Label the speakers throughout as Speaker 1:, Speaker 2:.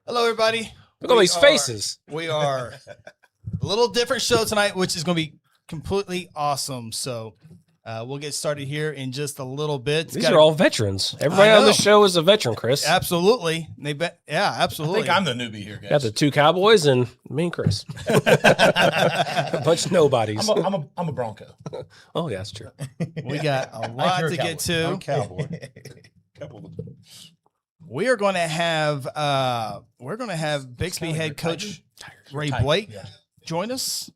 Speaker 1: Hello, everybody.
Speaker 2: Look at all these faces.
Speaker 1: We are a little different show tonight, which is going to be completely awesome. So we'll get started here in just a little bit.
Speaker 2: These are all veterans. Everybody on the show is a veteran, Chris.
Speaker 1: Absolutely. Yeah, absolutely.
Speaker 3: I think I'm the newbie here, guys.
Speaker 2: Got the two Cowboys and me and Chris. A bunch of nobodies.
Speaker 3: I'm a Bronco.
Speaker 2: Oh, yeah, that's true.
Speaker 1: We got a lot to get to.
Speaker 3: I'm a cowboy.
Speaker 1: We are going to have Bixby head coach Ray Blake join us.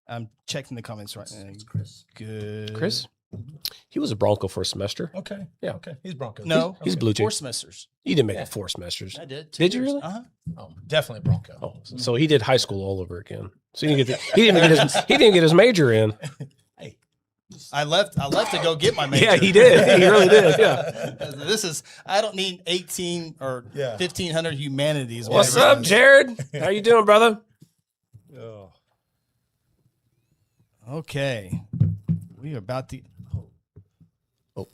Speaker 1: I'm checking the comments right now.
Speaker 3: Chris.
Speaker 1: Good.
Speaker 2: Chris? He was a Bronco for a semester.
Speaker 3: Okay.
Speaker 2: Yeah.
Speaker 3: Okay. He's Bronco.
Speaker 1: No.
Speaker 2: He's Blue Jay.
Speaker 1: 4 semesters.
Speaker 2: You didn't make it 4 semesters.
Speaker 1: I did.
Speaker 2: Did you really?
Speaker 1: Uh-huh.
Speaker 3: Oh, definitely Bronco.
Speaker 2: Oh, so he did high school all over again. So he didn't get his major in.
Speaker 3: Hey.
Speaker 1: I left to go get my major.
Speaker 2: Yeah, he did. He really did. Yeah.
Speaker 1: I don't need 18 or 1,500 humanities.
Speaker 2: What's up, Jared? How you doing, brother?
Speaker 3: Oh.
Speaker 1: Okay. We are about to.
Speaker 2: Oh.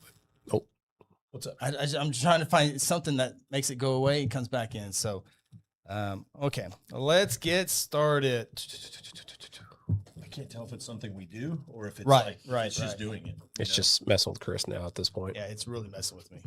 Speaker 3: What's up?
Speaker 1: I'm trying to find something that makes it go away and comes back in. So, okay. Let's get started.
Speaker 3: I can't tell if it's something we do or if it's
Speaker 1: Right.
Speaker 3: just doing it.
Speaker 2: It's just messing with Chris now at this point.
Speaker 1: Yeah, it's really messing with me.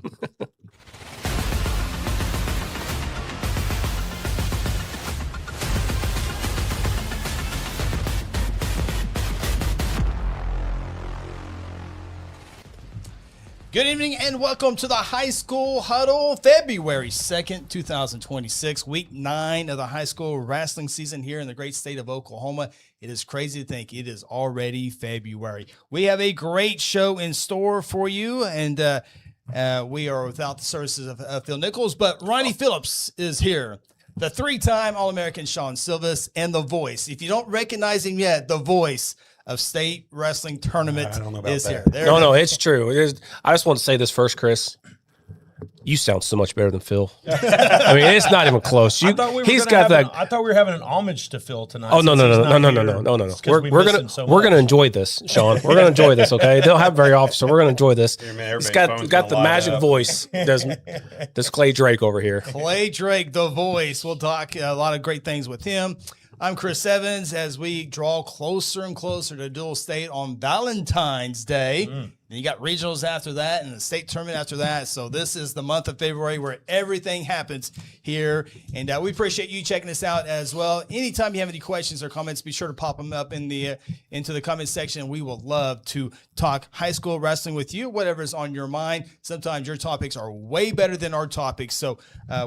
Speaker 1: Good evening and welcome to the High School Huddle, February 2nd, 2026, week 9 of the high school wrestling season here in the great state of Oklahoma. It is crazy to think it is already February. We have a great show in store for you, and we are without the services of Phil Nichols, but Ronnie Phillips is here. The 3-time All-American Shawn Silvis and the voice. If you don't recognize him yet, the voice of state wrestling tournament is here.
Speaker 2: No, it's true. I just want to say this first, Chris. You sound so much better than Phil. I mean, it's not even close.
Speaker 3: I thought we were having an homage to Phil tonight.
Speaker 2: Oh no. We're gonna enjoy this, Shawn. We're gonna enjoy this. Okay, they don't have very often, so we're gonna enjoy this. It's got the magic voice. There's Clay Drake over here.
Speaker 1: Clay Drake, the voice. We'll talk a lot of great things with him. I'm Chris Evans as we draw closer and closer to Dual State on Valentine's Day. And you got regionals after that and the state tournament after that. So this is the month of February where everything happens here. And we appreciate you checking us out as well. Anytime you have any questions or comments, be sure to pop them up into the comment section. We will love to talk high school wrestling with you, whatever's on your mind. Sometimes your topics are way better than our topics. So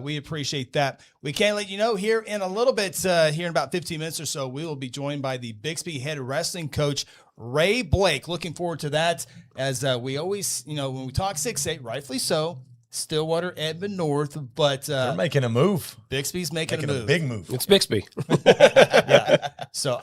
Speaker 1: we appreciate that. We can let you know here in a little bit, here in about 15 minutes or so, we will be joined by the Bixby head wrestling coach, Ray Blake. Looking forward to that, as we always, when we talk 6-8, rightfully so, Stillwater, Edmond North, but
Speaker 3: they're making a move.
Speaker 1: Bixby's making a move.
Speaker 3: A big move.
Speaker 2: It's Bixby.
Speaker 1: Yeah. So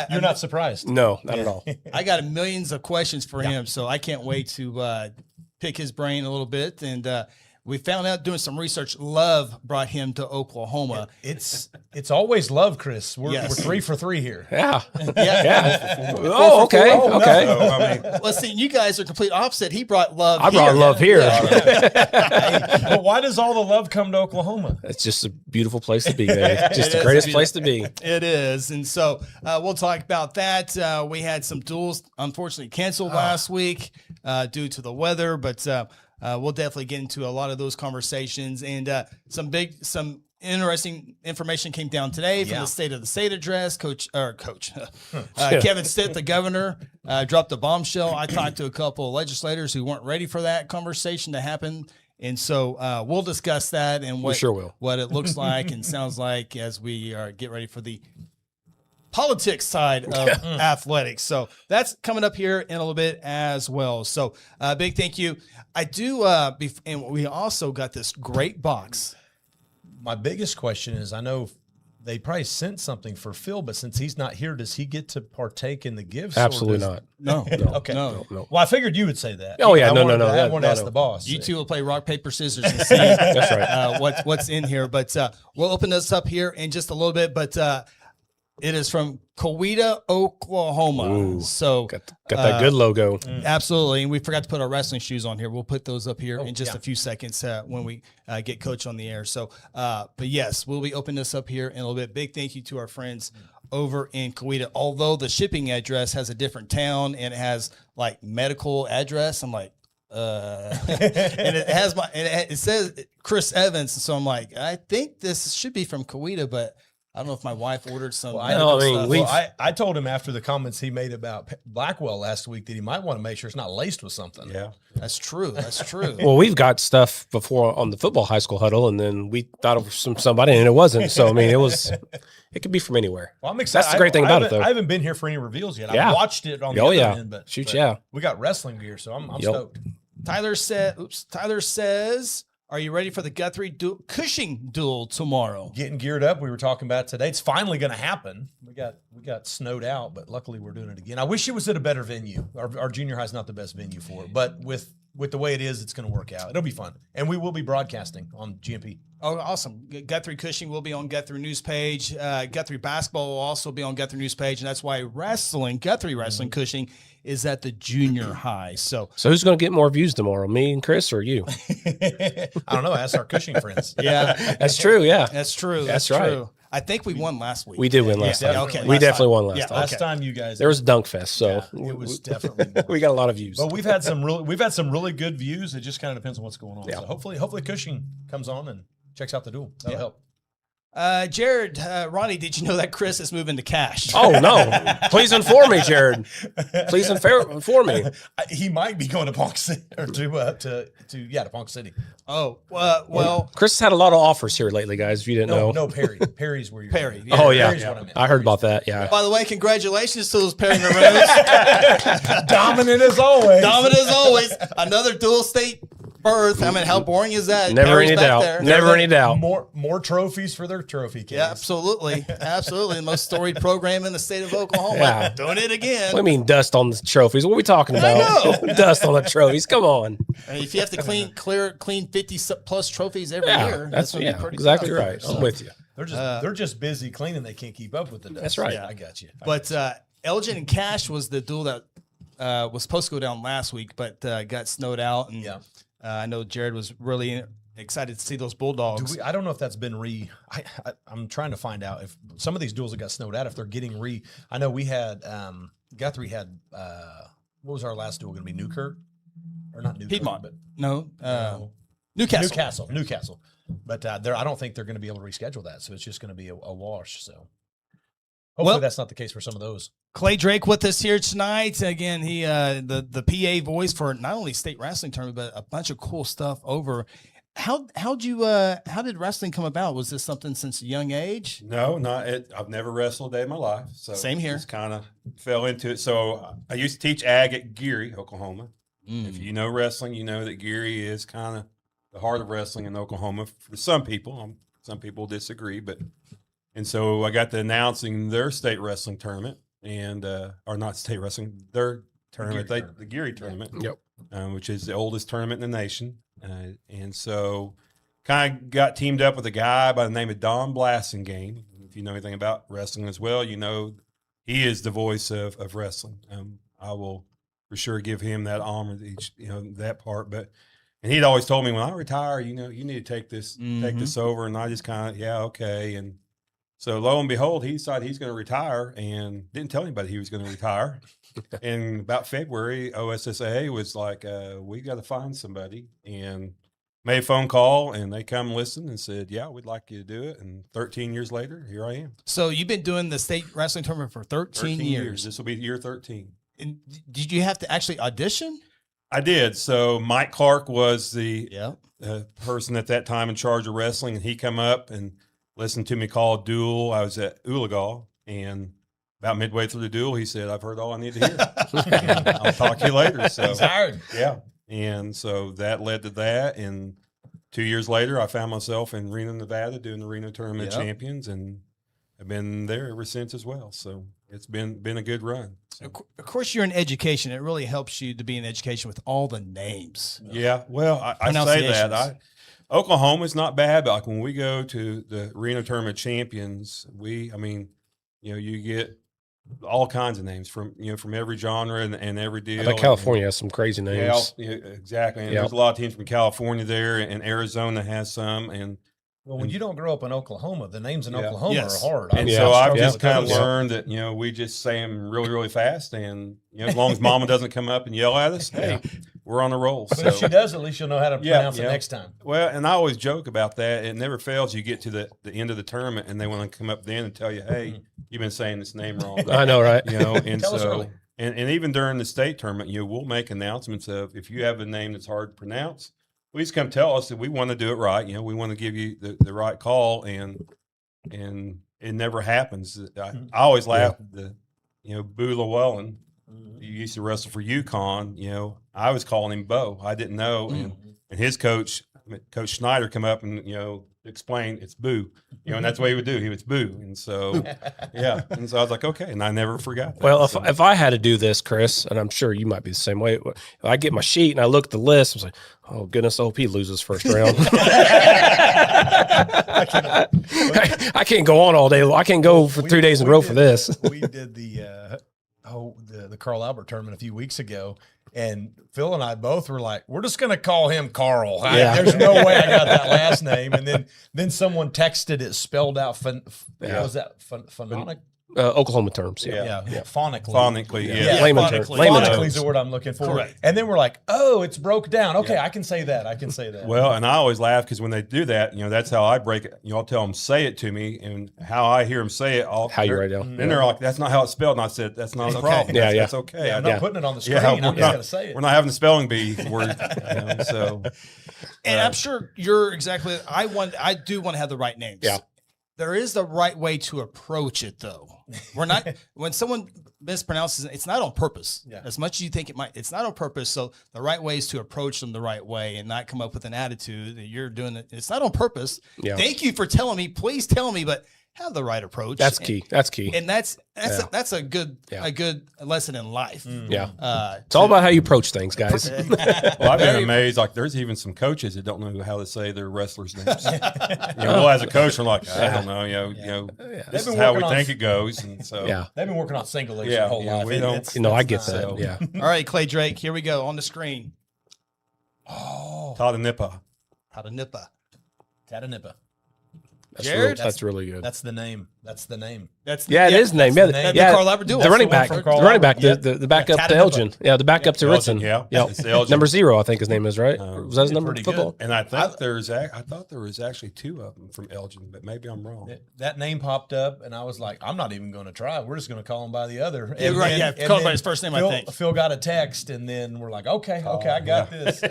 Speaker 3: You're not surprised?
Speaker 2: No, not at all.
Speaker 1: I got millions of questions for him, so I can't wait to pick his brain a little bit. And we found out doing some research, Love brought him to Oklahoma.
Speaker 3: It's always Love, Chris. We're 3 for 3 here.
Speaker 2: Yeah.
Speaker 1: Yeah.
Speaker 2: Oh, okay. Okay.
Speaker 3: No,
Speaker 1: Let's see. You guys are complete opposite. He brought Love.
Speaker 2: I brought Love here.
Speaker 3: But why does all the love come to Oklahoma?
Speaker 2: It's just a beautiful place to be, man. Just the greatest place to be.
Speaker 1: It is. And so we'll talk about that. We had some duels, unfortunately, canceled last week due to the weather, but we'll definitely get into a lot of those conversations, and some interesting information came down today from the State of the State address. Kevin Stitt, the governor, dropped a bombshell. I talked to a couple of legislators who weren't ready for that conversation to happen. And so we'll discuss that and what it looks like and sounds like as we get ready for the politics side of athletics. So that's coming up here in a little bit as well. So big thank you. I do, and we also got this great box.
Speaker 3: My biggest question is, I know they probably sent something for Phil, but since he's not here, does he get to partake in the gifts?
Speaker 2: Absolutely not.
Speaker 1: No.
Speaker 3: Okay.
Speaker 1: No.
Speaker 3: Well, I figured you would say that.
Speaker 2: Oh, yeah. No.
Speaker 3: I want to ask the boss.
Speaker 1: You two will play rock, paper, scissors and see
Speaker 2: That's right.
Speaker 1: what's in here. But we'll open this up here in just a little bit. But It is from Coweta, Oklahoma.
Speaker 2: Ooh,
Speaker 1: so
Speaker 2: got that good logo.
Speaker 1: Absolutely. And we forgot to put our wrestling shoes on here. We'll put those up here in just a few seconds when we get Coach on the air. So, but yes, we'll be opening this up here in a little bit. Big thank you to our friends over in Coweta. Although the shipping address has a different town and it has like medical address, I'm like, and it has it says Chris Evans. And so I'm like, I think this should be from Coweta, but I don't know if my wife ordered some.
Speaker 3: I told him after the comments he made about Blackwell last week that he might want to make sure it's not laced with something.
Speaker 1: Yeah, that's true. That's true.
Speaker 2: Well, we've got stuff before on the football high school huddle, and then we thought it was from somebody, and it wasn't. So I mean, it could be from anywhere.
Speaker 3: Well, I'm excited.
Speaker 2: That's the great thing about it, though.
Speaker 3: I haven't been here for any reveals yet.
Speaker 2: Yeah.
Speaker 3: I've watched it on the other end, but we got wrestling gear, so I'm stoked.
Speaker 1: Tyler says, are you ready for the Guthrie Cushing duel tomorrow?
Speaker 3: Getting geared up. We were talking about it today. It's finally going to happen. We got snowed out, but luckily we're doing it again. I wish it was at a better venue. Our junior high is not the best venue for it, but with the way it is, it's going to work out. It'll be fun, and we will be broadcasting on GMP.
Speaker 1: Oh, awesome. Guthrie Cushing will be on Guthrie News page. Guthrie basketball will also be on Guthrie News page, and that's why Guthrie Wrestling Cushing is at the junior high. So
Speaker 2: who's going to get more views tomorrow, me and Chris or you?
Speaker 3: I don't know. Ask our Cushing friends.
Speaker 1: Yeah.
Speaker 2: That's true, yeah.
Speaker 1: That's true.
Speaker 2: That's right.
Speaker 1: True. I think we won last week.
Speaker 2: We did win last time.
Speaker 1: Okay,
Speaker 2: we definitely won last time.
Speaker 3: Last time you guys.
Speaker 2: There was a dunk fest, so
Speaker 3: it was definitely.
Speaker 2: We got a lot of views.
Speaker 3: But we've had some really good views. It just kind of depends on what's going on.
Speaker 2: Yeah.
Speaker 3: So hopefully Cushing comes on and checks out the duel. That'll help.
Speaker 1: Jared, Ronnie, did you know that Chris is moving to Cache?
Speaker 2: Oh, no. Please inform me, Jared. Please inform me.
Speaker 3: He might be going to Ponca City or to Ponca City.
Speaker 1: Oh, well.
Speaker 2: Chris has had a lot of offers here lately, guys, if you didn't know.
Speaker 3: No, Perry. Perry's where you're
Speaker 1: Perry.
Speaker 3: Yeah,
Speaker 2: oh, yeah.
Speaker 3: Perry's what I meant.
Speaker 2: I heard about that, yeah.
Speaker 1: By the way, congratulations to those Perry Maroons.
Speaker 3: Dominant as always.
Speaker 1: Dominant as always. Another dual state berth. I mean, how boring is that?
Speaker 2: Never any doubt. Never any doubt.
Speaker 3: More trophies for their trophy case.
Speaker 1: Yeah, absolutely. Absolutely. The most storied program in the state of Oklahoma.
Speaker 2: Yeah.
Speaker 1: Doing it again.
Speaker 2: What do you mean dust on the trophies? What are we talking about? Dust on the trophies. Come on.
Speaker 1: I mean, if you have to clean 50 plus trophies every year,
Speaker 2: that's
Speaker 1: pretty
Speaker 2: exactly
Speaker 1: tough.
Speaker 2: right. I'm with you.
Speaker 3: They're just busy cleaning. They can't keep up with the dust.
Speaker 2: That's right.
Speaker 3: Yeah, I got you.
Speaker 1: But Elgin and Cache was the duel that was supposed to go down last week, but got snowed out. And I know Jared was really excited to see those Bulldogs.
Speaker 3: I don't know if that's been I'm trying to find out if some of these duels that got snowed out, if they're getting I know we had Guthrie had what was our last duel going to be? Newkirk or not Newkirk?
Speaker 1: Piedmont,
Speaker 3: but
Speaker 1: Newcastle.
Speaker 3: Newcastle. But I don't think they're going to be able to reschedule that, so it's just going to be a wash. So hopefully that's not the case for some of those.
Speaker 1: Clay Drake with us here tonight. Again, he the PA voice for not only state wrestling tournament, but a bunch of cool stuff over. How did wrestling come about? Was this something since a young age?
Speaker 4: No, not it. I've never wrestled a day in my life. So
Speaker 1: same here.
Speaker 4: Just kind of fell into it. So I used to teach ag at Geary, Oklahoma. If you know wrestling, you know that Geary is kind of the heart of wrestling in Oklahoma for some people. Some people disagree, and so I got to announcing their state wrestling tournament or not state wrestling, their tournament, the Geary tournament, which is the oldest tournament in the nation. And so kind of got teamed up with a guy by the name of Don Blassingame. If you know anything about wrestling as well, you know he is the voice of wrestling. I will for sure give him that honor, that part. And he'd always told me, when I retire, you need to take this over. And I just kind of, okay. And so lo and behold, he decided he's going to retire and didn't tell anybody he was going to retire. And about February, OSSAA was like, we got to find somebody, and made a phone call, and they come listen and said, yeah, we'd like you to do it. And 13 years later, here I am.
Speaker 1: So you've been doing the state wrestling tournament for 13 years.
Speaker 4: This will be year 13.
Speaker 1: And did you have to actually audition?
Speaker 4: I did. So Mike Clark was the person at that time in charge of wrestling, and he come up and listened to me call a duel. I was at Oologah, and about midway through the duel, he said, I've heard all I need to hear. I'll talk to you later. So
Speaker 3: he's hired.
Speaker 4: Yeah. And so that led to that. And 2 years later, I found myself in Reno, Nevada, doing the Reno Tournament of Champions, and I've been there ever since as well. So it's been a good run. So.
Speaker 1: Of course, you're in education. It really helps you to be in education with all the names.
Speaker 4: Yeah. Well, I say that. Oklahoma's not bad, but like when we go to the Reno Tournament Champions, you get all kinds of names from every genre and every deal.
Speaker 2: I bet California has some crazy names.
Speaker 4: Yeah, exactly. And there's a lot of teams from California there, and Arizona has some. And
Speaker 3: when you don't grow up in Oklahoma, the names in Oklahoma
Speaker 1: Yes.
Speaker 3: are hard.
Speaker 4: And so I've just kind of learned that, we just say them really, really fast. And, as long as mama doesn't come up and yell at us, hey, we're on the roll.
Speaker 3: But if she does, at least you'll know how to pronounce it next time.
Speaker 4: Well, and I always joke about that. It never fails. You get to the end of the tournament and they want to come up then and tell you, hey, you've been saying this name wrong.
Speaker 2: I know, right?
Speaker 4: And
Speaker 3: Tell us
Speaker 4: so,
Speaker 3: early.
Speaker 4: and even during the state tournament, we'll make announcements of if you have a name that's hard to pronounce, please come tell us that we want to do it right. We want to give you the right call, and it never happens. I always laugh at Boo Llewellyn. You used to wrestle for UConn. I was calling him Bo. I didn't know, and his coach, Coach Schneider, come up and explain it's Boo. And that's what he would do. He was Boo, and so and so I was like, okay, and I never forgot that.
Speaker 2: Well, if I had to do this, Chris, and I'm sure you might be the same way, if I get my sheet and I look at the list, I was like, oh goodness, OP loses first round. I can't go on all day. I can't go for 3 days in a row for this.
Speaker 3: We did the Carl Albert tournament a few weeks ago, and Phil and I both were like, we're just going to call him Carl. There's no way I got that last name. And then someone texted it spelled out. Was that phonic?
Speaker 2: Oklahoma terms.
Speaker 3: Phonically.
Speaker 4: Yeah.
Speaker 2: Layman terms.
Speaker 3: Phonically is the word I'm looking for.
Speaker 1: Correct.
Speaker 3: And then we're like, oh, it's broke down. Okay, I can say that.
Speaker 4: Well, and I always laugh because when they do that, that's how I break it. I'll tell them, say it to me, and how I hear them say it.
Speaker 2: How you write it down.
Speaker 4: Then they're like, that's not how it's spelled. And I said, that's not a problem. That's okay.
Speaker 3: I'm not putting it on the screen. I'm just going to say it.
Speaker 4: We're not having the spelling bee word. So,
Speaker 1: and I'm sure you're exactly. I do want to have the right names.
Speaker 2: Yeah.
Speaker 1: There is the right way to approach it, though. We're not when someone mispronounces it, it's not on purpose.
Speaker 3: Yeah.
Speaker 1: As much as you think it might, it's not on purpose. So the right way is to approach them the right way and not come up with an attitude that you're doing it. It's not on purpose.
Speaker 2: Yeah.
Speaker 1: Thank you for telling me. Please tell me, but have the right approach.
Speaker 2: That's key. That's key.
Speaker 1: And that's a good lesson in life.
Speaker 2: Yeah. It's all about how you approach things, guys.
Speaker 4: Well, I've been amazed. Like, there's even some coaches that don't know how to say their wrestlers' names. Well, as a coach, we're like, I don't know. This is how we think it goes. And so,
Speaker 3: they've been working on single H their whole life.
Speaker 4: We don't.
Speaker 2: I get that. Yeah.
Speaker 1: All right, Clay Drake. Here we go on the screen.
Speaker 4: Tadanippa.
Speaker 3: Tadanippa.
Speaker 1: Jared?
Speaker 2: That's really good.
Speaker 3: That's the name. That's
Speaker 1: it is
Speaker 2: the name.
Speaker 3: Yeah,
Speaker 1: Carl Albert duel.
Speaker 2: The running back.
Speaker 3: from
Speaker 2: The
Speaker 3: Carl
Speaker 2: running back.
Speaker 3: Albert.
Speaker 2: The backup to Elgin. Yeah, the backup to Ritson.
Speaker 4: Yeah.
Speaker 2: Yep.
Speaker 4: It's Elgin.
Speaker 2: Number 0, I think his name is, right? Was that his number?
Speaker 3: pretty
Speaker 2: Football.
Speaker 3: good.
Speaker 4: And I think I thought there was actually 2 of them from Elgin, but maybe I'm wrong.
Speaker 3: That name popped up, and I was like, I'm not even going to try. We're just going to call him by the other.
Speaker 1: Yeah, right. Yeah, call him by his first name, I think.
Speaker 3: Phil got a text, and then we're like, okay, I got this.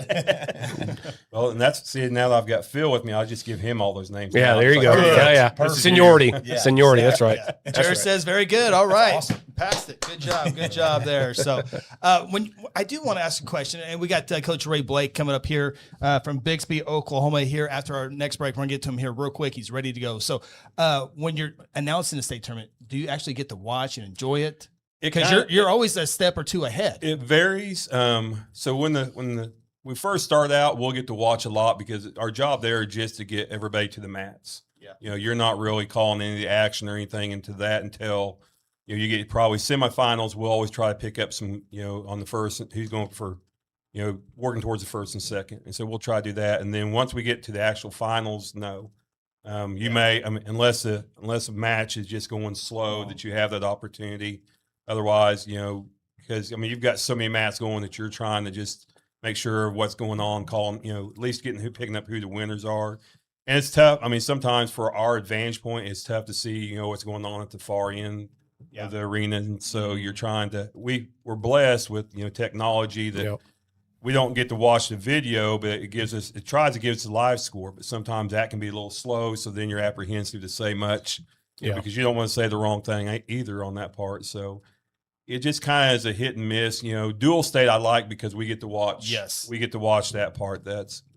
Speaker 4: Well, and now that I've got Phil with me, I'll just give him all those names.
Speaker 2: Yeah,
Speaker 4: now.
Speaker 2: there you
Speaker 4: It's
Speaker 2: go.
Speaker 4: like,
Speaker 2: Yeah.
Speaker 3: Perfect.
Speaker 2: Seniority.
Speaker 3: Yeah.
Speaker 2: Seniority. That's right.
Speaker 1: Jared says, very good. All right. Passed it. Good job there. So when I do want to ask a question, and we got Coach Ray Blake coming up here from Bixby, Oklahoma here after our next break. We're going to get to him here real quick. He's ready to go. So when you're announcing the state tournament, do you actually get to watch and enjoy it? Because you're always a step or two ahead.
Speaker 4: It varies. So when we first start out, we'll get to watch a lot because our job there is just to get everybody to the mats.
Speaker 1: Yeah.
Speaker 4: You're not really calling any of the action or anything into that until you get probably semifinals. We'll always try to pick up some, on the first, who's going for, working towards the first and second. And so we'll try to do that. And then once we get to the actual finals, no. You may, unless a match is just going slow, that you have that opportunity. Otherwise, because you've got so many mats going that you're trying to just make sure what's going on, calling, at least picking up who the winners are. And it's tough. Sometimes for our advantage point, it's tough to see, what's going on at the far end of the arena. And so you're trying to, we're blessed with, technology that we don't get to watch the video, but it tries to give us a live score, but sometimes that can be a little slow. So then you're apprehensive to say much because you don't want to say the wrong thing either on that part. So it just kind of is a hit and miss. Dual state I like because we get to watch.
Speaker 1: Yes.
Speaker 4: We get to watch that part.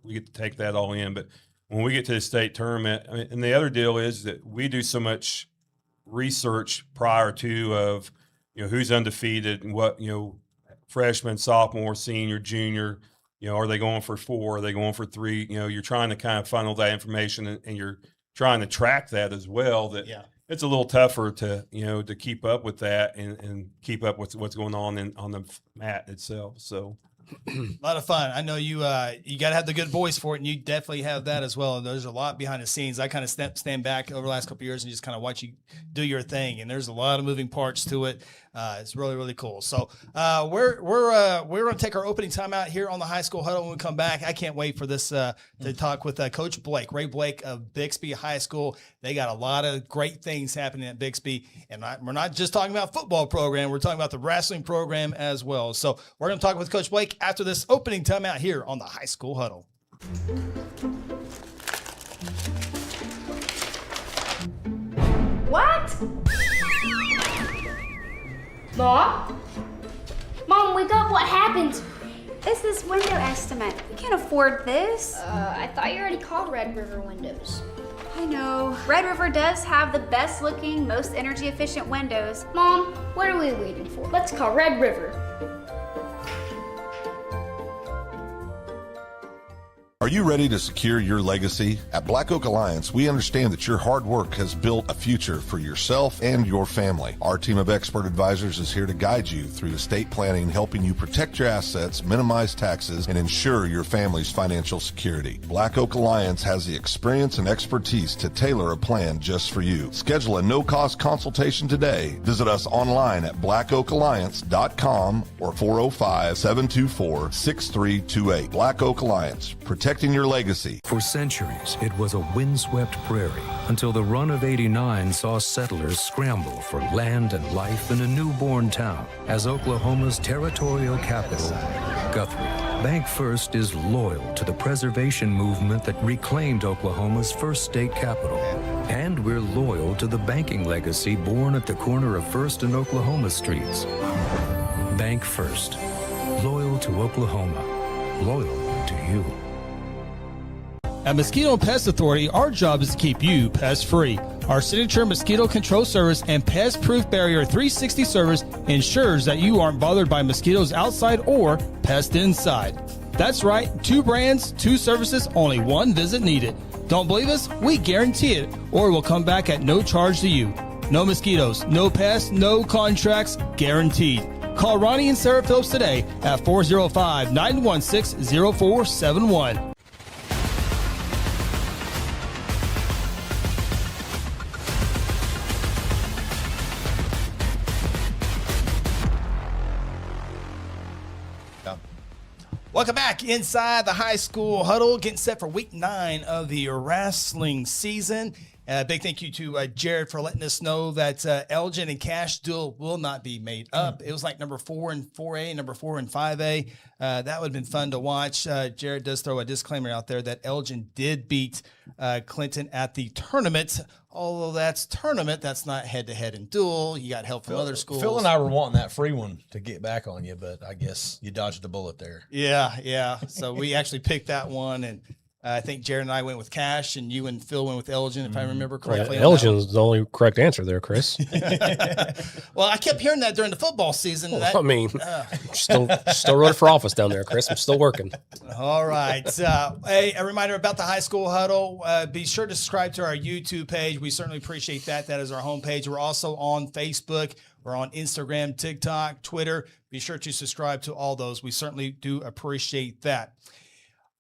Speaker 4: We get to take that all in. But when we get to the state tournament, and the other deal is that we do so much research prior to of, who's undefeated and what, freshman, sophomore, senior, junior, are they going for 4? Are they going for 3? You're trying to kind of funnel that information and you're trying to track that as well. That it's a little tougher to to keep up with that and keep up with what's going on on the mat itself. So
Speaker 1: a lot of fun. I know you got to have the good voice for it, and you definitely have that as well. And there's a lot behind the scenes. I kind of stand back over the last couple of years and just kind of watch you do your thing. And there's a lot of moving parts to it. It's really, really cool. So we're going to take our opening time out here on the High School Huddle when we come back. I can't wait for this to talk with Coach Blake, Ray Blake of Bixby High School. They got a lot of great things happening at Bixby. And we're not just talking about football program. We're talking about the wrestling program as well. So we're going to talk with Coach Blake after this opening time out here on the High School Huddle.
Speaker 5: What? Mom, wake up, what happened?
Speaker 6: It's this window estimate. We can't afford this.
Speaker 5: I thought you already called Red River Windows.
Speaker 6: I know. Red River does have the best looking, most energy efficient windows.
Speaker 5: Mom, what are we waiting for? Let's call Red River.
Speaker 7: Are you ready to secure your legacy? At Black Oak Alliance, we understand that your hard work has built a future for yourself and your family. Our team of expert advisors is here to guide you through estate planning, helping you protect your assets, minimize taxes, and ensure your family's financial security. Black Oak Alliance has the experience and expertise to tailor a plan just for you. Schedule a no-cost consultation today. Visit us online at blackoakalliance.com or 405-724-6328. Black Oak Alliance, protecting your legacy.
Speaker 8: For centuries, it was a windswept prairie until the run of '89 saw settlers scramble for land and life in a newborn town as Oklahoma's territorial capital, Guthrie. Bank First is loyal to the preservation movement that reclaimed Oklahoma's first state capital. And we're loyal to the banking legacy born at the corner of First and Oklahoma streets. Bank First. Loyal to Oklahoma. Loyal to you.
Speaker 9: At Mosquito and Pest Authority, our job is to keep you pest-free. Our signature mosquito control service and pest-proof barrier 360 service ensures that you aren't bothered by mosquitoes outside or pests inside. That's right, 2 brands, 2 services, only 1 visit needed. Don't believe us? We guarantee it, or we'll come back at no charge to you. No mosquitoes, no pests, no contracts, guaranteed. Call Ronnie and Sarah Phillips today at 405-916-0471.
Speaker 1: Welcome back inside the High School Huddle, getting set for week 9 of the wrestling season. Big thank you to Jared for letting us know that Elgin and Cash duel will not be made up. It was like number 4 and 4A, number 4 and 5A. That would have been fun to watch. Jared does throw a disclaimer out there that Elgin did beat Clinton at the tournament. Although that's tournament, that's not head-to-head in duel. You got help from other schools.
Speaker 3: Phil and I were wanting that free one to get back on you, but I guess you dodged a bullet there.
Speaker 1: Yeah. So we actually picked that one, and I think Jared and I went with Cash, and you and Phil went with Elgin, if I remember correctly.
Speaker 2: Yeah, Elgin's the only correct answer there, Chris.
Speaker 1: Well, I kept hearing that during the football season.
Speaker 2: Still running for office down there, Chris. I'm still working.
Speaker 1: All right. Hey, a reminder about the High School Huddle. Be sure to subscribe to our YouTube page. We certainly appreciate that. That is our homepage. We're also on Facebook. We're on Instagram, TikTok, Twitter. Be sure to subscribe to all those. We certainly do appreciate that.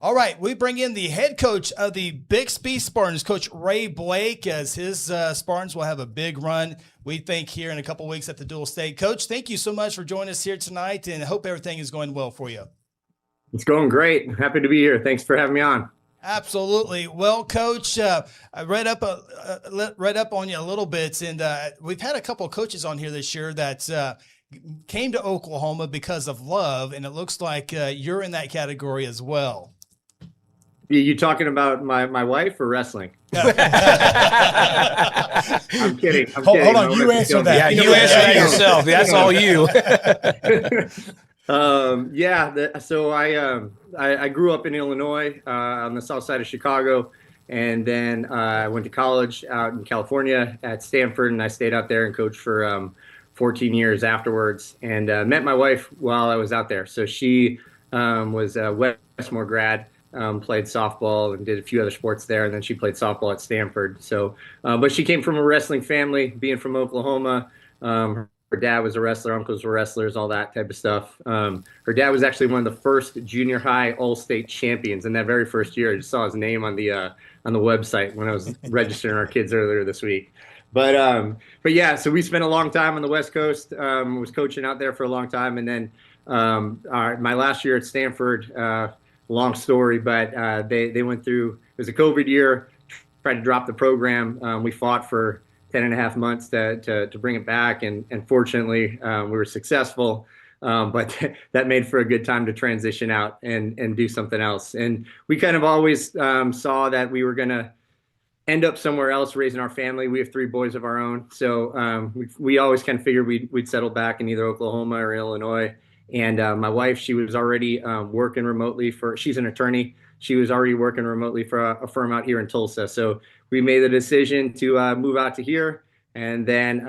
Speaker 1: All right, we bring in the head coach of the Bixby Spartans, Coach Ray Blake, as his Spartans will have a big run, we think, here in a couple weeks at the Dual State. Coach, thank you so much for joining us here tonight, and I hope everything is going well for you.
Speaker 10: It's going great. Happy to be here. Thanks for having me on.
Speaker 1: Absolutely. Well, Coach, I read up on you a little bit, and we've had a couple of coaches on here this year that came to Oklahoma because of love, and it looks like you're in that category as well.
Speaker 10: You talking about my wife or wrestling? I'm kidding.
Speaker 3: Hold on. You answer that.
Speaker 2: Yeah, you answer that yourself. That's all you.
Speaker 10: So I grew up in Illinois on the south side of Chicago, and then I went to college out in California at Stanford, and I stayed out there and coached for 14 years afterwards, and met my wife while I was out there. So she was a Westmore grad. played softball and did a few other sports there. And then she played softball at Stanford. So, but she came from a wrestling family, being from Oklahoma. Her dad was a wrestler, uncles were wrestlers, all that type of stuff. Her dad was actually one of the first junior high all-state champions in that very first year. I just saw his name on the website when I was registering our kids earlier this week. But yeah, so we spent a long time on the West Coast. Was coaching out there for a long time, and then my last year at Stanford. Long story, but they went through. It was a COVID year. Tried to drop the program. We fought for 10.5 months to bring it back, and fortunately we were successful. But that made for a good time to transition out and do something else. And we kind of always saw that we were going to end up somewhere else raising our family. We have 3 boys of our own. So we always kind of figured we'd settle back in either Oklahoma or Illinois. And my wife, she was already working remotely she's an attorney. She was already working remotely for a firm out here in Tulsa. So we made the decision to move out to here. And then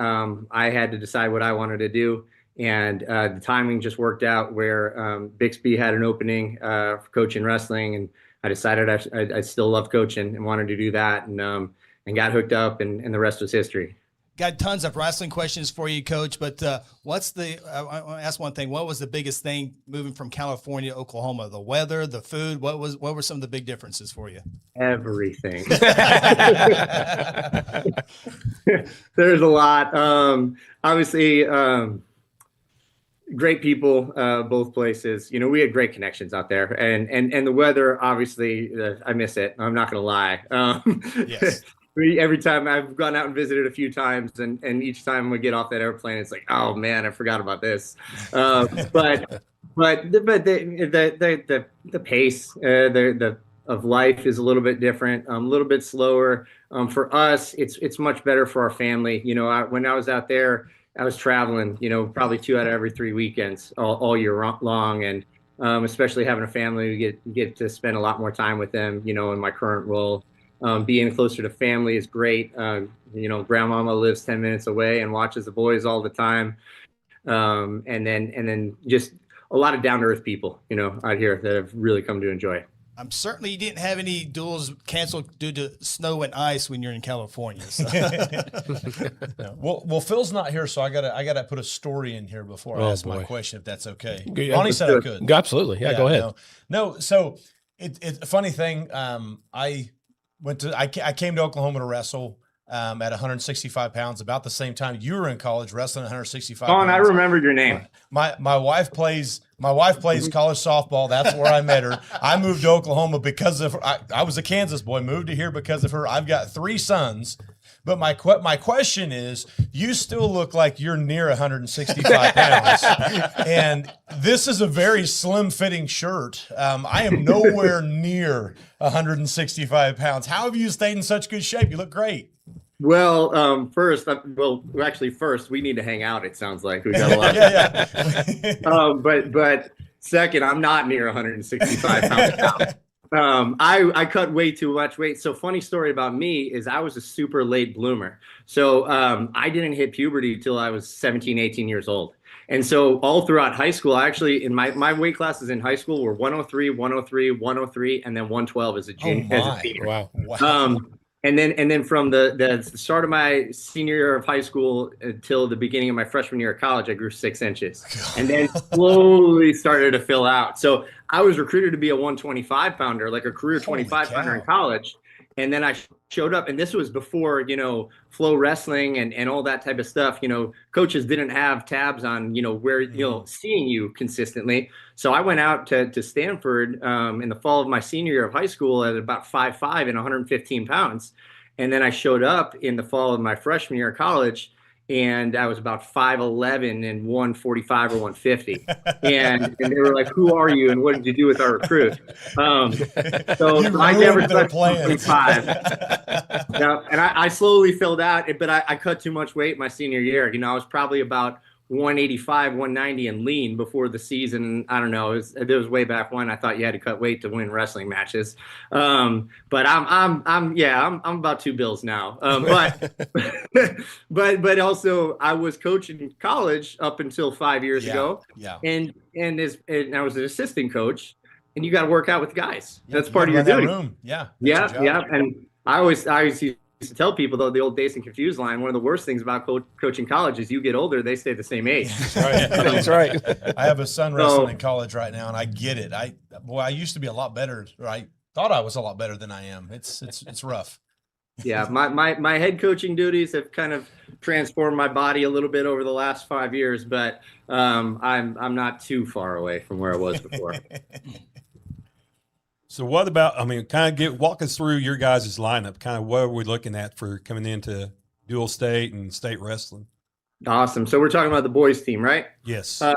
Speaker 10: I had to decide what I wanted to do. And the timing just worked out where Bixby had an opening for coaching wrestling. And I decided I still love coaching and wanted to do that, and got hooked up, and the rest was history.
Speaker 1: Got tons of wrestling questions for you, Coach. But I want to ask one thing. What was the biggest thing moving from California to Oklahoma? The weather, the food. What were some of the big differences for you?
Speaker 10: Everything. There's a lot. Obviously, great people, both places. You know, we had great connections out there, and the weather. Obviously, I miss it. I'm not gonna lie.
Speaker 1: Yes.
Speaker 10: Every time I've gone out and visited a few times, and each time we get off that airplane, it's like, oh man, I forgot about this. But the pace, of life is a little bit different, a little bit slower. For us, it's much better for our family. You know, when I was out there, I was traveling, you know, probably 2 out of every 3 weekends all year long. And especially having a family, we get to spend a lot more time with them, you know, in my current role. Being closer to family is great. You know, grandmama lives 10 minutes away and watches the boys all the time. And then just a lot of down-to-earth people, you know, out here that have really come to enjoy it.
Speaker 1: I'm certainly you didn't have any duels canceled due to snow and ice when you're in California. So.
Speaker 3: Well, Phil's not here, so I gotta put a story in here before I ask my question, if that's okay. Ronnie said I could.
Speaker 2: Absolutely, yeah, go ahead.
Speaker 3: No. So it's a funny thing. I came to Oklahoma to wrestle at 165 pounds, about the same time you were in college wrestling at 165
Speaker 10: Shawn,
Speaker 3: pounds.
Speaker 10: I remember your name.
Speaker 3: My wife plays college softball. That's where I met her. I moved to Oklahoma because of her. I was a Kansas boy, moved to here because of her. I've got 3 sons. But my question is, you still look like you're near 165 pounds. And this is a very slim-fitting shirt. I am nowhere near 165 pounds. How have you stayed in such good shape? You look great.
Speaker 10: Well, first, we need to hang out. It sounds like we got a lot.
Speaker 3: Yeah.
Speaker 10: But second, I'm not near 165 pounds now. I cut way too much weight. So funny story about me is I was a super late bloomer. So I didn't hit puberty till I was 17, 18 years old. And so all throughout high school, actually, in my weight classes in high school were 103, 103, 103, and then 112 as a junior. As a senior.
Speaker 2: Wow.
Speaker 10: And then from the start of my senior year of high school until the beginning of my freshman year of college, I grew 6 inches, and then slowly started to fill out. So I was recruited to be a 125 pounder, like a career 25 pounder in college. And then I showed up, and this was before, you know, flow wrestling and all that type of stuff. You know, coaches didn't have tabs on, you know, where, you know, seeing you consistently. So I went out to Stanford in the fall of my senior year of high school at about 5'5" and 115 pounds. And then I showed up in the fall of my freshman year of college, and I was about 5'11" and 145 or 150. And they were like, "Who are you? And what did you do with our recruit?" So I never touched 25. And I slowly filled out, but I cut too much weight my senior year. You know, I was probably about 185, 190 and lean before the season. I don't know. It was way back when I thought you had to cut weight to win wrestling matches. But I'm about 2 bills now. But also I was coaching college up until 5 years ago.
Speaker 3: Yeah.
Speaker 10: And I was an assistant coach and you got to work out with guys.
Speaker 3: Yeah,
Speaker 10: that's part of your
Speaker 3: run that
Speaker 10: duty.
Speaker 3: room. Yeah.
Speaker 10: Yeah. Yeah. And I always used to tell people, though, the old Dazed and Confused line, one of the worst things about coaching college is you get older, they stay the same age.
Speaker 3: That's right.
Speaker 2: That's right.
Speaker 3: I have a son wrestling in college right now, and I get it. I used to be a lot better. Or I thought I was a lot better than I am. It's rough.
Speaker 10: Yeah, my head coaching duties have kind of transformed my body a little bit over the last 5 years, but I'm not too far away from where I was before.
Speaker 4: So what about, walk us through your guys' lineup. Kind of what are we looking at for coming into dual state and state wrestling?
Speaker 10: Awesome. So we're talking about the boys team, right?
Speaker 4: Yes.
Speaker 10: I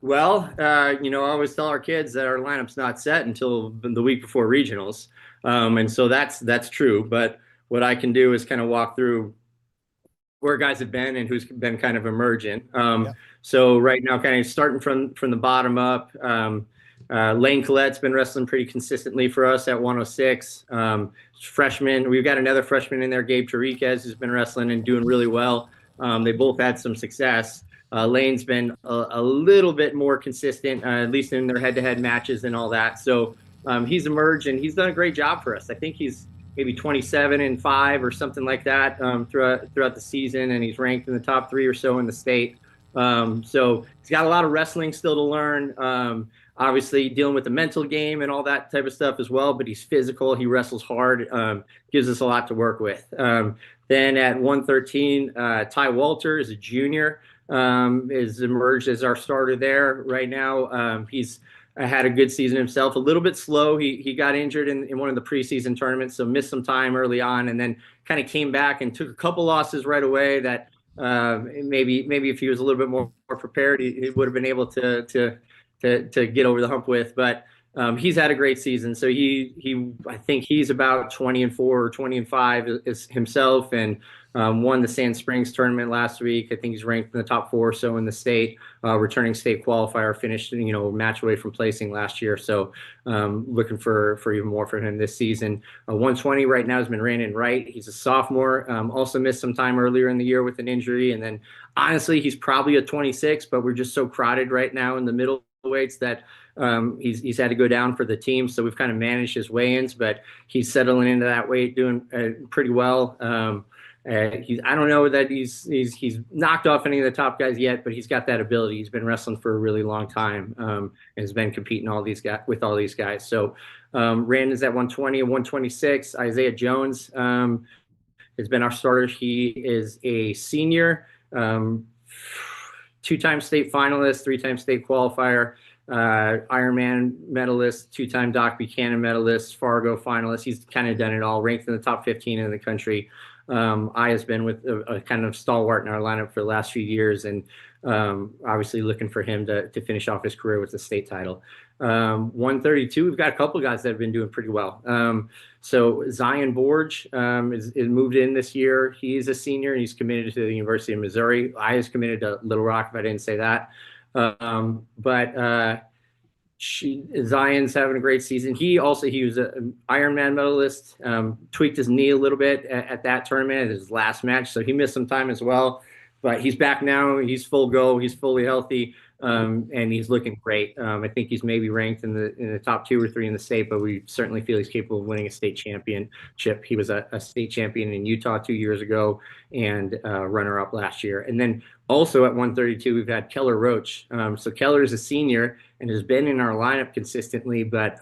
Speaker 10: always tell our kids that our lineup's not set until the week before regionals. And so that's true. But what I can do is kind of walk through where guys have been and who's been kind of emerging. So right now, kind of starting from the bottom up, Lane Collette's been wrestling pretty consistently for us at 106. Freshman, we've got another freshman in there, Gabe Tariquez, who's been wrestling and doing really well. They both had some success. Lane's been a little bit more consistent, at least in their head-to-head matches and all that. So he's emerged, and he's done a great job for us. I think he's maybe 27-5 or something like that throughout the season, and he's ranked in the top 3 or so in the state. So he's got a lot of wrestling still to learn. Obviously dealing with the mental game and all that type of stuff as well, but he's physical. He wrestles hard, gives us a lot to work with. Then at 113, Ty Walter is a junior, is emerged as our starter there right now. He's had a good season himself, a little bit slow. He got injured in one of the preseason tournaments, so missed some time early on, and then kind of came back and took a couple losses right away that maybe if he was a little bit more prepared, he would have been able to get over the hump with. But he's had a great season. So I think he's about 20-4 or 20-5 is himself, and won the Sand Springs tournament last week. I think he's ranked in the top 4 or so in the state. Returning state qualifier, finished match away from placing last year. So looking for even more for him this season. 120 right now has been Brandon Wright. He's a sophomore. Also missed some time earlier in the year with an injury, and then honestly he's probably a 26, but we're just so crowded right now in the middle weights that he's had to go down for the team, so we've kind of managed his weigh-ins, but he's settling into that weight, doing pretty well. I don't know that he's knocked off any of the top guys yet, but he's got that ability. He's been wrestling for a really long time, and has been competing with all these guys. So Randon's at 120 and 126. Isaiah Jones has been our starter. He is a senior, 2-time state finalist, 3-time state qualifier, Ironman medalist, 2-time Doc Buchanan medalist, Fargo finalist. He's kind of done it all, ranked in the top 15 in the country. I has been with a kind of stalwart in our lineup for the last few years, and obviously looking for him to finish off his career with the state title. 132, we've got a couple of guys that have been doing pretty well. So Zion Borge is moved in this year. He's a senior, and he's committed to the University of Missouri. I is committed to Little Rock, if I didn't say that. Zion's having a great season. He was an Ironman medalist, tweaked his knee a little bit at that tournament at his last match, so he missed some time as well. But he's back now. He's full go. He's fully healthy, and he's looking great. I think he's maybe ranked in the top 2 or 3 in the state, but we certainly feel he's capable of winning a state championship. He was a state champion in Utah 2 years ago and runner-up last year. And then also at 132, we've had Keller Roach. So Keller is a senior and has been in our lineup consistently, but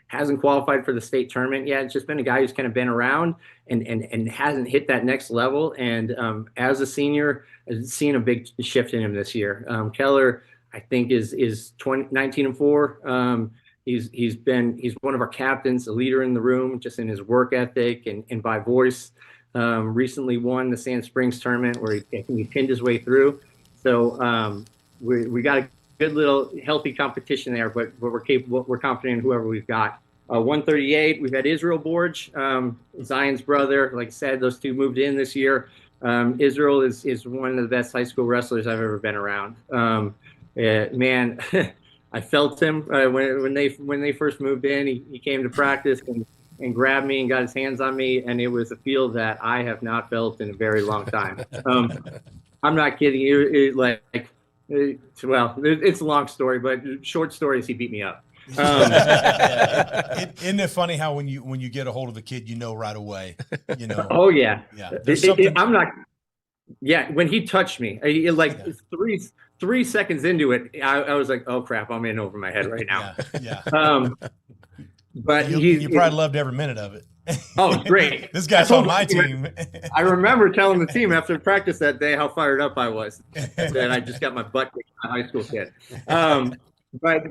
Speaker 10: hasn't qualified for the state tournament yet. It's just been a guy who's kind of been around and hasn't hit that next level. And as a senior, I've seen a big shift in him this year. Keller, I think, is 19-4. He's one of our captains, a leader in the room, just in his work ethic and by voice. Recently won the Sand Springs tournament where he pinned his way through. So we got a good little healthy competition there, but we're capable. We're confident in whoever we've got. 138, we've had Israel Borge, Zion's brother. Like I said, those two moved in this year. Israel is one of the best high school wrestlers I've ever been around. Man, I felt him when they first moved in. He came to practice and grabbed me and got his hands on me, and it was a feel that I have not felt in a very long time. I'm not kidding. It's a long story, but short story is he beat me up.
Speaker 3: Isn't it funny how when you get a hold of a kid, you know right away, you know?
Speaker 10: Oh yeah.
Speaker 3: Yeah. There's something.
Speaker 10: I'm not. Yeah, when he touched me, three seconds into it, I was like, "Oh crap, I'm in over my head right now."
Speaker 3: Yeah.
Speaker 10: But
Speaker 3: you probably loved every minute of it.
Speaker 10: Oh, it's great.
Speaker 3: This guy's on my team.
Speaker 10: I remember telling the team after practice that day how fired up I was. That I just got my butt kicked by a high school kid. But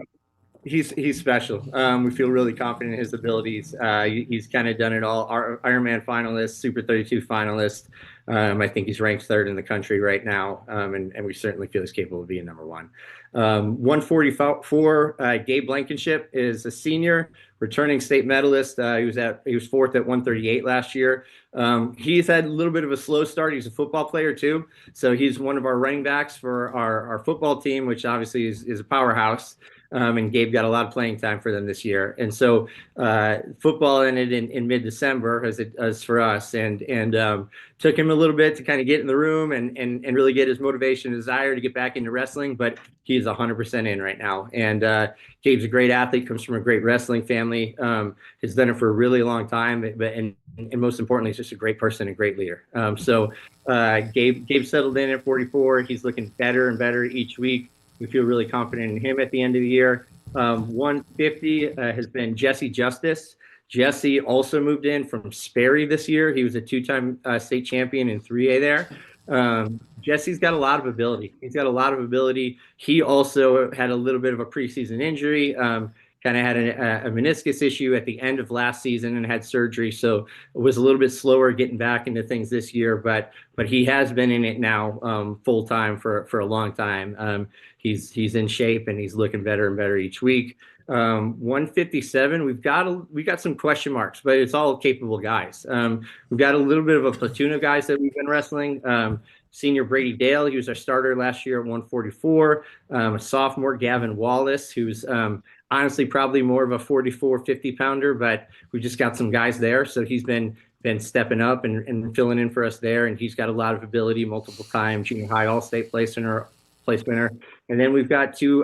Speaker 10: he's special. We feel really confident in his abilities. He's kind of done it all. Our Ironman finalist, Super 32 finalist. I think he's ranked 3rd in the country right now, and we certainly feel he's capable of being number 1. 144, Gabe Blankenship is a senior, returning state medalist. He was 4th at 138 last year. He's had a little bit of a slow start. He's a football player too, so he's one of our running backs for our football team, which obviously is a powerhouse. And Gabe got a lot of playing time for them this year. And so football ended in mid-December as for us, and took him a little bit to kind of get in the room and really get his motivation and desire to get back into wrestling, but he's 100% in right now. And Gabe's a great athlete, comes from a great wrestling family, has done it for a really long time, and most importantly, he's just a great person and great leader. So Gabe settled in at 44. He's looking better and better each week. We feel really confident in him at the end of the year. 150 has been Jesse Justice. Jesse also moved in from Sperry this year. He was a 2-time state champion in 3A there. Jesse's got a lot of ability. He also had a little bit of a preseason injury. Kind of had a meniscus issue at the end of last season and had surgery, so it was a little bit slower getting back into things this year. But he has been in it now full time for a long time. He's in shape and he's looking better and better each week. 157, we've got some question marks, but it's all capable guys. We've got a little bit of a platoon of guys that we've been wrestling. Senior Brady Dale, he was our starter last year at 144. A sophomore Gavin Wallace, who's honestly probably more of a 44, 50 pounder, but we just got some guys there. So he's been stepping up and filling in for us there. And he's got a lot of ability, multiple time junior high all-state place winner. And then we've got 2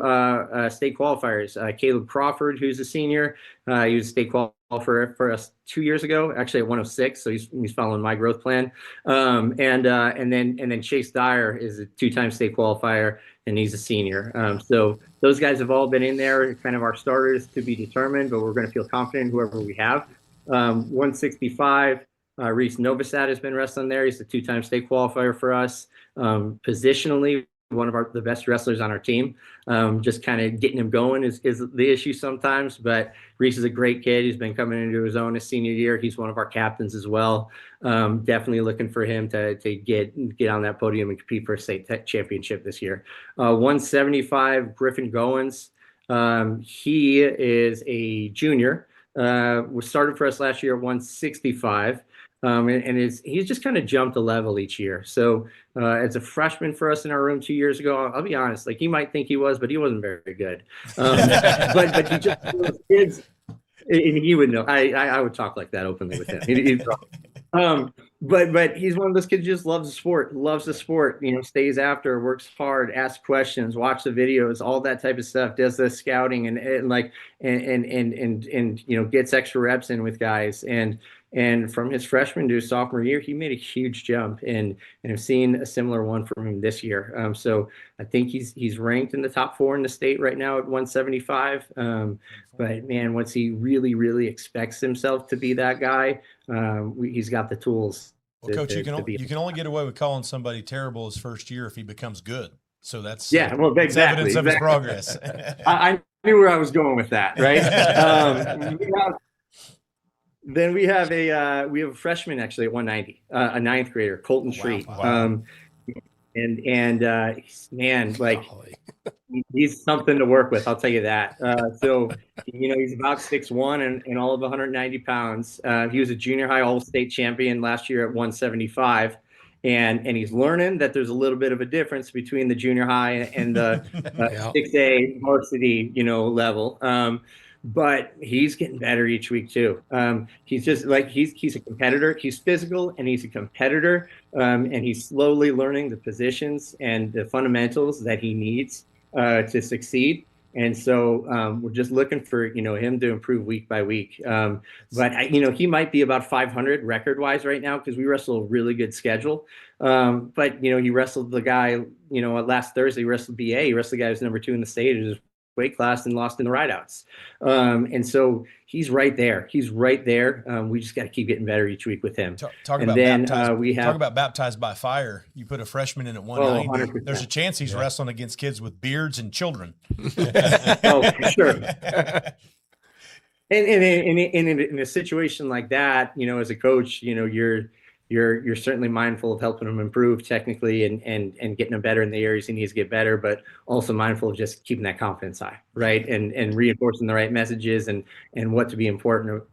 Speaker 10: state qualifiers. Caleb Crawford, who's a senior. He was a state qualifier for us 2 years ago, actually at 106. So he's following my growth plan. And then Chase Dyer is a 2-time state qualifier, and he's a senior. So those guys have all been in there, kind of our starters to be determined, but we're going to feel confident in whoever we have. 165, Reese Novosad has been wrestling there. He's a 2-time state qualifier for us. Positionally, one of the best wrestlers on our team. Just kind of getting him going is the issue sometimes, but Reese is a great kid. He's been coming into his own his senior year. He's one of our captains as well. Definitely looking for him to get on that podium and compete for a state championship this year. 175, Griffin Goins. He is a junior. Was started for us last year at 165. He's just kind of jumped a level each year. So as a freshman for us in our room 2 years ago, I'll be honest, like, he might think he was, but he wasn't very good. But he just, those kids, and he would know. I would talk like that openly with him. But he's one of those kids who just loves the sport, stays after, works hard, asks questions, watch the videos, all that type of stuff, does the scouting and gets extra reps in with guys. And from his freshman to his sophomore year, he made a huge jump, and I've seen a similar one from him this year. So I think he's ranked in the top 4 in the state right now at 175. But man, once he really, really expects himself to be that guy, he's got the tools.
Speaker 3: Well, Coach, you can only get away with calling somebody terrible his first year if he becomes good. So that's
Speaker 10: exactly,
Speaker 3: evidence of his progress.
Speaker 10: I knew where I was going with that, right? Then we have a freshman actually at 190, a 9th grader, Colton Treat. Wow. Man, like, he's something to work with, I'll tell you that. So he's about 6'1" and all of 190 pounds. He was a junior high all-state champion last year at 175. And he's learning that there's a little bit of a difference between the junior high and the 6A varsity, level. But he's getting better each week too. He's just like, he's a competitor. He's physical and he's a competitor. And he's slowly learning the positions and the fundamentals that he needs to succeed. And so we're just looking for, him to improve week by week. But he might be about 500 record wise right now because we wrestle a really good schedule. But he wrestled the guy, last Thursday, he wrestled BA. He wrestled the guy who's number 2 in the state in his weight class and lost in the rideouts. And so he's right there. He's right there. We just got to keep getting better each week with him.
Speaker 3: Talk about baptized by fire. You put a freshman in at 190. There's a chance he's wrestling against kids with beards and children.
Speaker 10: Oh, for sure. And in a situation like that, as a coach, you're certainly mindful of helping him improve technically and getting him better in the areas he needs to get better, but also mindful of just keeping that confidence high, right? And reinforcing the right messages and what to be important,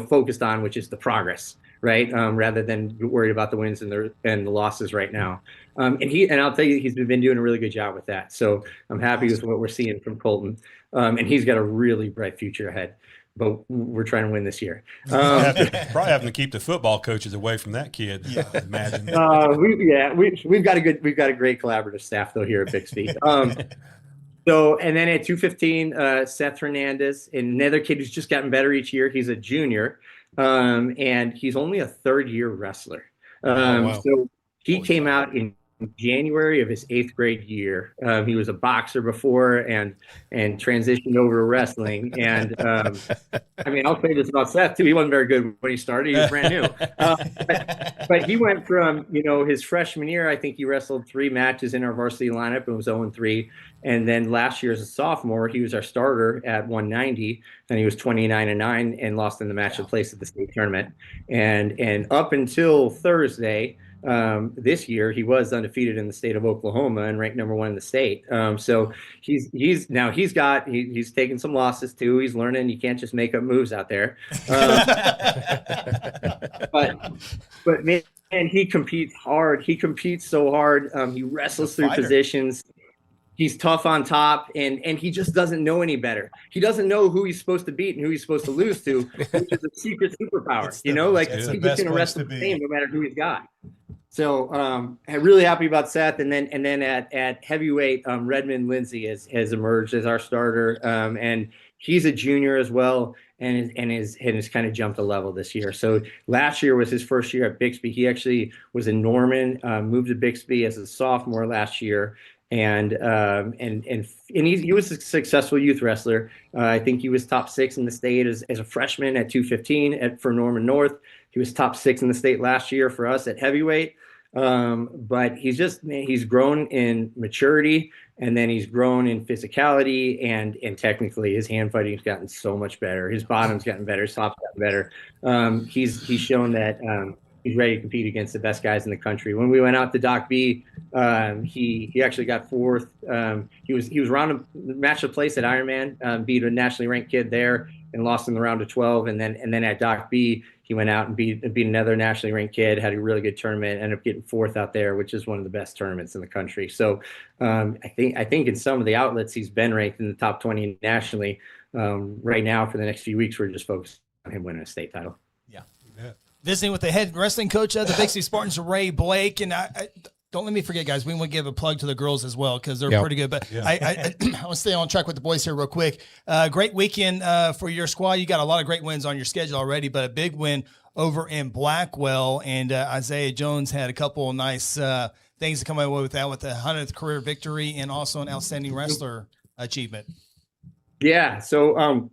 Speaker 10: focused on, which is the progress, right? Rather than worried about the wins and the losses right now. And I'll tell you, he's been doing a really good job with that. So I'm happy with what we're seeing from Colton. And he's got a really bright future ahead. But we're trying to win this year.
Speaker 4: Probably having to keep the football coaches away from that kid. Yeah, I imagine.
Speaker 10: We've got a great collaborative staff though here at Bixby. So and then at 215, Seth Hernandez, another kid who's just gotten better each year. He's a junior, and he's only a third-year wrestler.
Speaker 4: Wow.
Speaker 10: So he came out in January of his 8th grade year. He was a boxer before and transitioned over to wrestling. And I'll say this about Seth too. He wasn't very good when he started. He was brand new. But he went from, his freshman year, I think he wrestled 3 matches in our varsity lineup and was 0-3. And then last year as a sophomore, he was our starter at 190 and he was 29-9 and lost in the match of place at the state tournament. And up until Thursday, this year he was undefeated in the state of Oklahoma and ranked number 1 in the state. So he's taken some losses too. He's learning you can't just make up moves out there. But man, he competes hard. He competes so hard. He wrestles through positions. He's tough on top, and he just doesn't know any better. He doesn't know who he's supposed to beat and who he's supposed to lose to, which is a secret superpower. He's just going to wrestle the same no matter who he's got. So I'm really happy about Seth. And then at heavyweight, Redmond Lindsay has emerged as our starter, and he's a junior as well, and has kind of jumped a level this year. So last year was his first year at Bixby. He actually was in Norman, moved to Bixby as a sophomore last year. And he was a successful youth wrestler. I think he was top 6 in the state as a freshman at 215 for Norman North. He was top 6 in the state last year for us at heavyweight. But he's grown in maturity, and then he's grown in physicality and technically. His hand fighting's gotten so much better. His bottom's gotten better. His top's gotten better. He's shown that he's ready to compete against the best guys in the country. When we went out to Doc B, he actually got 4th. He was around a match of place at Ironman, beat a nationally ranked kid there and lost in the round of 12. And then at Doc B, he went out and beat another nationally ranked kid, had a really good tournament, ended up getting 4th out there, which is one of the best tournaments in the country. So I think in some of the outlets he's been ranked in the top 20 nationally. Right now, for the next few weeks, we're just focused on him winning a state title.
Speaker 1: Yeah. Visiting with the head wrestling coach of the Bixby Spartans, Ray Blake. And I don't let me forget, guys, we want to give a plug to the girls as well because they're pretty good. But I want to stay on track with the boys here real quick. Great weekend for your squad. You got a lot of great wins on your schedule already, but a big win over in Blackwell. And Isaiah Jones had a couple of nice things to come away with that, with the 100th career victory and also an outstanding wrestler achievement. Yeah. So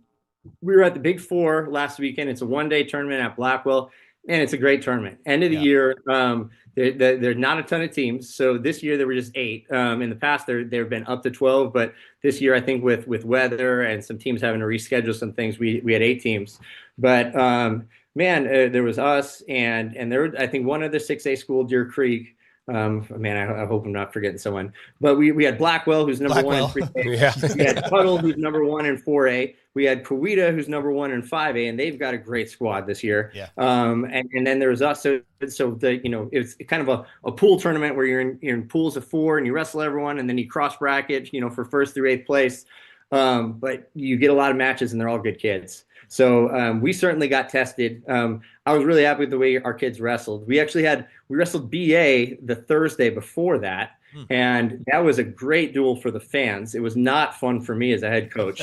Speaker 1: we were at the Big Four last weekend. It's a one-day tournament at Blackwell. And it's a great tournament. End of the year, there's not a ton of teams. So this year there were just 8. In the past, there have been up to 12. But this year, I think with weather and some teams having to reschedule some things, we had 8 teams. But, there was us and there were, I think, one other 6A school, Deer Creek. I hope I'm not forgetting someone. But we had Blackwell, who's number 1 in 3A. We had Huddle, who's number 1 in 4A. We had Coweta, who's number 1 in 5A, and they've got a great squad this year. Yeah. And then there was us. So it's kind of a pool tournament where you're in pools of 4 and you wrestle everyone, and then you cross bracket, for 1st through 8th place. But you get a lot of matches, and they're all good kids. So we certainly got tested. I was really happy with the way our kids wrestled. We wrestled BA the Thursday before that.
Speaker 10: And that was a great duel for the fans. It was not fun for me as a head coach.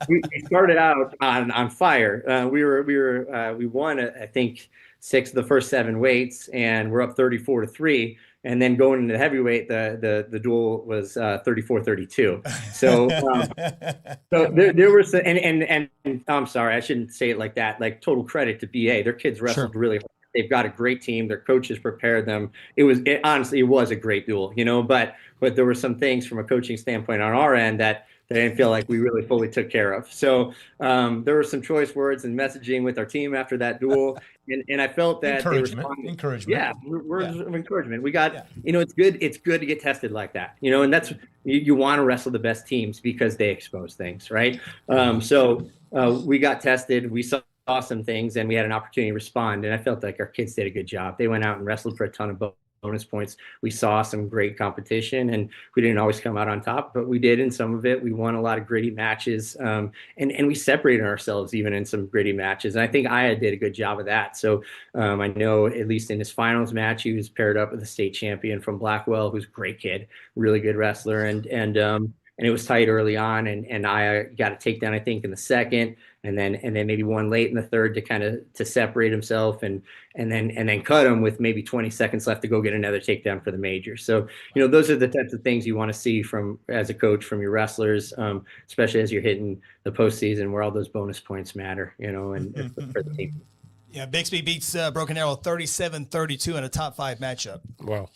Speaker 10: We started out on fire. We won, I think, 6 of the first 7 weights, and we're up 34-3. And then going into the heavyweight, the duel was 34-32. So, so there was, and I'm sorry, I shouldn't say it like that. Like, total credit to BA. Their kids wrestled really hard. They've got a great team. Their coaches prepared them. Honestly, it was a great duel, but there were some things from a coaching standpoint on our end that they didn't feel like we really fully took care of. So there were some choice words and messaging with our team after that duel. And I felt that
Speaker 3: encouragement.
Speaker 10: Yeah, words of encouragement. We got, it's good to get tested like that, and that's, you want to wrestle the best teams because they expose things, right? So we got tested. We saw some things, and we had an opportunity to respond. And I felt like our kids did a good job. They went out and wrestled for a ton of bonus points. We saw some great competition, and we didn't always come out on top, but we did in some of it. We won a lot of gritty matches, and we separated ourselves even in some gritty matches. And I think Aya did a good job of that. So I know at least in his finals match, he was paired up with a state champion from Blackwell, who's a great kid, really good wrestler, and it was tight early on, and Aya got a takedown, I think, in the second, and then maybe one late in the third to separate himself, and then cut him with maybe 20 seconds left to go get another takedown for the major. So those are the types of things you want to see as a coach from your wrestlers, especially as you're hitting the postseason where all those bonus points matter, and for the team.
Speaker 1: Yeah, Bixby beats Broken Arrow 37-32 in a top 5 matchup.
Speaker 2: Wow.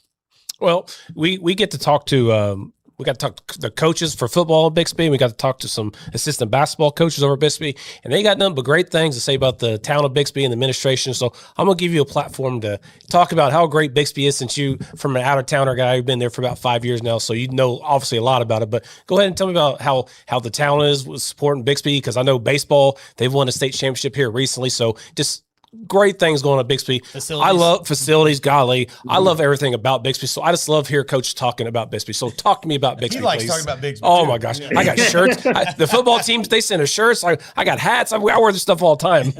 Speaker 2: Well, we get to talk to. We got to talk to the coaches for football at Bixby. We got to talk to some assistant basketball coaches over at Bixby, and they got nothing but great things to say about the town of Bixby and the administration. So I'm going to give you a platform to talk about how great Bixby is, since you, from an out-of-towner guy, you've been there for about 5 years now, so you know obviously a lot about it. But go ahead and tell me about how the town was supporting Bixby, because I know baseball, they've won a state championship here recently. So just great things going on at Bixby.
Speaker 1: Facilities.
Speaker 2: I love facilities. Golly, I love everything about Bixby. So I just love hear Coach talking about Bixby. So talk to me about Bixby.
Speaker 3: He likes
Speaker 2: please.
Speaker 3: talking about Bixby.
Speaker 2: Oh
Speaker 3: too.
Speaker 2: my gosh, I got shirts. The football teams, they send us shirts. I got hats. I wear this stuff all the time.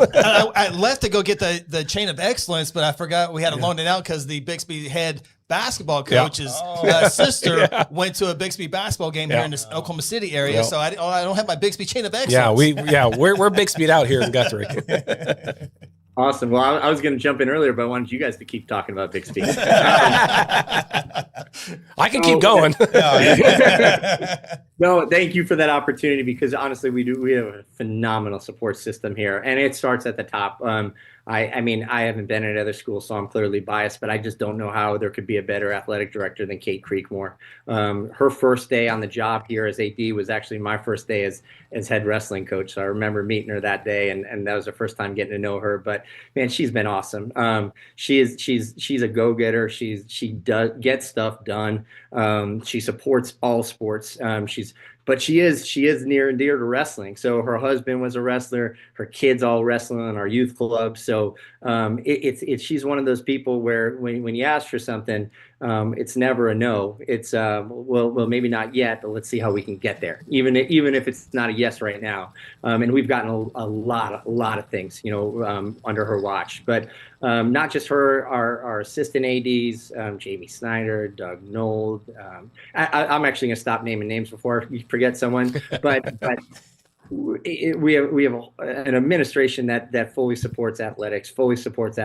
Speaker 1: I left to go get the chain of excellence, but I forgot we had to loan it out because the Bixby head basketball coach's sister went to a Bixby basketball game here in the Oklahoma City area. So I don't have my Bixby chain of excellence.
Speaker 2: We're Bixby'd out here in Guthrie.
Speaker 10: Awesome. Well, I was going to jump in earlier, but I wanted you guys to keep talking about Bixby.
Speaker 2: I can keep going.
Speaker 10: No, thank you for that opportunity, because honestly, we have a phenomenal support system here, and it starts at the top. I mean, I haven't been at other schools, so I'm clearly biased, but I just don't know how there could be a better athletic director than Kate Creekmore. Her first day on the job here as AD was actually my first day as head wrestling coach. So I remember meeting her that day, and that was the first time getting to know her. But man, she's been awesome. She's a go-getter. She does get stuff done. She supports all sports. But she is near and dear to wrestling. So her husband was a wrestler. Her kids all wrestling in our youth club. So she's one of those people where when you ask for something, it's never a no. It's well maybe not yet, but let's see how we can get there. Even if it's not a yes right now. And we've gotten a lot of things under her watch. But not just her, our assistant ADs, Jamie Snyder, Doug Knoll. I'm actually going to stop naming names before you forget someone. But we have an administration that fully supports athletics, fully supports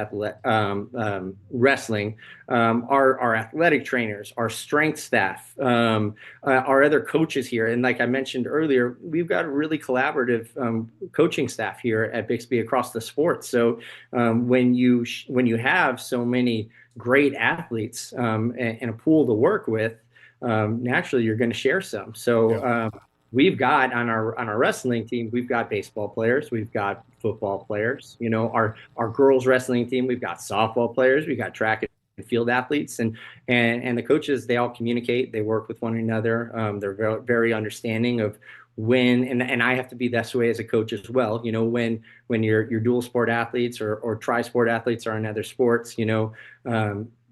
Speaker 10: wrestling. Our athletic trainers, our strength staff, our other coaches here, and like I mentioned earlier, we've got a really collaborative coaching staff here at Bixby across the sports. So when you have so many great athletes and a pool to work with, naturally you're going to share some. So. We've got on our wrestling team, we've got baseball players, we've got football players. Our girls wrestling team, we've got softball players, we've got track and field athletes, and the coaches, they all communicate, they work with one another. They're very, very understanding of when, and I have to be this way as a coach as well. When your dual sport athletes or tri-sport athletes are in other sports,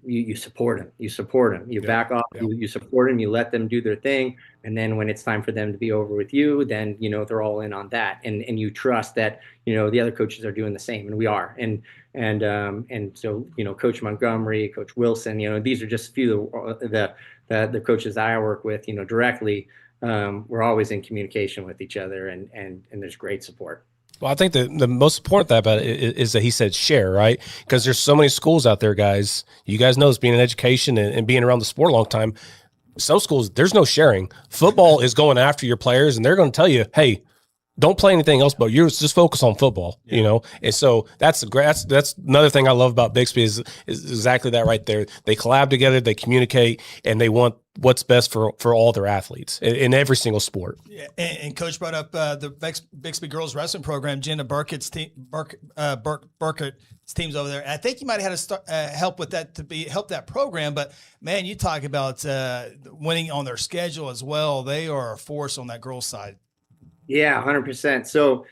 Speaker 10: you support them. You support them. You back off. You support them. You let them do their thing. And then when it's time for them to be over with you, then, they're all in on that. And you trust that, the other coaches are doing the same. And we are. And so, Coach Montgomery, Coach Wilson, these are just a few of the coaches that I work with, directly. We're always in communication with each other, and there's great support.
Speaker 2: Well, I think the most important thing about it is that he said share, right? Because there's so many schools out there, guys. You guys know, as being in education and being around the sport a long time, some schools, there's no sharing. Football is going after your players, and they're going to tell you, hey, don't play anything else, but you're just focus on football, And so that's another thing I love about Bixby is exactly that right there. They collab together, they communicate, and they want what's best for all their athletes in every single sport.
Speaker 1: Yeah, and Coach brought up the Bixby girls wrestling program. Jenna Burkett's team, Burkett's team's over there. And I think you might have had to help with that help that program. But man, you talk about winning on their schedule as well. They are a force on that girls' side.
Speaker 10: Yeah, 100%. So,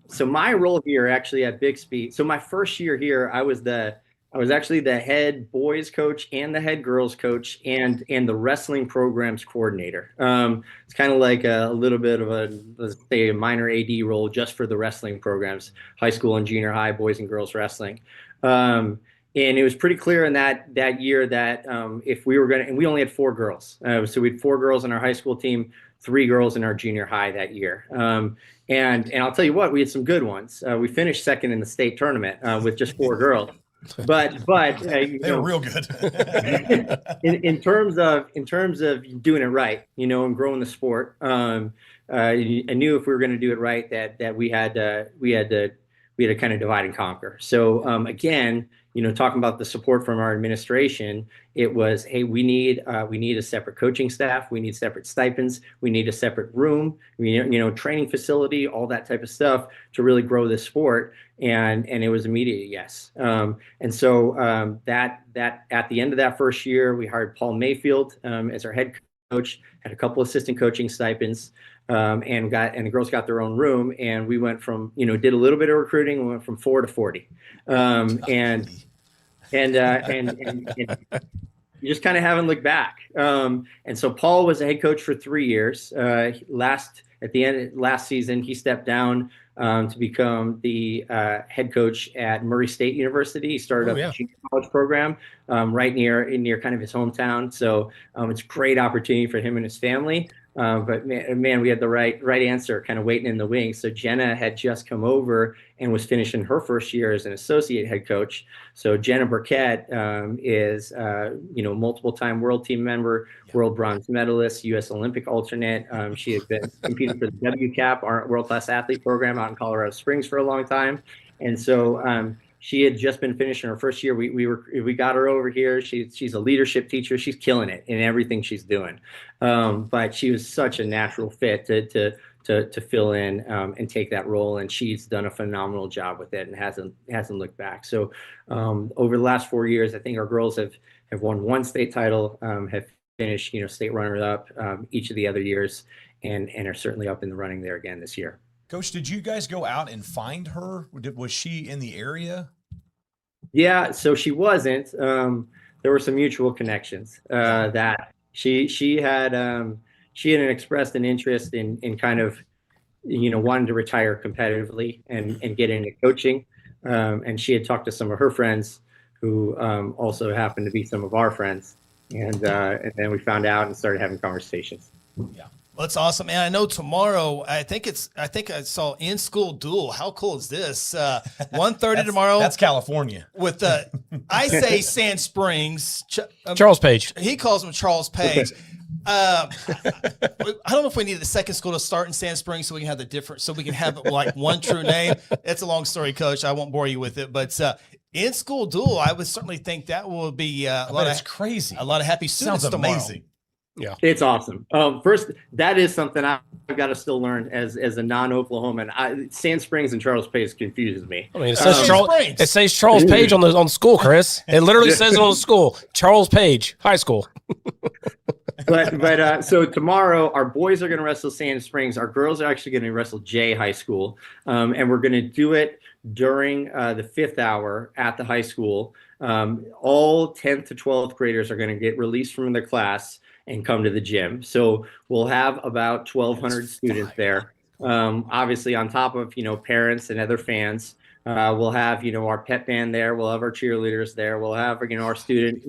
Speaker 10: so my role here actually at Bixby. So my first year here, I was actually the head boys coach and the head girls coach and the wrestling programs coordinator. It's kind of like a little bit of let's say a minor AD role just for the wrestling programs, high school and junior high, boys and girls wrestling. And it was pretty clear in that year that if we were and we only had 4 girls. So we had 4 girls in our high school team, 3 girls in our junior high that year. And I'll tell you what, we had some good ones. We finished second in the state tournament with just 4 girls. But
Speaker 3: they were real good.
Speaker 10: in terms of doing it right, and growing the sport, I knew if we were going to do it right that we had to kind of divide and conquer. So again, talking about the support from our administration, it was, hey, we need a separate coaching staff, we need separate stipends, we need a separate room, training facility, all that type of stuff to really grow this sport. And it was immediate yes. And so that at the end of that first year, we hired Paul Mayfield as our head coach, had a couple assistant coaching stipends. And the girls got their own room, and we went from, did a little bit of recruiting, we went from 4 to 40. And you just kind of haven't looked back. And so Paul was a head coach for 3 years. At the end of last season, he stepped down to become the head coach at Murray State University. He started a junior college program right near kind of his hometown. So it's a great opportunity for him and his family. But man, we had the right answer kind of waiting in the wings. So Jenna had just come over and was finishing her first year as an associate head coach. So Jenna Burkett is, multiple time world team member, world bronze medalist, U.S. Olympic alternate. She has been competing for the WCAP, our world-class athlete program out in Colorado Springs for a long time. And so she had just been finishing her first year. We got her over here. She's a leadership teacher. She's killing it in everything she's doing. But she was such a natural fit to fill in and take that role, and she's done a phenomenal job with it and hasn't looked back. So over the last 4 years, I think our girls have won 1 state title, have finished state runner-up each of the other years, and are certainly up in the running there again this year.
Speaker 3: Coach, did you guys go out and find her? Was she in the area?
Speaker 10: Yeah, so she wasn't. There were some mutual connections that she had expressed an interest in kind of, wanting to retire competitively and get into coaching. And she had talked to some of her friends who also happened to be some of our friends. And then we found out and started having conversations.
Speaker 3: Yeah.
Speaker 1: Well, that's awesome. And I know tomorrow, I think I saw in-school duel. How cool is this? 1:30 tomorrow.
Speaker 3: That's California.
Speaker 1: With I say Sand Springs.
Speaker 2: Charles Page.
Speaker 1: He calls him Charles Page. I don't know if we need the second school to start in Sand Springs so we can have like one true name. It's a long story, Coach. I won't bore you with it, but in-school duel, I would certainly think that will be
Speaker 3: crazy.
Speaker 1: A lot of happy students.
Speaker 3: Sounds
Speaker 1: tomorrow.
Speaker 3: amazing.
Speaker 10: Yeah, it's awesome. First, that is something I've got to still learn as a non-Oklahoman. Sand Springs and Charles Page confuses me.
Speaker 2: I mean, it says Charles Page on the school, Chris. It literally says it on the school. Charles Page High School.
Speaker 10: But so tomorrow, our boys are going to wrestle Sand Springs. Our girls are actually going to wrestle Jay High School, and we're going to do it during the 5th hour at the high school. All 10th to 12th graders are going to get released from their class and come to the gym. So we'll have about 1,200 students there. Obviously, on top of, parents and other fans. We'll have, our pep band there. We'll have our cheerleaders there. We'll have, our student,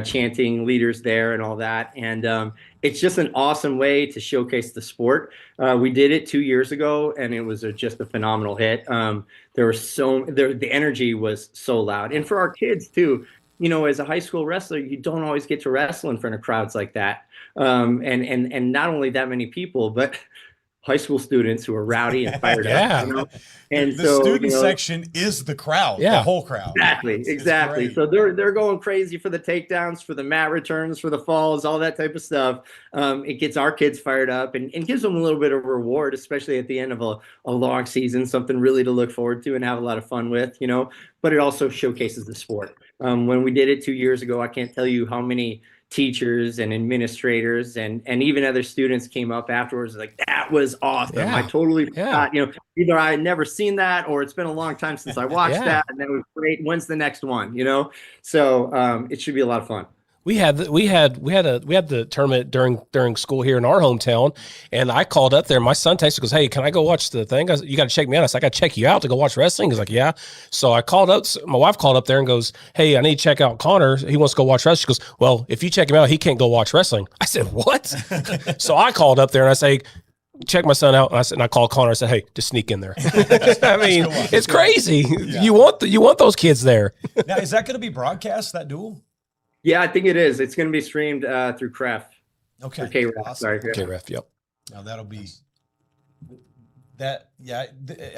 Speaker 10: chanting leaders there and all that. And it's just an awesome way to showcase the sport. We did it 2 years ago, and it was just a phenomenal hit. The energy was so loud. And for our kids, too, as a high school wrestler, you don't always get to wrestle in front of crowds like that. And not only that many people, but high school students who are rowdy and fired up. And
Speaker 3: the
Speaker 10: so,
Speaker 3: student section is the crowd, the whole crowd.
Speaker 10: Exactly. So they're going crazy for the takedowns, for the mat returns, for the falls, all that type of stuff. It gets our kids fired up and gives them a little bit of reward, especially at the end of a long season, something really to look forward to and have a lot of fun with, but it also showcases the sport. When we did it 2 years ago, I can't tell you how many teachers and administrators and even other students came up afterwards like, that was awesome. I totally forgot, either I had never seen that or it's been a long time since I watched that, and that was great. When's the next one? So it should be a lot of fun.
Speaker 2: We had the tournament during school here in our hometown, and I called up there. My son texted, goes, "Hey, can I go watch the thing?" I said, "You got to check me out." I said, "I got to check you out to go watch wrestling." He's like, "Yeah." So I called up. My wife called up there and goes, "Hey, I need to check out Connor. He wants to go watch wrestling." She goes, "Well, if you check him out, he can't go watch wrestling." I said, "What?" So I called up there and I say, check my son out. And I called Connor. I said, "Hey, just sneak in there." I mean, it's crazy. Yeah. You want those kids there.
Speaker 3: Now, is that going to be broadcast, that duel?
Speaker 10: Yeah, I think it is. It's going to be streamed through KREF.
Speaker 3: Okay.
Speaker 10: Or KREF,
Speaker 3: awesome.
Speaker 10: sorry.
Speaker 2: KREF, yep.
Speaker 3: Now that'll be that. Yeah,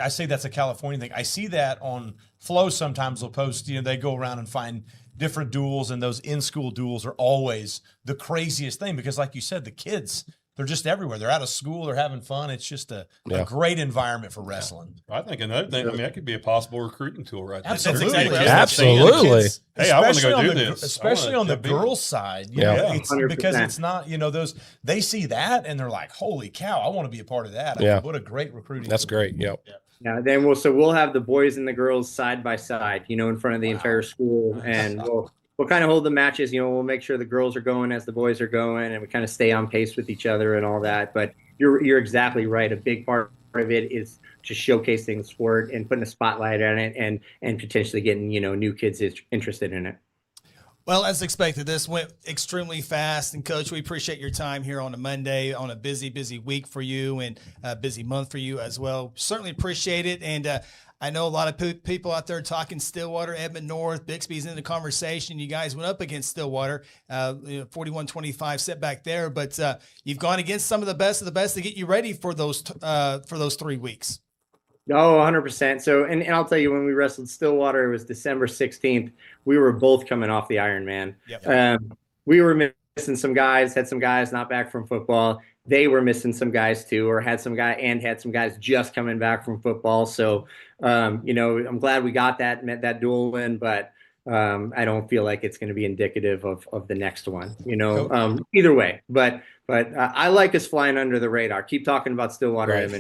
Speaker 3: I say that's a California thing. I see that on Flow sometimes. They'll post, they go around and find different duels, and those in-school duels are always the craziest thing because, like you said, the kids, they're just everywhere. They're out of school. They're having fun. It's just a great environment for wrestling.
Speaker 4: I think another thing, that could be a possible recruiting tool right there.
Speaker 3: Absolutely.
Speaker 2: Absolutely.
Speaker 4: Hey, I want to go do this.
Speaker 3: Especially on the girls' side. It's because it's not, they see that and they're like, holy cow, I want to be a part of that. I mean, what a great recruiting
Speaker 2: That's
Speaker 3: tool.
Speaker 2: great. Yep.
Speaker 10: Yeah. Then we'll have the boys and the girls side by side, in front of the entire school. And we'll kind of hold the matches, we'll make sure the girls are going as the boys are going, and we kind of stay on pace with each other and all that. But you're exactly right. A big part of it is just showcasing the sport and putting a spotlight on it and potentially getting, new kids interested in it.
Speaker 1: Well, as expected, this went extremely fast. And, Coach, we appreciate your time here on a Monday on a busy, busy week for you and a busy month for you as well. Certainly appreciate it. And I know a lot of people out there talking Stillwater, Edmond North, Bixby's in the conversation. You guys went up against Stillwater, 41-25 setback there. But you've gone against some of the best to get you ready for those 3 weeks.
Speaker 10: Oh, 100%. So, and I'll tell you, when we wrestled Stillwater, it was December 16th. We were both coming off the Ironman. Yep. We were missing some guys, had some guys not back from football. They were missing some guys too, or had some guys just coming back from football. So, I'm glad we got that dual win, but I don't feel like it's going to be indicative of the next one, either way. But I like us flying under the radar. Keep talking about Stillwater.
Speaker 2: Right.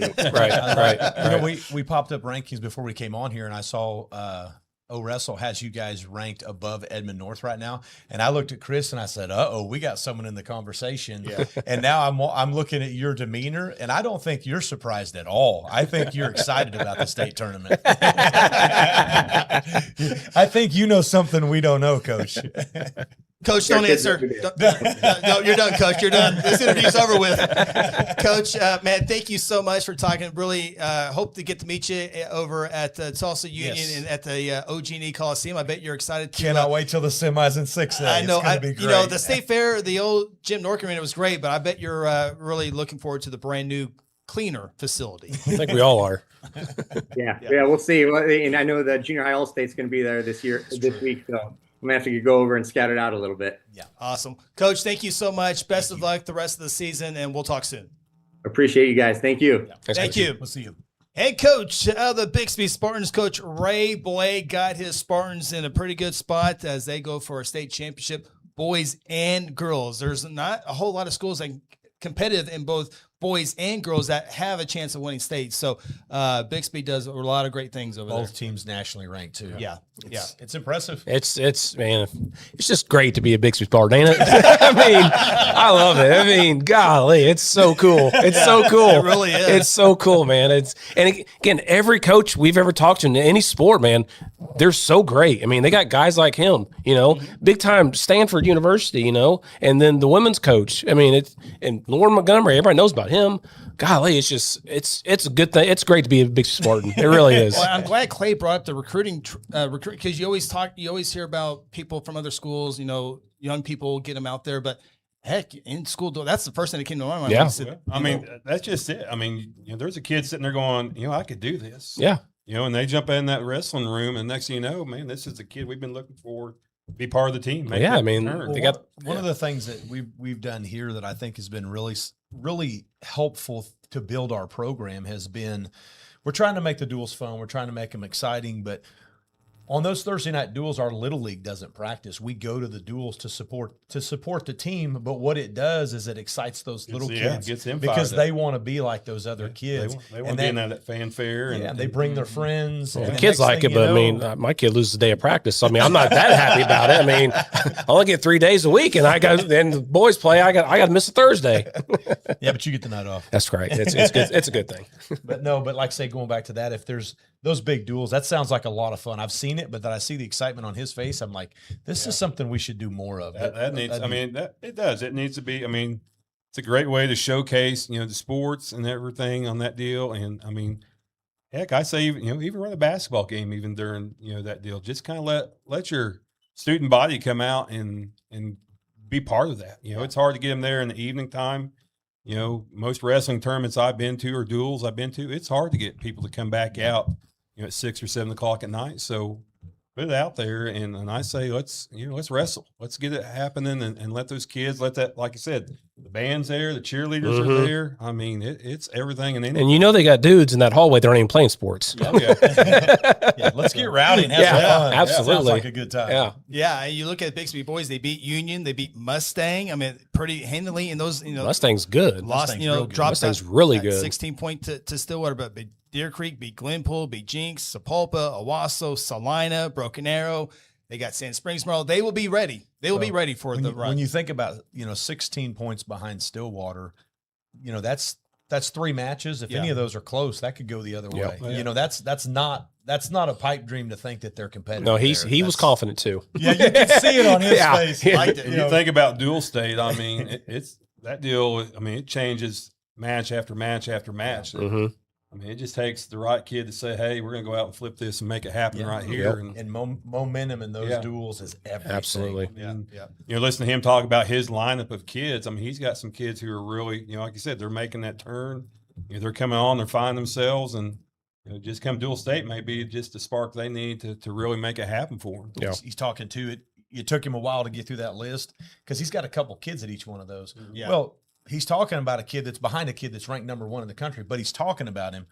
Speaker 3: We popped up rankings before we came on here, and I saw Wrestle has you guys ranked above Edmond North right now. And I looked at Chris and I said, we got someone in the conversation. Yeah. And now I'm looking at your demeanor, and I don't think you're surprised at all. I think you're excited about the state tournament. I think you know something we don't know, Coach.
Speaker 1: Coach, don't answer. No, you're done, Coach. You're done. This interview's over with. Coach, man, thank you so much for talking. Really hope to get to meet you over at Tulsa Union and at the OG&E Coliseum. I bet you're excited.
Speaker 3: Cannot wait till the semis in 6 days.
Speaker 1: I know.
Speaker 3: It's gonna be great.
Speaker 1: The State Fair, the old Jim Nork Arena was great, but I bet you're really looking forward to the brand new, cleaner facility.
Speaker 2: I think we all are.
Speaker 10: Yeah, we'll see. And I know the junior high All-State's going to be there this week, so I'm going to have to go over and scout it out a little bit.
Speaker 1: Yeah. Awesome. Coach, thank you so much. Best of luck the rest of the season, and we'll talk soon.
Speaker 10: Appreciate you guys. Thank you.
Speaker 1: Yeah. Thank you.
Speaker 3: We'll see you.
Speaker 1: Head coach of the Bixby Spartans, Coach Ray Blake, got his Spartans in a pretty good spot as they go for a state championship, boys and girls. There's not a whole lot of schools that competitive in both boys and girls that have a chance of winning state. So Bixby does a lot of great things over there.
Speaker 3: Both teams nationally ranked too.
Speaker 1: Yeah.
Speaker 3: It's impressive.
Speaker 2: It's man, it's just great to be a Bixby Spartan, ain't it? I mean, I love it. I mean, golly, it's so cool. It's so cool.
Speaker 1: It really is.
Speaker 2: It's so cool, man. And again, every coach we've ever talked to in any sport, man, they're so great. I mean, they got guys like him, big time Stanford University, and then the women's coach. I mean, and Lauren Montgomery, everybody knows about him. Golly, it's a good thing. It's great to be a Bixby Spartan. It really is.
Speaker 1: Well, I'm glad Clay brought up the recruiting, because you always hear about people from other schools, young people, get them out there, but heck, in school, that's the first thing that came to my mind.
Speaker 2: Yeah.
Speaker 4: I mean, that's just it. I mean, there's a kid sitting there going, I could do this.
Speaker 2: Yeah.
Speaker 4: And they jump in that wrestling room, and next thing you know, man, this is the kid we've been looking for to be part of the team.
Speaker 2: Yeah, I mean,
Speaker 4: turn.
Speaker 2: they got
Speaker 3: one of the things that we've done here that I think has been really helpful to build our program has been, we're trying to make the duels fun. We're trying to make them exciting, but on those Thursday night duels, our little league doesn't practice. We go to the duels to support the team. But what it does is it excites those little kids
Speaker 4: gets them
Speaker 3: because
Speaker 4: fired
Speaker 3: they want to be like those other kids.
Speaker 4: They want to be in that fanfare.
Speaker 3: And they bring their friends.
Speaker 2: the
Speaker 3: And
Speaker 2: kids
Speaker 3: next
Speaker 2: like
Speaker 3: thing
Speaker 2: it, but I mean, my kid loses a day of practice. So I mean, I'm not that happy about it. I mean, I only get 3 days a week, and the boys play. I got to miss a Thursday.
Speaker 3: Yeah, but you get the night off.
Speaker 2: That's right. It's good. It's a good thing.
Speaker 3: But like say, going back to that, if there's those big duels, that sounds like a lot of fun. I've seen it, but then I see the excitement on his face. I'm like, this is something we should do more of.
Speaker 4: It does. It needs to be. I mean, it's a great way to showcase, the sports and everything on that deal. And I mean, heck, I say, even run a basketball game, even during, that deal, just kind of let your student body come out and be part of that. It's hard to get them there in the evening time. Most wrestling tournaments I've been to or duels I've been to, it's hard to get people to come back out, at 6 or 7 o'clock at night. So put it out there, and I say let's wrestle, let's get it happening, and let those kids, let that, like I said, the band's there, the cheerleaders are there. I mean, it's everything and anything.
Speaker 2: And they got dudes in that hallway that aren't even playing sports.
Speaker 3: Yeah, let's get rowdy and have some fun.
Speaker 2: Absolutely,
Speaker 3: sounds like a good time.
Speaker 1: Yeah. You look at Bixby boys; they beat Union, they beat Mustang. I mean, pretty handily. And those,
Speaker 2: Mustang's good.
Speaker 1: Lost, dropped.
Speaker 2: Mustang's really good.
Speaker 1: 16 point to Stillwater, but Deer Creek beat Glenpool, beat Jinx, Sapulpa, Owasso, Salina, Broken Arrow. They got Sand Springs, Merle. They will be ready. They will be ready for the run.
Speaker 3: When you think about 16 points behind Stillwater, that's 3 matches. If any of those are close, that could go the other way.
Speaker 4: Yeah.
Speaker 3: That's not a pipe dream to think that they're competitive.
Speaker 2: No, he was confident too.
Speaker 3: Yeah, you can see it on his face. He liked it.
Speaker 4: You think about dual state. I mean, it's that deal. I mean, it changes match after match after match.
Speaker 2: Mm-hmm.
Speaker 4: I mean, it just takes the right kid to say, "Hey, we're going to go out and flip this and make it happen right here."
Speaker 3: And momentum in those duels is everything.
Speaker 2: Absolutely.
Speaker 4: Listen to him talk about his lineup of kids. I mean, he's got some kids who are really, like you said, they're making that turn. They're coming on, they're finding themselves, and just come dual state may be just the spark they need to really make it happen for them.
Speaker 2: Yeah.
Speaker 3: He's talking to it. It took him a while to get through that list because he's got a couple kids at each one of those.
Speaker 1: Yeah.
Speaker 3: Well, he's talking about a kid that's behind a kid that's ranked number 1 in the country, but he's talking about him.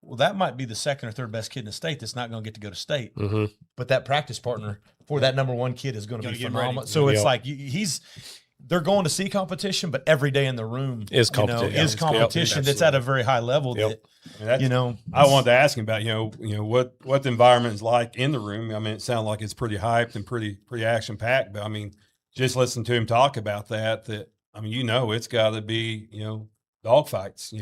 Speaker 3: Well, that might be the 2nd or 3rd best kid in the state that's not going to get to go to state.
Speaker 2: Mm-hmm.
Speaker 3: But that practice partner for that number 1 kid is going to be phenomenal.
Speaker 1: Ready.
Speaker 3: So it's like they're going to see competition, but every day in the room
Speaker 2: is competition.
Speaker 3: Is competition that's at a very high level. That
Speaker 4: I wanted to ask him about what the environment is like in the room. I mean, it sounds like it's pretty hyped and pretty action packed. But I mean, just listen to him talk about that. I mean, it's got to be dogfights.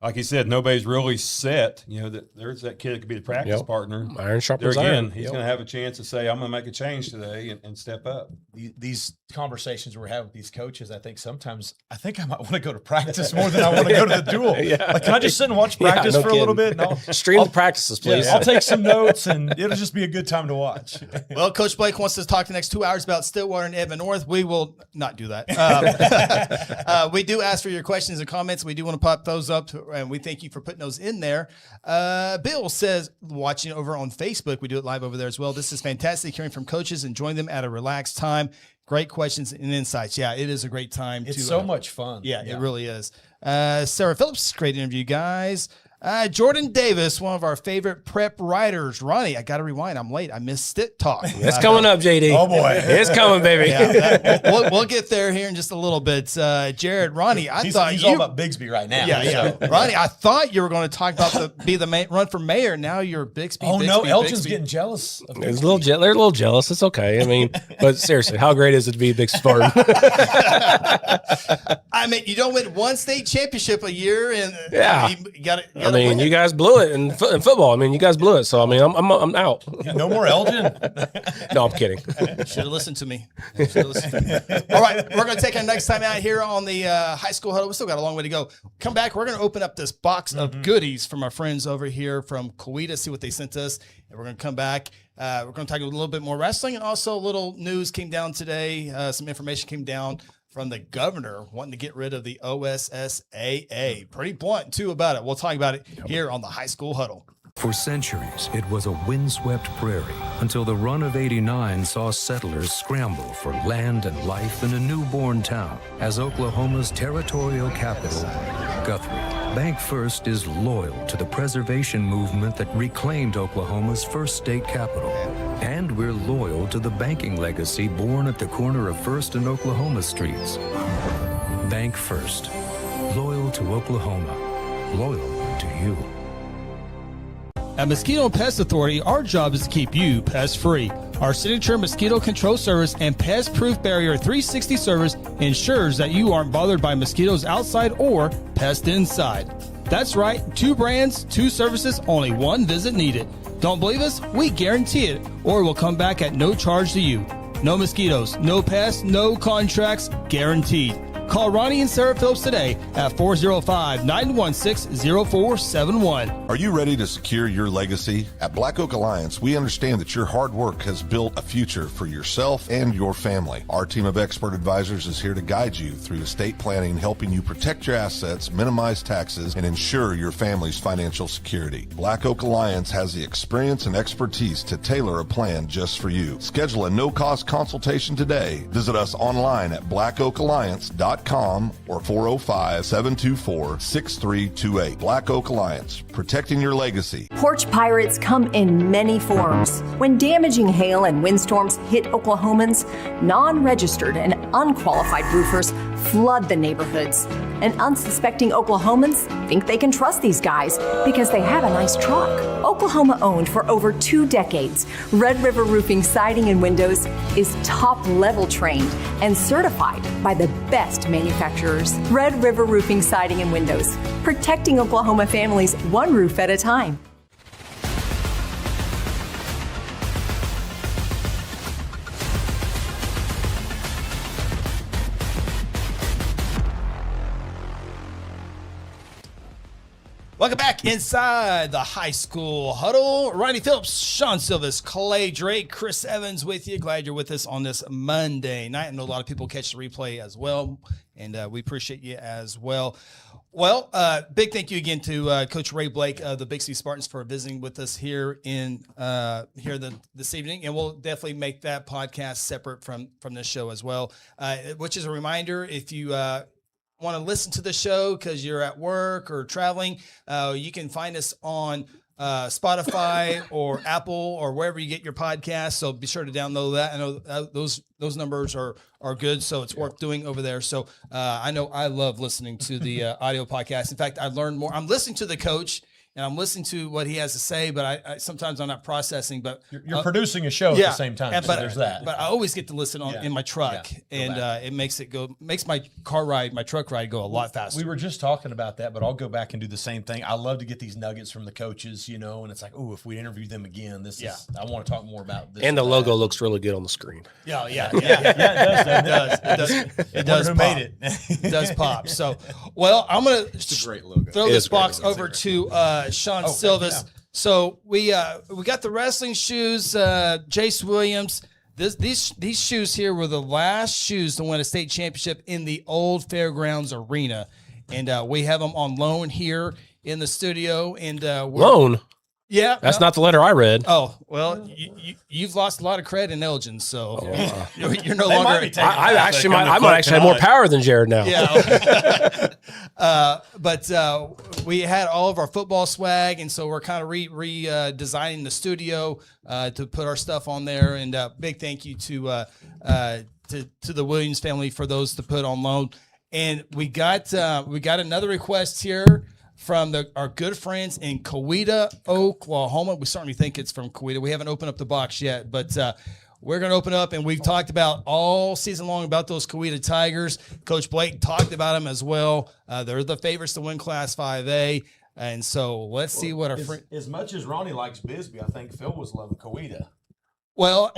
Speaker 4: Like he said, nobody's really set. That there's that kid that could be the practice partner.
Speaker 2: Iron sharpens
Speaker 4: there again,
Speaker 2: iron.
Speaker 4: he's going to have a chance to say, "I'm going to make a change today and step up."
Speaker 3: These conversations we're having with these coaches, I think I might want to go to practice more than I want to go to the duel. Like, can I just sit and watch practice for a little bit? No,
Speaker 2: stream the practices, please.
Speaker 3: I'll take some notes, and it'll just be a good time to watch.
Speaker 1: Well, Coach Blake wants us to talk the next 2 hours about Stillwater and Evan North. We will not do that. We do ask for your questions and comments. We do want to pop those up, and we thank you for putting those in there. Bill says, watching over on Facebook, we do it live over there as well. This is fantastic hearing from coaches and join them at a relaxed time. Great questions and insights. Yeah, it is a great time.
Speaker 3: It's so much fun.
Speaker 1: Yeah, it really is. Sarah Phillips, great interview, guys. Jordan Davis, one of our favorite prep writers. Ronnie, I got to rewind. I'm late. I missed Stit Talk.
Speaker 2: It's coming up, JD.
Speaker 3: Oh, boy.
Speaker 2: It's coming, baby.
Speaker 1: Yeah, we'll get there here in just a little bit. Jared, Ronnie,
Speaker 3: He's all about Bixby right now.
Speaker 1: Yeah. Ronnie, I thought you were going to talk about be the run for mayor. Now you're Bixby.
Speaker 3: Oh,
Speaker 1: Bixby,
Speaker 3: no. Elgin's
Speaker 1: Bixby.
Speaker 3: getting jealous. Of
Speaker 2: They're a little jealous. It's okay. I mean, but seriously, how great is it to be a big Spartan?
Speaker 1: I mean, you don't win one state championship a year, and
Speaker 2: Yeah.
Speaker 1: you got to.
Speaker 2: I mean, you guys blew it in football. I mean, you guys blew it. So I mean, I'm out.
Speaker 3: No more Elgin.
Speaker 2: No, I'm kidding.
Speaker 1: Should have listened to me. All right, we're going to take our next time out here on the high school huddle. We still got a long way to go. Come back. We're going to open up this box of goodies from our friends over here from Coweta, see what they sent us, and we're going to come back. We're going to talk a little bit more wrestling, and also a little news came down today. Some information came down from the governor wanting to get rid of the OSSAA. Pretty blunt, too, about it. We'll talk about it here on the high school huddle.
Speaker 8: For centuries, it was a windswept prairie until the run of '89 saw settlers scramble for land and life in a newborn town as Oklahoma's territorial capital, Guthrie. Bank First is loyal to the preservation movement that reclaimed Oklahoma's first state capital. And we're loyal to the banking legacy born at the corner of First and Oklahoma streets. Bank First. Loyal to Oklahoma. Loyal to you.
Speaker 9: At Mosquito and Pest Authority, our job is to keep you pest-free. Our signature mosquito control service and pest-proof barrier 360 service ensures that you aren't bothered by mosquitoes outside or pests inside. That's right, 2 brands, 2 services, only 1 visit needed. Don't believe us? We guarantee it, or we'll come back at no charge to you. No mosquitoes, no pests, no contracts, guaranteed. Call Ronnie and Sarah Phillips today at 405-916-0471.
Speaker 7: Are you ready to secure your legacy? At Black Oak Alliance, we understand that your hard work has built a future for yourself and your family. Our team of expert advisors is here to guide you through estate planning, helping you protect your assets, minimize taxes, and ensure your family's financial security. Black Oak Alliance has the experience and expertise to tailor a plan just for you. Schedule a no-cost consultation today. Visit us online at blackoakalliance.com or 405-724-6328. Black Oak Alliance, protecting your legacy.
Speaker 11: Porch pirates come in many forms. When damaging hail and windstorms hit Oklahomans, non-registered and unqualified roofers flood the neighborhoods. And unsuspecting Oklahomans think they can trust these guys because they have a nice truck. Oklahoma owned for over 2 decades, Red River Roofing Siding and Windows is top level trained and certified by the best manufacturers. Red River Roofing Siding and Windows, protecting Oklahoma families one roof at a time.
Speaker 1: Welcome back inside the high school huddle. Ronnie Phillips, Shawn Silvis, Clay Drake, Chris Evans with you. Glad you're with us on this Monday night. I know a lot of people catch the replay as well, and we appreciate you as well. Well, big thank you again to Coach Ray Blake of the Bixby Spartans for visiting with us here in this evening, and we'll definitely make that podcast separate from this show as well. Which is a reminder, if you want to listen to the show because you're at work or traveling, you can find us on Spotify or Apple or wherever you get your podcasts. So be sure to download that. I know those numbers are good, so it's worth doing over there. So I know I love listening to the audio podcast. In fact, I learned more. I'm listening to the coach, and I'm listening to what he has to say, but I sometimes I'm not processing. But
Speaker 3: you're producing a show at the same time, so there's that.
Speaker 1: But I always get to listen in my truck, and it makes my truck ride go a lot faster.
Speaker 3: We were just talking about that, but I'll go back and do the same thing. I love to get these nuggets from the coaches, and it's like, oh, if we interview them again, I want to talk more about this.
Speaker 2: And the logo looks really good on the screen.
Speaker 1: It does. Pop. It does pop. So, well, I'm gonna throw this box over to Shawn Silvis. Yeah. So we got the wrestling shoes, Jace Williams. These shoes here were the last shoes to win a state championship in the old Fairgrounds Arena, and we have them on loan here in the studio. And
Speaker 2: loan.
Speaker 1: Yeah.
Speaker 2: That's not the letter I read.
Speaker 1: Oh, well, you've lost a lot of credit in Elgin, so you're no
Speaker 3: They
Speaker 1: longer.
Speaker 3: might be taking
Speaker 2: I
Speaker 3: that.
Speaker 2: actually have more power than Jared now.
Speaker 1: Yeah. But we had all of our football swag, and so we're kind of redesigning the studio to put our stuff on there. And big thank you to the Williams family for those to put on loan. And we got another request here from our good friends in Coweta, Oklahoma. We certainly think it's from Coweta. We haven't opened up the box yet, but we're going to open up, and we've talked about all season long about those Coweta Tigers. Coach Blake talked about them as well. They're the favorites to win Class 5A, and so let's see what our friend.
Speaker 3: As much as Ronnie likes Bisbee, I think Phil was loving Coweta.
Speaker 1: Well,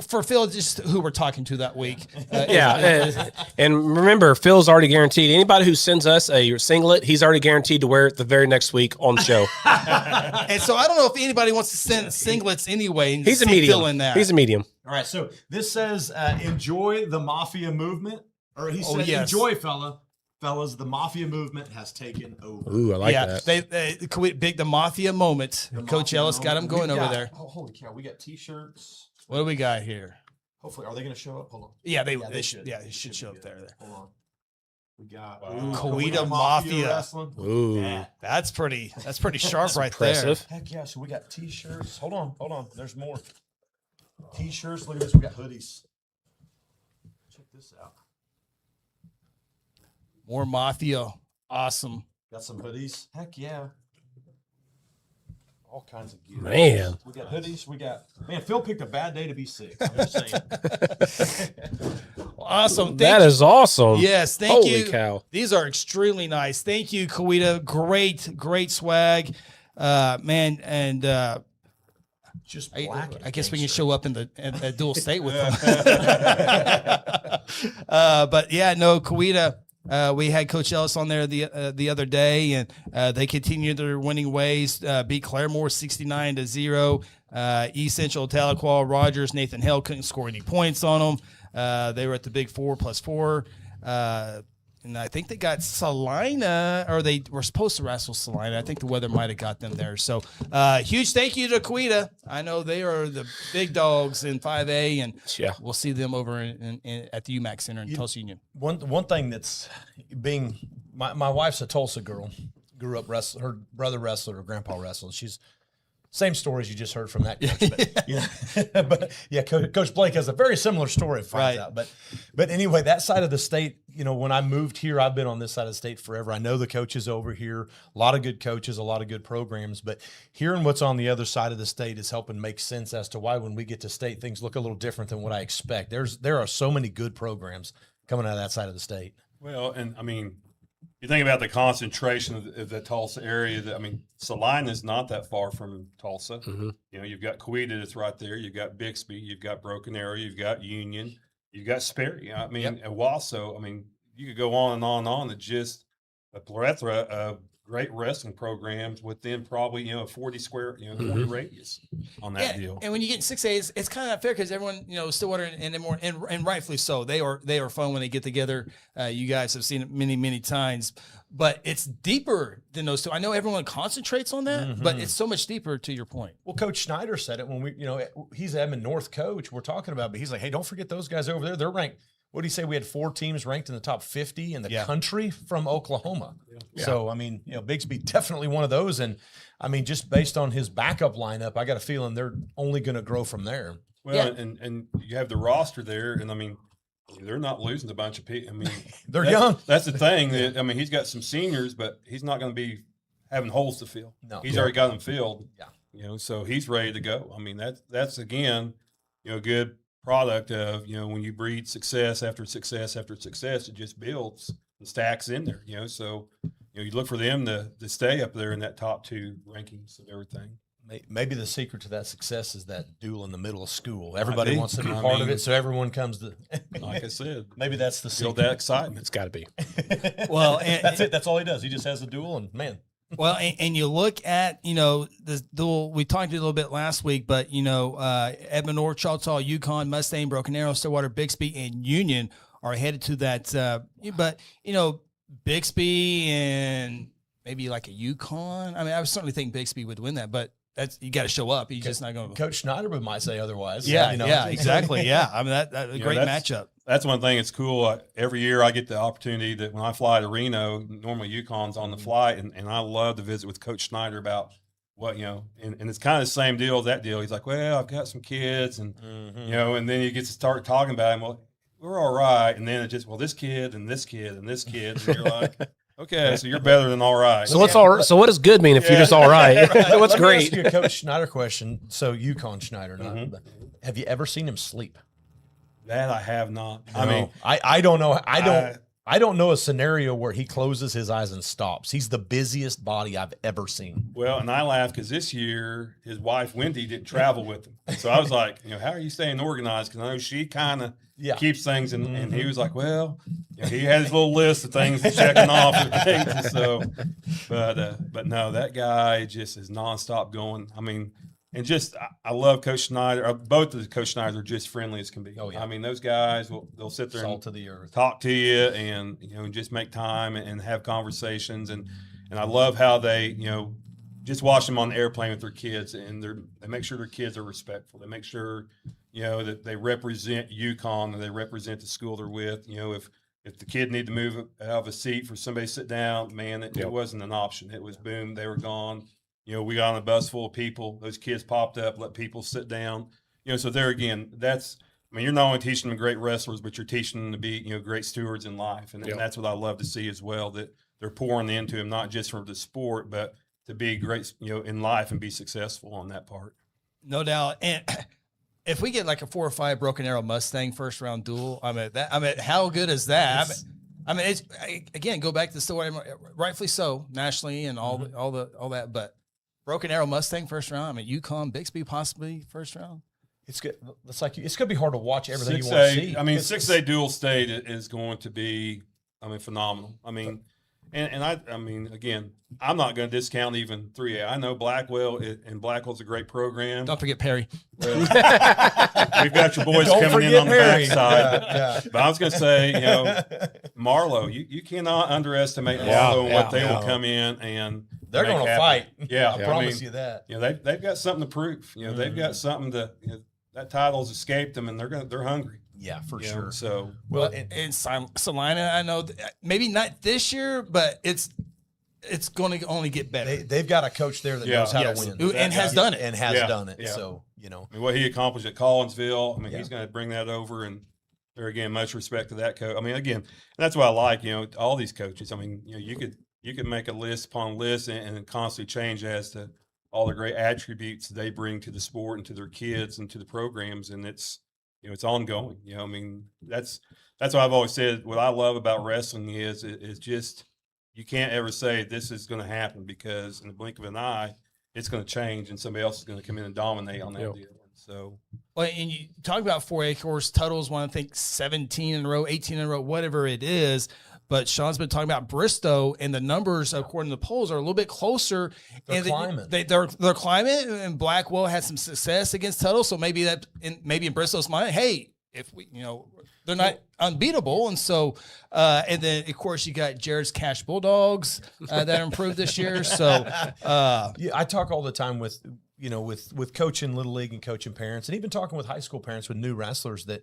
Speaker 1: for Phil, just who we're talking to that week.
Speaker 2: And remember, Phil's already guaranteed. Anybody who sends us a singlet, he's already guaranteed to wear it the very next week on the show.
Speaker 1: And so I don't know if anybody wants to send singlets anyway. And
Speaker 2: He's a
Speaker 1: see
Speaker 2: medium.
Speaker 1: Phil in that.
Speaker 2: He's a medium.
Speaker 3: All right, so this says, enjoy the Mafia movement. Or he said,
Speaker 1: yes.
Speaker 3: enjoy, fellas, the Mafia movement has taken over.
Speaker 2: Ooh, I like that.
Speaker 1: The Mafia moment. Coach Ellis got them going over there.
Speaker 3: Oh, holy cow, we got T-shirts.
Speaker 1: What do we got here?
Speaker 3: Hopefully, are they going to show up? Hold on.
Speaker 1: Yeah, they should. Yeah, they should show up there.
Speaker 3: Hold on. We got
Speaker 1: Coweta Mafia.
Speaker 3: Wrestling.
Speaker 2: Ooh,
Speaker 3: Yeah.
Speaker 1: That's pretty sharp right
Speaker 2: impressive.
Speaker 3: Heck yeah, so we got T-shirts. Hold on. There's more. T-shirts. Look at this. We got hoodies. Check this out.
Speaker 1: More Mafia. Awesome.
Speaker 3: Got some hoodies. Heck yeah. All kinds of gear.
Speaker 2: Man.
Speaker 3: We got hoodies. Phil picked a bad day to be sick. I'm just saying.
Speaker 1: Awesome.
Speaker 2: That is awesome.
Speaker 1: Yes, thank you.
Speaker 2: Holy cow.
Speaker 1: These are extremely nice. Thank you, Coweta. Great swag. Man, and
Speaker 3: just black.
Speaker 1: I guess we can show up at Dual State with them. But yeah, no, Coweta. We had Coach Ellis on there the other day, and they continued their winning ways. Beat Claremore 69-0. East Central, Tahlequah, Rogers, Nathan Hale couldn't score any points on them. They were at the Big 4+4. And I think they got Salina, or they were supposed to wrestle Salina. I think the weather might have got them there. So huge thank you to Coweta. I know they are the big dogs in 5A, and we'll see them over at the UMAC Center in Tulsa Union.
Speaker 3: One thing that's being my wife's a Tulsa girl, grew up wrestling. Her brother wrestled, her grandpa wrestled. She's same stories you just heard from that coach. But yeah, Coach Blake has a very similar story, finds out. But anyway, that side of the state, when I moved here, I've been on this side of the state forever. I know the coaches over here, a lot of good coaches, a lot of good programs. But hearing what's on the other side of the state is helping make sense as to why when we get to state, things look a little different than what I expect. There are so many good programs coming out of that side of the state.
Speaker 4: Well, and I mean, you think about the concentration of the Tulsa area. Salina is not that far from Tulsa.
Speaker 2: Mm-hmm.
Speaker 4: You've got Coweta that's right there. You've got Bixby. You've got Broken Arrow. You've got Union. You've got Sperry. And Owasso. You could go on and on and on. It's just a plethora of great wrestling programs within probably a 40 square 40 radius on that deal.
Speaker 1: And when you get in 6A, it's kind of not fair because everyone Stillwater and rightfully so. They are fun when they get together. You guys have seen it many times, but it's deeper than those two. I know everyone concentrates on that, but it's so much deeper. To your point.
Speaker 3: Well, Coach Schneider said it when he's Edmond North coach we're talking about, but he's like, hey, don't forget those guys over there. They're ranked. What did he say? We had 4 teams ranked in the top 50 in the country from Oklahoma. Yeah. So, Bixby definitely one of those. And, just based on his backup lineup, I got a feeling they're only going to grow from there.
Speaker 4: Well, and you have the roster there, and, they're not losing a bunch of people.
Speaker 3: They're young.
Speaker 4: That's the thing. He's got some seniors, but he's not going to be having holes to fill.
Speaker 3: No.
Speaker 4: He's already got them filled.
Speaker 3: Yeah.
Speaker 4: So he's ready to go. That's again, a good product of when you breed success after success after success, it just builds and stacks in there. So you look for them to stay up there in that top 2 rankings and everything.
Speaker 3: Maybe the secret to that success is that duel in the middle of school. Everybody wants to be part of it, so everyone comes to.
Speaker 4: Like I said,
Speaker 3: maybe that's the secret.
Speaker 4: Build that excitement.
Speaker 2: It's got to be.
Speaker 1: Well,
Speaker 3: that's it. That's all he does. He just has a duel, and man.
Speaker 1: Well, and you look at, the dual, we talked a little bit last week, but, Edmond North, Choctaw, Yukon, Mustang, Broken Arrow, Stillwater, Bixby, and Union are headed to that. But, Bixby and maybe like a UConn. I mean, I certainly think Bixby would win that, but that's you got to show up. He's just not going to.
Speaker 3: Coach Schneiderman might say otherwise.
Speaker 1: Yeah, exactly. Yeah, I mean that a great matchup.
Speaker 4: That's one thing. It's cool. Every year I get the opportunity that when I fly to Reno, normally UConn's on the flight, and I love to visit with Coach Schneider about what, and it's kind of the same deal as that deal. He's like, well, I've got some kids, and, and then you get to start talking about him. Well, we're all right. And then it just, well, this kid and this kid and this kid. And you're like, okay, so you're better than all right.
Speaker 2: So what's all right? So what does good mean if you're just all right? What's
Speaker 3: Let
Speaker 2: great?
Speaker 3: me ask you a Coach Schneider question. So UConn Schneider, have you ever seen him sleep?
Speaker 4: That I have not.
Speaker 3: No. I mean, I don't know. I don't know a scenario where he closes his eyes and stops. He's the busiest body I've ever seen.
Speaker 4: Well, and I laugh because this year his wife Wendy didn't travel with him, so I was like, how are you staying organized? Because I know she kind of keeps things, and he was like, well, he had his little list of things checking off and things. And so, but no, that guy just is nonstop going. I mean. And just, I love Coach Schneider. Both of the Coach Schneiders are just friendly as can be.
Speaker 3: Oh, yeah.
Speaker 4: I mean, those guys they'll sit there
Speaker 3: Salt to the earth.
Speaker 4: Talk to you, and just make time and have conversations. And I love how they just watch them on the airplane with their kids, and they make sure their kids are respectful. They make sure that they represent UConn, and they represent the school they're with. If the kid need to move out of a seat for somebody to sit down, man, it wasn't an option. It was boom, they were gone. We got on a bus full of people. Those kids popped up, let people sit down. So there again, you're not only teaching them great wrestlers, but you're teaching them to be, great stewards in life. And that's what I love to see as well, that they're pouring into them, not just for the sport, but to be great, in life and be successful on that part.
Speaker 1: No doubt. And if we get like a 4 or 5 Broken Arrow Mustang first round duel, how good is that? It's again, go back to the story, rightfully so, nationally and all that, but Broken Arrow Mustang first round. UConn, Bixby possibly first round.
Speaker 3: It's good. It's going to be hard to watch everything you want to see.
Speaker 4: 6A dual state is going to be, phenomenal. Again, I'm not going to discount even 3A. I know Blackwell, and Blackwell's a great program.
Speaker 1: Don't forget Perry.
Speaker 4: Well, we've got your boys coming in on the backside. But I was going to say, Marlowe, you cannot underestimate Marlowe and what they will come in and
Speaker 3: they're going to fight.
Speaker 4: Yeah,
Speaker 3: I promise you that.
Speaker 4: They've got something to prove. They've got something to. That title's escaped them, and they're hungry.
Speaker 3: Yeah, for sure.
Speaker 4: So
Speaker 1: and Salina, I know maybe not this year, but it's going to only get better.
Speaker 3: They've got a coach there that knows how to win
Speaker 1: and has done it.
Speaker 3: And has done it.
Speaker 4: Yeah.
Speaker 3: So
Speaker 4: what he accomplished at Collinsville, he's going to bring that over, and there again, much respect to that coach. Again, that's what I like. All these coaches. You could make a list upon list and constantly change as to all the great attributes they bring to the sport and to their kids and to the programs, and it's ongoing. That's what I've always said. What I love about wrestling is just you can't ever say this is going to happen, because in the blink of an eye, it's going to change and somebody else is going to come in and dominate on that deal. So,
Speaker 1: well, and you talk about 4A, of course, Tuttle's won, I think 17 in a row, 18 in a row, whatever it is. But Shawn's been talking about Bristow, and the numbers, according to the polls, are a little bit closer.
Speaker 3: They're climbing.
Speaker 1: They're climbing, and Blackwell had some success against Tuttle. So maybe in Bristow's mind, hey, if we, they're not unbeatable. And so, and then of course you got Jared's Cash Bulldogs that improved this year. So,
Speaker 3: I talk all the time with coaching Little League and coaching parents, and even talking with high school parents with new wrestlers, that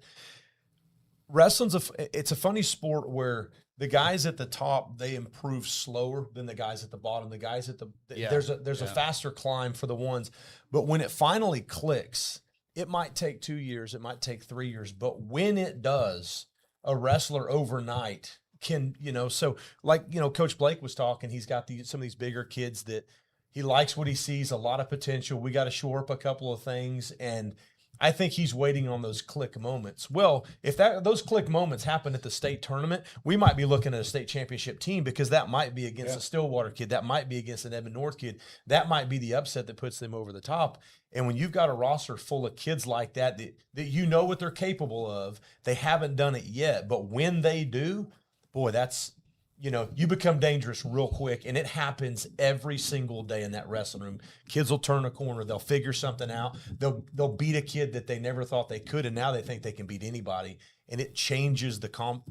Speaker 3: wrestling's it's a funny sport where the guys at the top, they improve slower than the guys at the bottom. The guys at there's a faster climb for the ones, but when it finally clicks, it might take 2 years, it might take 3 years, but when it does, a wrestler overnight can, so like, Coach Blake was talking, he's got some of these bigger kids that he likes what he sees, a lot of potential. We got to shore up a couple of things, and I think he's waiting on those click moments. Well, if those click moments happen at the state tournament, we might be looking at a state championship team, because that might be against a Stillwater kid. That might be against an Edmond North kid. That might be the upset that puts them over the top. And when you've got a roster full of kids like that what they're capable of, they haven't done it yet. But when they do, boy, that's, you become dangerous real quick, and it happens every single day in that wrestling room. Kids will turn a corner. They'll figure something out. They'll beat a kid that they never thought they could, and now they think they can beat anybody. And it changes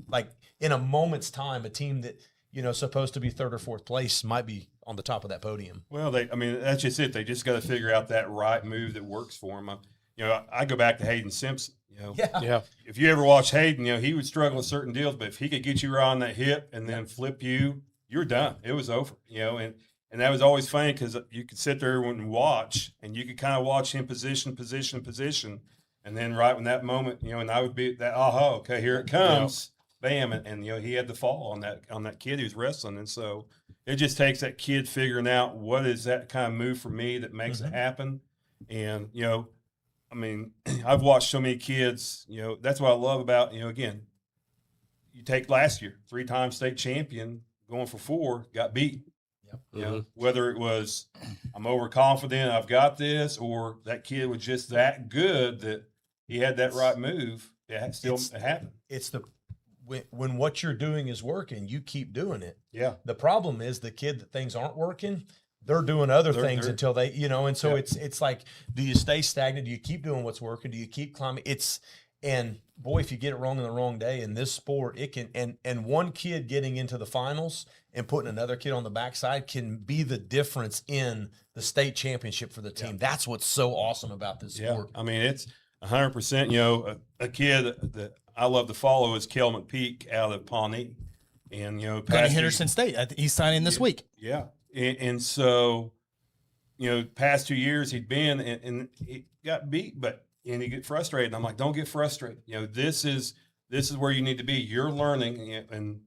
Speaker 3: like in a moment's time, a team that, supposed to be third or fourth place might be on the top of that podium.
Speaker 4: Well, that's just it. They just got to figure out that right move that works for them. I go back to Hayden Simpson.
Speaker 2: Yeah.
Speaker 4: If you ever watch Hayden, he would struggle with certain deals, but if he could get you right on that hip and then flip you, you're done. It was over. And that was always funny because you could sit there and watch, and you could kind of watch him position, and then right when that moment, and I would be that, okay, here it comes. Bam, and he had the fall on that kid who's wrestling, and so it just takes that kid figuring out what is that kind of move for me that makes it happen. And I've watched so many kids. That's what I love about again. You take last year, 3-time state champion, going for 4, got beat. Whether it was I'm overconfident, I've got this, or that kid was just that good that he had that right move. It happened.
Speaker 3: It's when what you're doing is working, you keep doing it.
Speaker 4: Yeah.
Speaker 3: The problem is the kid that things aren't working, they're doing other things until they, and so it's like, do you stay stagnant? Do you keep doing what's working? Do you keep climbing? And boy, if you get it wrong in the wrong day in this sport, it can, and one kid getting into the finals and putting another kid on the backside can be the difference in the state championship for the team. That's what's so awesome about this sport.
Speaker 4: It's 100%, a kid that I love to follow is Kel McPeak out of Pawnee. And,
Speaker 1: going to Henderson State. He's signing this week.
Speaker 4: Yeah. And so, past 2 years he'd been and he got beat, and he get frustrated. And I'm like, don't get frustrated. This is where you need to be. You're learning. And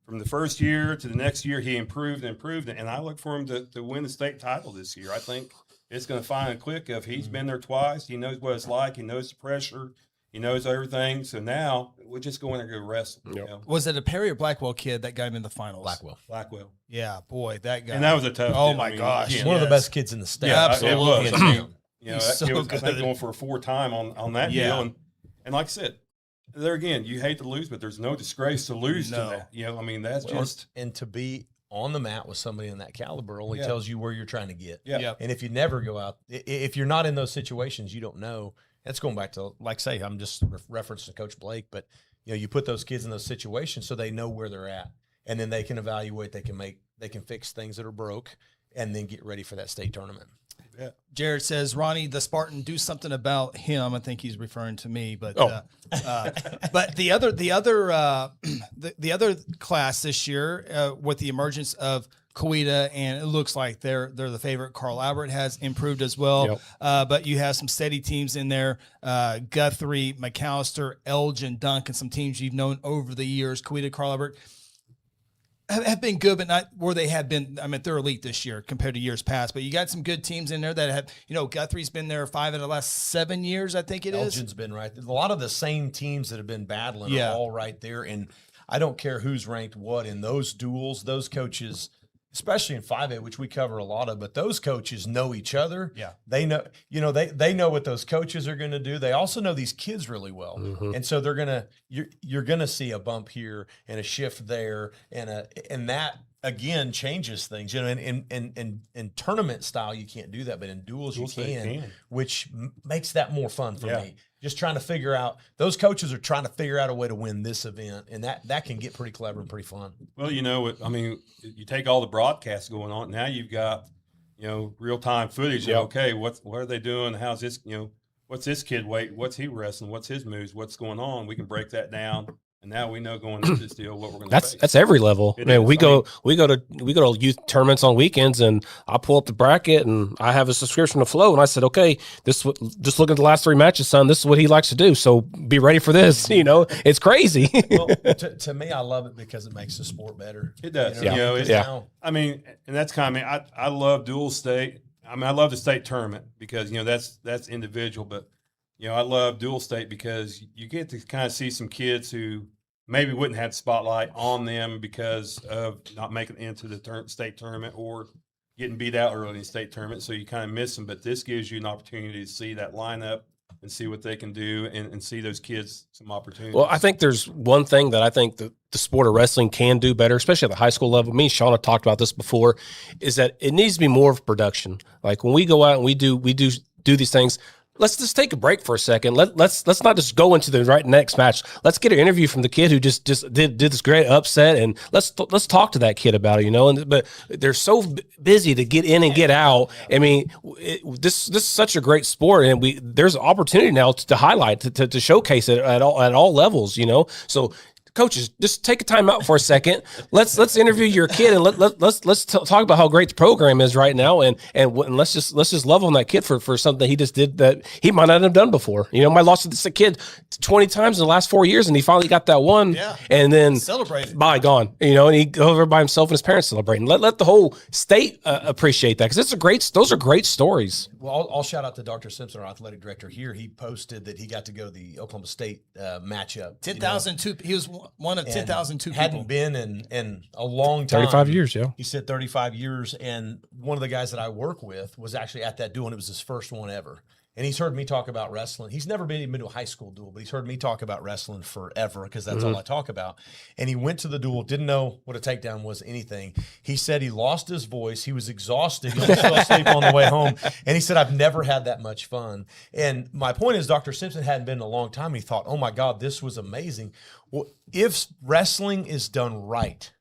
Speaker 4: from the first year to the next year, he improved. And I look for him to win the state title this year. I think it's going to find a click of he's been there twice. He knows what it's like. He knows the pressure. He knows everything. So now we're just going to go wrestle.
Speaker 1: Was it a Perry or Blackwell kid that got him in the finals?
Speaker 3: Blackwell.
Speaker 1: Yeah, boy, that guy.
Speaker 4: And that was a tough.
Speaker 1: Oh my gosh,
Speaker 3: one of the best kids in the state.
Speaker 1: Yeah, absolutely.
Speaker 4: It was.
Speaker 1: He's so
Speaker 4: it was,
Speaker 1: good.
Speaker 4: I think, going for a 4-time on that deal. And like I said, there again, you hate to lose, but there's no disgrace to lose to that. That's just.
Speaker 3: And to be on the mat with somebody in that caliber only tells you where you're trying to get.
Speaker 4: Yeah.
Speaker 3: And if you never go out, if you're not in those situations, you don't know. That's going back to, like, say, I'm just referencing Coach Blake, but you put those kids in those situations so they know where they're at, and then they can evaluate, they can fix things that are broke, and then get ready for that state tournament.
Speaker 1: Yeah. Jared says, Ronnie, the Spartan, do something about him. I think he's referring to me, but but the other class this year with the emergence of Coweta, and it looks like they're the favorite. Carl Albert has improved as well. But you have some steady teams in there. Guthrie, McAllister, Elgin, Duncan, some teams you've known over the years. Coweta, Carl Albert have been good, but not where they have been. They're elite this year compared to years past. But you got some good teams in there that have, Guthrie's been there 5 of the last 7 years, I think it is.
Speaker 3: Elgin's been right. A lot of the same teams that have been battling are all right there. And I don't care who's ranked what in those duels, those coaches, especially in 5A, which we cover a lot of, but those coaches know each other.
Speaker 1: Yeah.
Speaker 3: They know, they know what those coaches are going to do. They also know these kids really well. And so you're going to see a bump here and a shift there. And that again changes things, in tournament style, you can't do that, but in duels you can. Which makes that more fun for me. Just trying to figure out, those coaches are trying to figure out a way to win this event, and that can get pretty clever and pretty fun.
Speaker 4: Well, you take all the broadcasts going on. Now you've got, real time footage. Of, okay, what are they doing? How's this? What's this kid weight? What's he wrestling? What's his moves? What's going on? We can break that down. And now we know going into this deal what we're going to face. That's
Speaker 2: every level. We go to youth tournaments on weekends, and I pull up the bracket, and I have a subscription to Flow, and I said, okay, just look at the last 3 matches, son. This is what he likes to do. So be ready for this. It's crazy.
Speaker 3: Well, to me, I love it because it makes the sport better.
Speaker 4: It does.
Speaker 3: Now,
Speaker 4: and that's kind of I love dual state. I love the state tournament because that's individual, but. I love dual state because you get to kind of see some kids who maybe wouldn't have the spotlight on them because of not making it into the state tournament or getting beat out early in the state tournament. So you kind of miss them. But this gives you an opportunity to see that lineup and see what they can do and see those kids some opportunities.
Speaker 2: Well, I think there's one thing that I think the sport of wrestling can do better, especially at the high school level. Me and Shawn have talked about this before, is that it needs to be more of production. Like when we go out and we do these things, let's just take a break for a second. Let's not just go into the next match. Let's get an interview from the kid who just did this great upset, and let's talk to that kid about it. But they're so busy to get in and get out. I mean, this is such a great sport, and there's an opportunity now to highlight to showcase it at all levels. So. Coaches, just take a time out for a second. Let's interview your kid and let's talk about how great the program is right now, and let's just love on that kid for something he just did that he might not have done before. I lost this kid 20 times in the last 4 years, and he finally got that one.
Speaker 1: Yeah.
Speaker 2: And then
Speaker 1: celebrated.
Speaker 2: By gone. And he go over by himself and his parents celebrating. Let the whole state appreciate that, because those are great stories.
Speaker 3: Well, I'll shout out to Dr. Simpson, our athletic director here. He posted that he got to go to the Oklahoma State matchup.
Speaker 1: 10,002. He was one of 10,002 people.
Speaker 3: Hadn't been in a long time.
Speaker 2: 35 years, yeah.
Speaker 3: He said 35 years, and one of the guys that I work with was actually at that duel, and it was his first one ever. And he's heard me talk about wrestling. He's never been to a high school duel, but he's heard me talk about wrestling forever, because that's all I talk about. And he went to the duel, didn't know what a takedown was, anything. He said he lost his voice. He was exhausted. He almost fell asleep on the way home. And he said, I've never had that much fun. And my point is, Dr. Simpson hadn't been in a long time. He thought, oh my God, this was amazing. Well, if wrestling is done right,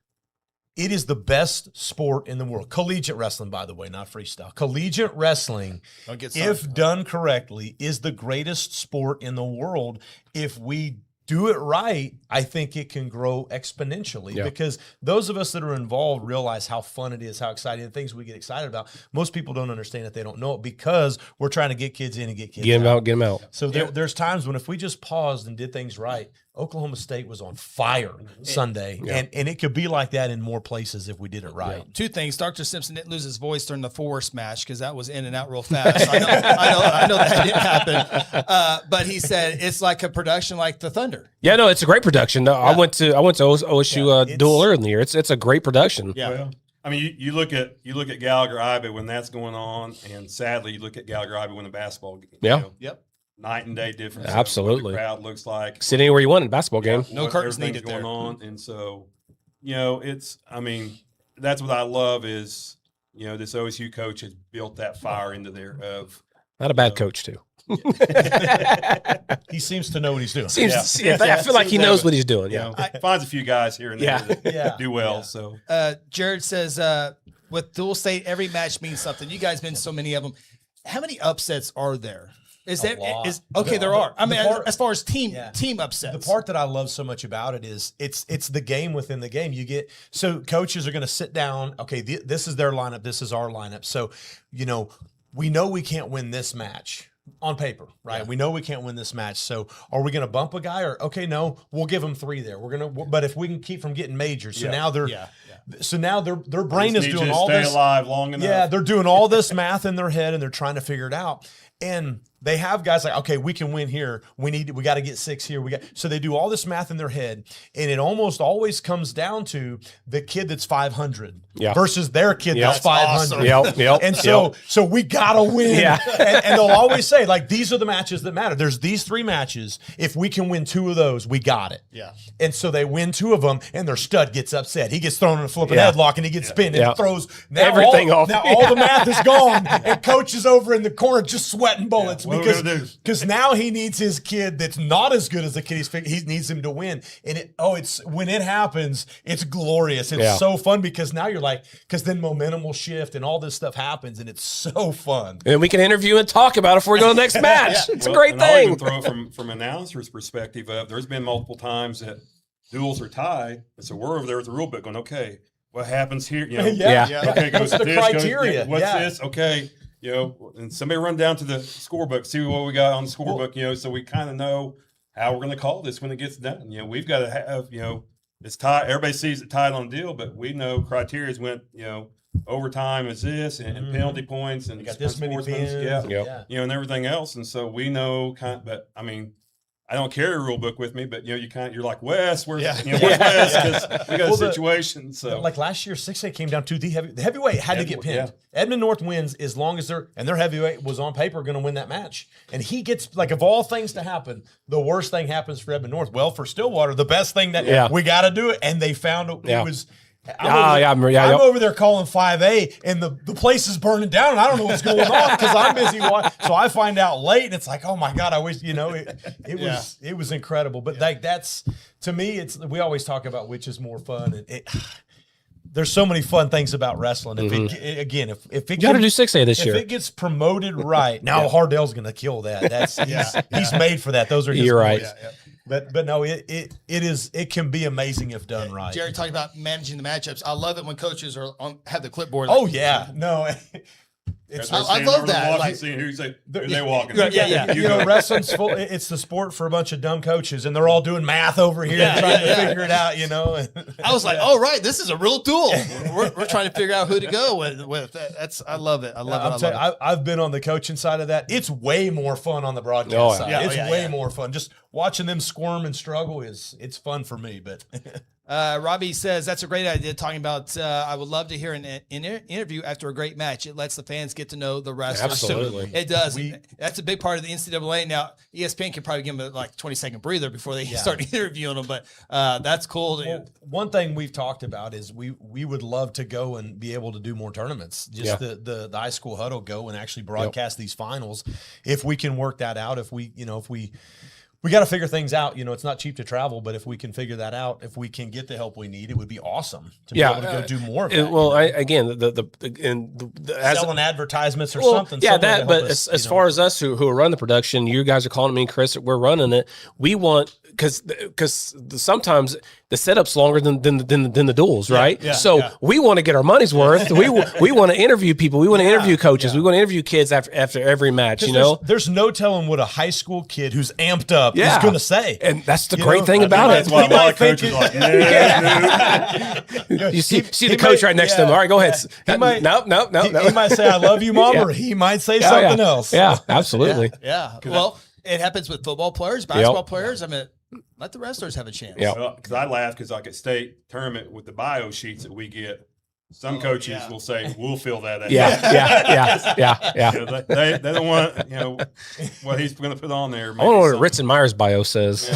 Speaker 3: it is the best sport in the world. Collegiate wrestling, by the way, not freestyle. Collegiate wrestling, if done correctly, is the greatest sport in the world. If we do it right, I think it can grow exponentially, because those of us that are involved realize how fun it is, how exciting, the things we get excited about. Most people don't understand it. They don't know it, because we're trying to get kids in and get kids out.
Speaker 2: Get them out.
Speaker 3: So there's times when if we just paused and did things right, Oklahoma State was on fire Sunday, and it could be like that in more places if we did it right.
Speaker 1: Two things. Dr. Simpson didn't lose his voice during the forest match, because that was in and out real fast. I know that didn't happen. But he said it's like a production like the Thunder.
Speaker 2: Yeah, no, it's a great production. No, I went to OSU duel earlier in the year. It's a great production.
Speaker 1: Yeah.
Speaker 4: Well, I mean, you look at Gallagher Ibe when that's going on, and sadly, you look at Gallagher Ibe when the basketball game.
Speaker 2: Yeah.
Speaker 1: Yep.
Speaker 4: Night and day difference.
Speaker 2: Absolutely.
Speaker 4: What the crowd looks like.
Speaker 2: Sit anywhere you want in a basketball game.
Speaker 1: No curtains needed
Speaker 4: going
Speaker 1: there.
Speaker 4: on, and so that's what I love is this OSU coach has built that fire into there of
Speaker 2: not a bad coach too.
Speaker 3: He seems to know what he's doing.
Speaker 2: I feel like he knows what he's doing.
Speaker 4: Finds a few guys here and there that do well. So
Speaker 1: Jared says, with Dual State, every match means something. You guys been so many of them. How many upsets are there? There are. I mean, as far as team upsets.
Speaker 3: The part that I love so much about it is it's the game within the game. So coaches are going to sit down. Okay, this is their lineup. This is our lineup. So, we know we can't win this match on paper, right? Yeah. We know we can't win this match. So are we going to bump a guy, or no, we'll give them 3 there. But if we can keep from getting majors, so now they're. So now their brain is doing all this.
Speaker 4: Stay alive long enough.
Speaker 3: Yeah, they're doing all this math in their head, and they're trying to figure it out. And they have guys like, okay, we can win here. We got to get 6 here. So they do all this math in their head, and it almost always comes down to the kid that's 500 versus their kid that's 500.
Speaker 2: Awesome.
Speaker 3: And so we gotta win. And they'll always say, like, these are the matches that matter. There's these 3 matches. If we can win 2 of those, we got it.
Speaker 1: Yeah.
Speaker 3: And so they win 2 of them, and their stud gets upset. He gets thrown in a flipping headlock, and he gets pinned and throws
Speaker 2: everything off.
Speaker 3: Now all the math is gone, and coach is over in the corner just sweating bullets because now he needs his kid that's not as good as the kid he needs him to win. And it's when it happens, it's glorious. It's so fun, because now you're like, because then momentum will shift and all this stuff happens, and it's so fun.
Speaker 2: And we can interview and talk about it before we go to the next match. It's a great thing.
Speaker 4: I'll even throw from an announcer's perspective of, there's been multiple times that duels are tied, and so we're over there with the rule book going, okay, what happens here? Okay, goes
Speaker 3: the
Speaker 4: this,
Speaker 3: criteria.
Speaker 4: What's this? Okay. And somebody run down to the scorebook, see what we got on the scorebook, so we kind of know how we're going to call this when it gets done. We've got to have, it's tied. Everybody sees it tied on the deal, but we know criteria went, overtime is this, and penalty points, and
Speaker 3: you got this many pins,
Speaker 4: and everything else. And so we know but I mean, I don't carry a rule book with me, but you're like, Wes, where's Wes? Because we got a situation. So
Speaker 3: like last year, 6A came down to the heavyweight had to get pinned. Yeah. Edmond North wins as long as their heavyweight was on paper going to win that match. And he gets, like, of all things to happen, the worst thing happens for Edmond North. Well, for Stillwater, the best thing that we got to do it. And they found it was. I'm over there calling 5A, and the place is burning down, and I don't know what's going on because I'm busy watching. So I find out late, and it's like, oh my God, I wish it was incredible. But like that's to me, we always talk about which is more fun, and there's so many fun things about wrestling. If it
Speaker 2: you got to do 6A this year.
Speaker 3: If it gets promoted right, now Hardell's going to kill that. He's made for that. Those are his
Speaker 2: You're right.
Speaker 3: boys. But no, it can be amazing if done right.
Speaker 1: Jerry talking about managing the matchups. I love it when coaches have the clipboard.
Speaker 3: Oh yeah, no.
Speaker 1: I love that.
Speaker 4: Like, seeing who's they walking.
Speaker 3: Yeah. You know, wrestling's full. It's the sport for a bunch of dumb coaches, and they're all doing math over here trying to figure it out. You know,
Speaker 1: I was like, "Oh, right, this is a real duel. We're trying to figure out who to go with." I love it.
Speaker 3: I've been on the coaching side of that. It's way more fun on the broadcast side. It's way more fun. Just watching them squirm and struggle it's fun for me. But
Speaker 1: Robbie says that's a great idea. Talking about, I would love to hear an interview after a great match. It lets the fans get to know the wrestlers.
Speaker 2: Absolutely,
Speaker 1: it does. That's a big part of the NCAA. Now, ESPN can probably give them a 20-second breather before they start interviewing them. But that's cool.
Speaker 3: One thing we've talked about is we would love to go and be able to do more tournaments. Just the high school huddle go and actually broadcast these finals. If we can work that out, if we got to figure things out. You know, it's not cheap to travel, but if we can figure that out, if we can get the help we need, it would be awesome to be able to go do more of that.
Speaker 2: Well,
Speaker 3: selling advertisements or something.
Speaker 2: Yeah, that. But as far as us who run the production, you guys are calling me and Chris. We're running it. We want because sometimes the setup's longer than the duels, right? So we want to get our money's worth. We want to interview people. We want to interview coaches. We want to interview kids after every match. You know,
Speaker 3: there's no telling what a high school kid who's amped up is going to say,
Speaker 2: and that's the great thing about it.
Speaker 4: That's why a lot of coaches are like,
Speaker 2: you see the coach right next to him. All right, go ahead.
Speaker 3: He might,
Speaker 2: no.
Speaker 3: He might say, "I love you, Mom," or he might say something else.
Speaker 2: Yeah, absolutely.
Speaker 1: Yeah. Well, it happens with football players, basketball players. I mean, let the wrestlers have a chance.
Speaker 4: Yeah. Because I laugh because like at state tournament with the bio sheets that we get, some coaches will say, "We'll fill that out."
Speaker 2: Yeah.
Speaker 4: You know, they don't want what he's going to put on there.
Speaker 2: I don't know what Ritz and Meyer's bio says.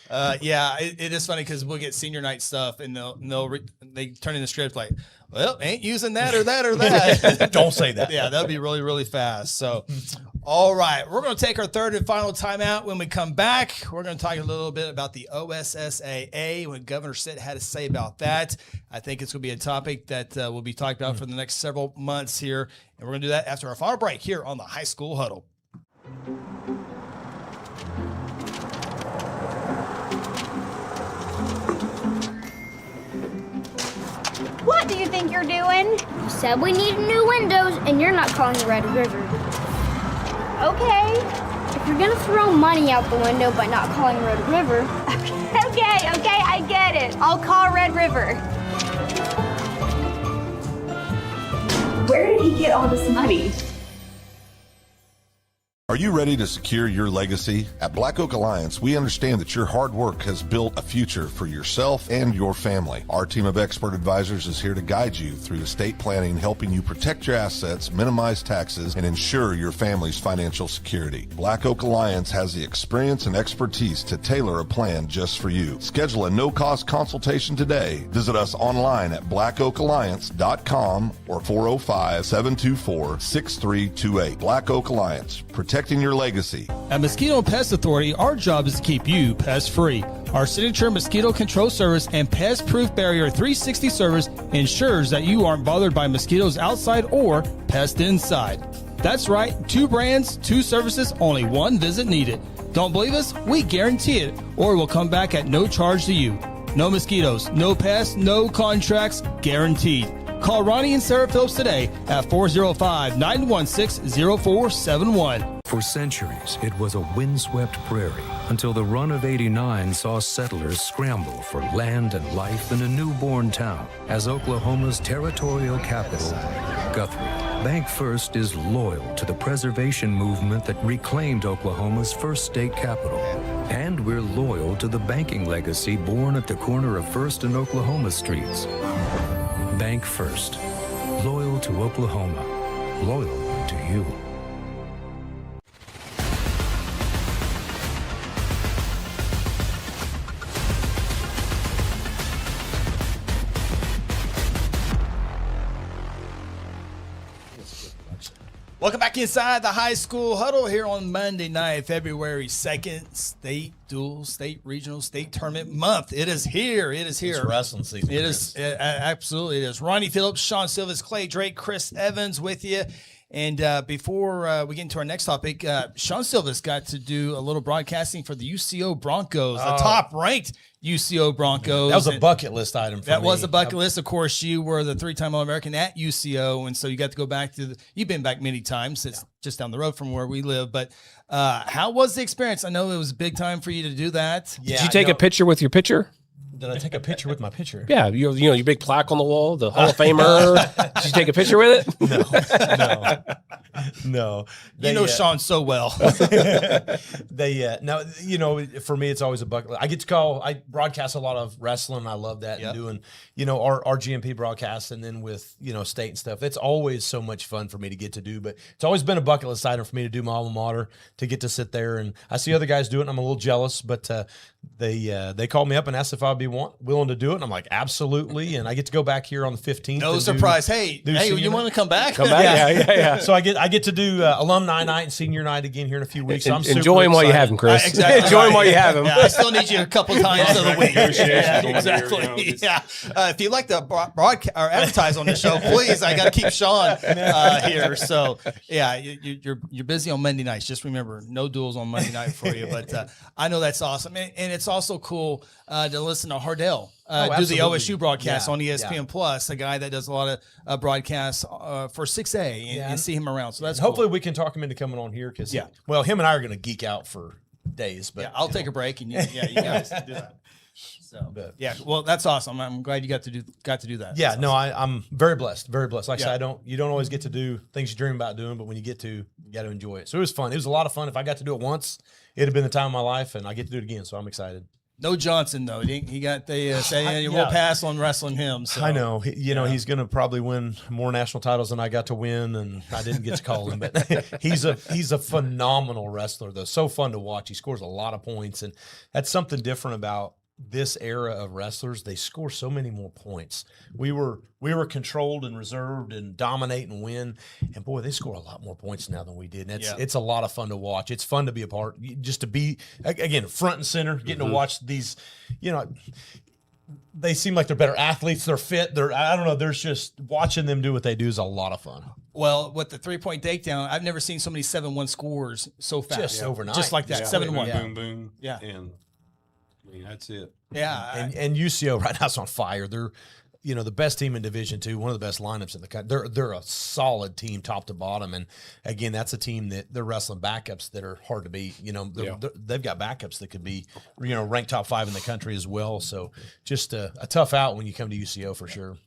Speaker 1: It is funny because we'll get senior night stuff and they turn in the script like, well, ain't using that or that or that.
Speaker 3: Don't say that.
Speaker 1: Yeah, that'd be really, really fast. So, all right, we're going to take our third and final timeout. When we come back, we're going to talk a little bit about the OSSAA, what Governor Stitt had to say about that. I think it's going to be a topic that will be talked about for the next several months here, and we're going to do that after our final break here on the High School Huddle.
Speaker 6: What do you think you're doing?
Speaker 5: You said we need new windows, and you're not calling the Red River.
Speaker 6: Okay.
Speaker 5: If you're gonna throw money out the window by not calling Red River.
Speaker 6: Okay, I get it. I'll call Red River.
Speaker 11: Where did he get all this money?
Speaker 7: Are you ready to secure your legacy? At Black Oak Alliance, we understand that your hard work has built a future for yourself and your family. Our team of expert advisors is here to guide you through estate planning, helping you protect your assets, minimize taxes, and ensure your family's financial security. Black Oak Alliance has the experience and expertise to tailor a plan just for you. Schedule a no-cost consultation today. Visit us online at blackoakalliance.com or 405-724-6328. Black Oak Alliance. Protecting your legacy.
Speaker 9: At Mosquito and Pest Authority, our job is to keep you pest-free. Our signature mosquito control service and pest-proof barrier 360 service ensures that you aren't bothered by mosquitoes outside or pests inside. That's right, 2 brands, 2 services, only 1 visit needed. Don't believe us? We guarantee it, or we'll come back at no charge to you. No mosquitoes, no pests, no contracts, guaranteed. Call Ronnie and Sarah Phillips today at 405-916-0471.
Speaker 8: For centuries, it was a windswept prairie until the run of '89 saw settlers scramble for land and life in a newborn town as Oklahoma's territorial capital, Guthrie. Bank First is loyal to the preservation movement that reclaimed Oklahoma's first state capital. And we're loyal to the banking legacy born at the corner of First and Oklahoma streets. Bank First. Loyal to Oklahoma. Loyal to you.
Speaker 1: Welcome back inside the high school huddle here on Monday night, February 2nd, state dual, state regional, state tournament month. It is here. It is here.
Speaker 3: It's wrestling season.
Speaker 1: It is. Absolutely. It is. Ronnie Phillips, Shawn Silvis, Clay Drake, Chris Evans with you. And before we get into our next topic, Shawn Silvis got to do a little broadcasting for the UCO Broncos, the top-ranked UCO Broncos.
Speaker 3: That was a bucket list item for me.
Speaker 1: That was a bucket list. Of course, you were the 3-time All-American at UCO, and so you got to go back to you've been back many times. It's just down the road from where we live. But how was the experience? I know it was big time for you to do that.
Speaker 2: Did you take a picture with your pitcher?
Speaker 3: Did I take a picture with my picture?
Speaker 2: Yeah, you know your big plaque on the wall, the Hall of Famer. Did you take a picture with it?
Speaker 3: No.
Speaker 1: Shawn so well.
Speaker 3: For me, it's always a bucket. I broadcast a lot of wrestling. And I love that and doing, our GMP broadcasts and then with, state and stuff. That's always so much fun for me to get to do, but it's always been a bucket list item for me to do my alma mater, to get to sit there. And I see other guys do it and I'm a little jealous, but they called me up and asked if I'd be willing to do it. And I'm like, absolutely. And I get to go back here on the 15th.
Speaker 1: No surprise. Hey, you want to come back?
Speaker 2: Come back. Yeah.
Speaker 3: So I get to do alumni night and senior night again here in a few weeks. So I'm
Speaker 2: enjoy him while you have him, Chris.
Speaker 1: Exactly.
Speaker 2: Enjoy him while you have him.
Speaker 1: Yeah, I still need you a couple times of the week. Exactly. If you'd like to broadcast or advertise on the show, please. I got to keep Shawn here. So you're busy on Monday nights. Just remember, no duels on Monday night for you. But I know that's awesome, and it's also cool to listen to Hardell do the OSU broadcast on ESPN Plus. A guy that does a lot of broadcasts for 6A and see him around. So that's
Speaker 3: hopefully
Speaker 1: cool.
Speaker 3: we can talk him into coming on here because him and I are going to geek out for days. But
Speaker 1: I'll take a break and you guys do that. So well, that's awesome. I'm glad you got to do that.
Speaker 3: Yeah, no, I'm very blessed, very blessed. Like I said, you don't always get to do things you dream about doing, but when you get to, you got to enjoy it. So it was fun. It was a lot of fun. If I got to do it once, it'd have been the time of my life, and I get to do it again. So I'm excited.
Speaker 1: No Johnson though. He got we'll pass on wrestling him. So.
Speaker 3: I know. He's going to probably win more national titles than I got to win, and I didn't get to call him. But he's a phenomenal wrestler though. So fun to watch. He scores a lot of points, and that's something different about this era of wrestlers. They score so many more points. We were controlled and reserved and dominate and win, and boy, they score a lot more points now than we did. And it's a lot of fun to watch. It's fun to be a part, just to be again front and center, getting to watch these. They seem like they're better athletes. They're fit. I don't know. There's just watching them do what they do is a lot of fun.
Speaker 1: Well, with the 3-point takedown, I've never seen so many 7-1 scores so fast.
Speaker 3: Just overnight,
Speaker 1: just like that. 7-1.
Speaker 4: Boom, boom.
Speaker 1: Yeah.
Speaker 4: And that's it.
Speaker 1: Yeah.
Speaker 3: And UCO right now is on fire. They're, the best team in Division II, one of the best lineups in the country. They're a solid team top to bottom. And again, that's a team that they're wrestling backups that are hard to beat. They've got backups that could be, ranked top 5 in the country as well. So just a tough out when you come to UCO for sure.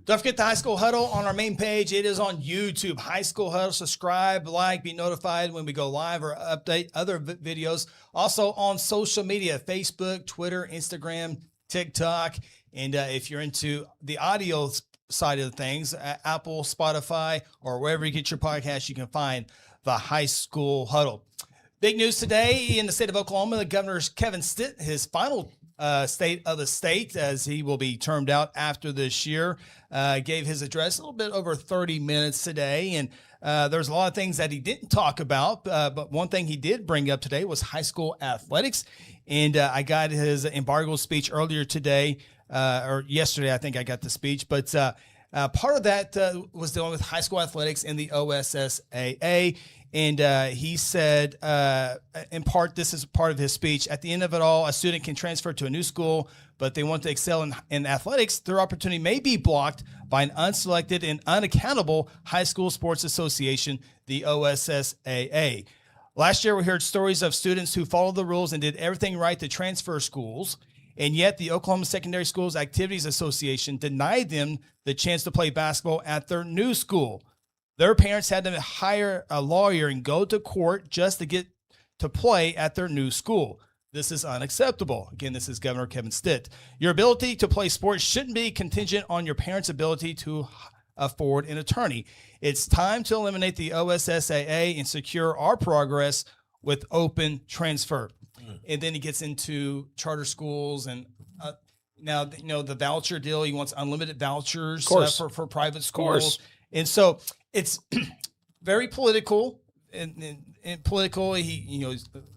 Speaker 1: Don't forget the High School Huddle on our main page. It is on YouTube. High School Huddle. Subscribe, like, be notified when we go live or update other videos. Also on social media, Facebook, Twitter, Instagram, TikTok. And if you're into the audio side of things, Apple, Spotify, or wherever you get your podcast, you can find the High School Huddle. Big news today in the state of Oklahoma. The governor's Kevin Stitt, his final state of the state, as he will be termed out after this year, gave his address a little bit over 30 minutes today. And there's a lot of things that he didn't talk about, but one thing he did bring up today was high school athletics. And I got his embargo speech earlier today, or yesterday, I think I got the speech. But part of that was dealing with high school athletics in the OSSAA. And he said, in part, this is part of his speech, at the end of it all, a student can transfer to a new school, but they want to excel in athletics. Their opportunity may be blocked by an unselected and unaccountable high school sports association, the OSSAA. Last year, we heard stories of students who followed the rules and did everything right to transfer schools, and yet the Oklahoma Secondary Schools Activities Association denied them the chance to play basketball at their new school. Their parents had to hire a lawyer and go to court just to get to play at their new school. This is unacceptable. Again, this is Governor Kevin Stitt. Your ability to play sports shouldn't be contingent on your parents' ability to afford an attorney. It's time to eliminate the OSSAA and secure our progress with open transfer. And then he gets into charter schools and now, the voucher deal. He wants unlimited vouchers for private schools. And so it's very political. And political, he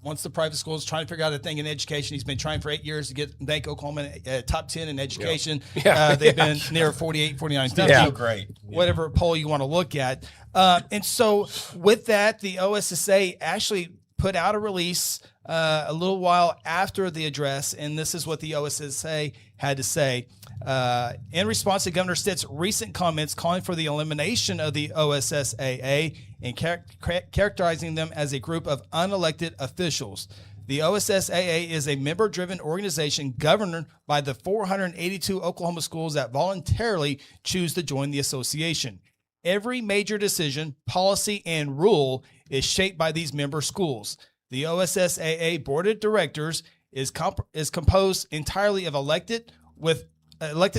Speaker 1: wants the private schools, trying to figure out a thing in education. He's been trying for 8 years to make Oklahoma top 10 in education. They've been near 48, 49.
Speaker 3: So great.
Speaker 1: Whatever poll you want to look at. And so with that, the OSSA actually put out a release a little while after the address, and this is what the OSSA had to say. In response to Governor Stitt's recent comments calling for the elimination of the OSSAA and characterizing them as a group of unelected officials. The OSSAA is a member-driven organization governed by the 482 Oklahoma schools that voluntarily choose to join the association. Every major decision, policy, and rule is shaped by these member schools. The OSSAA Board of Directors is composed entirely of elected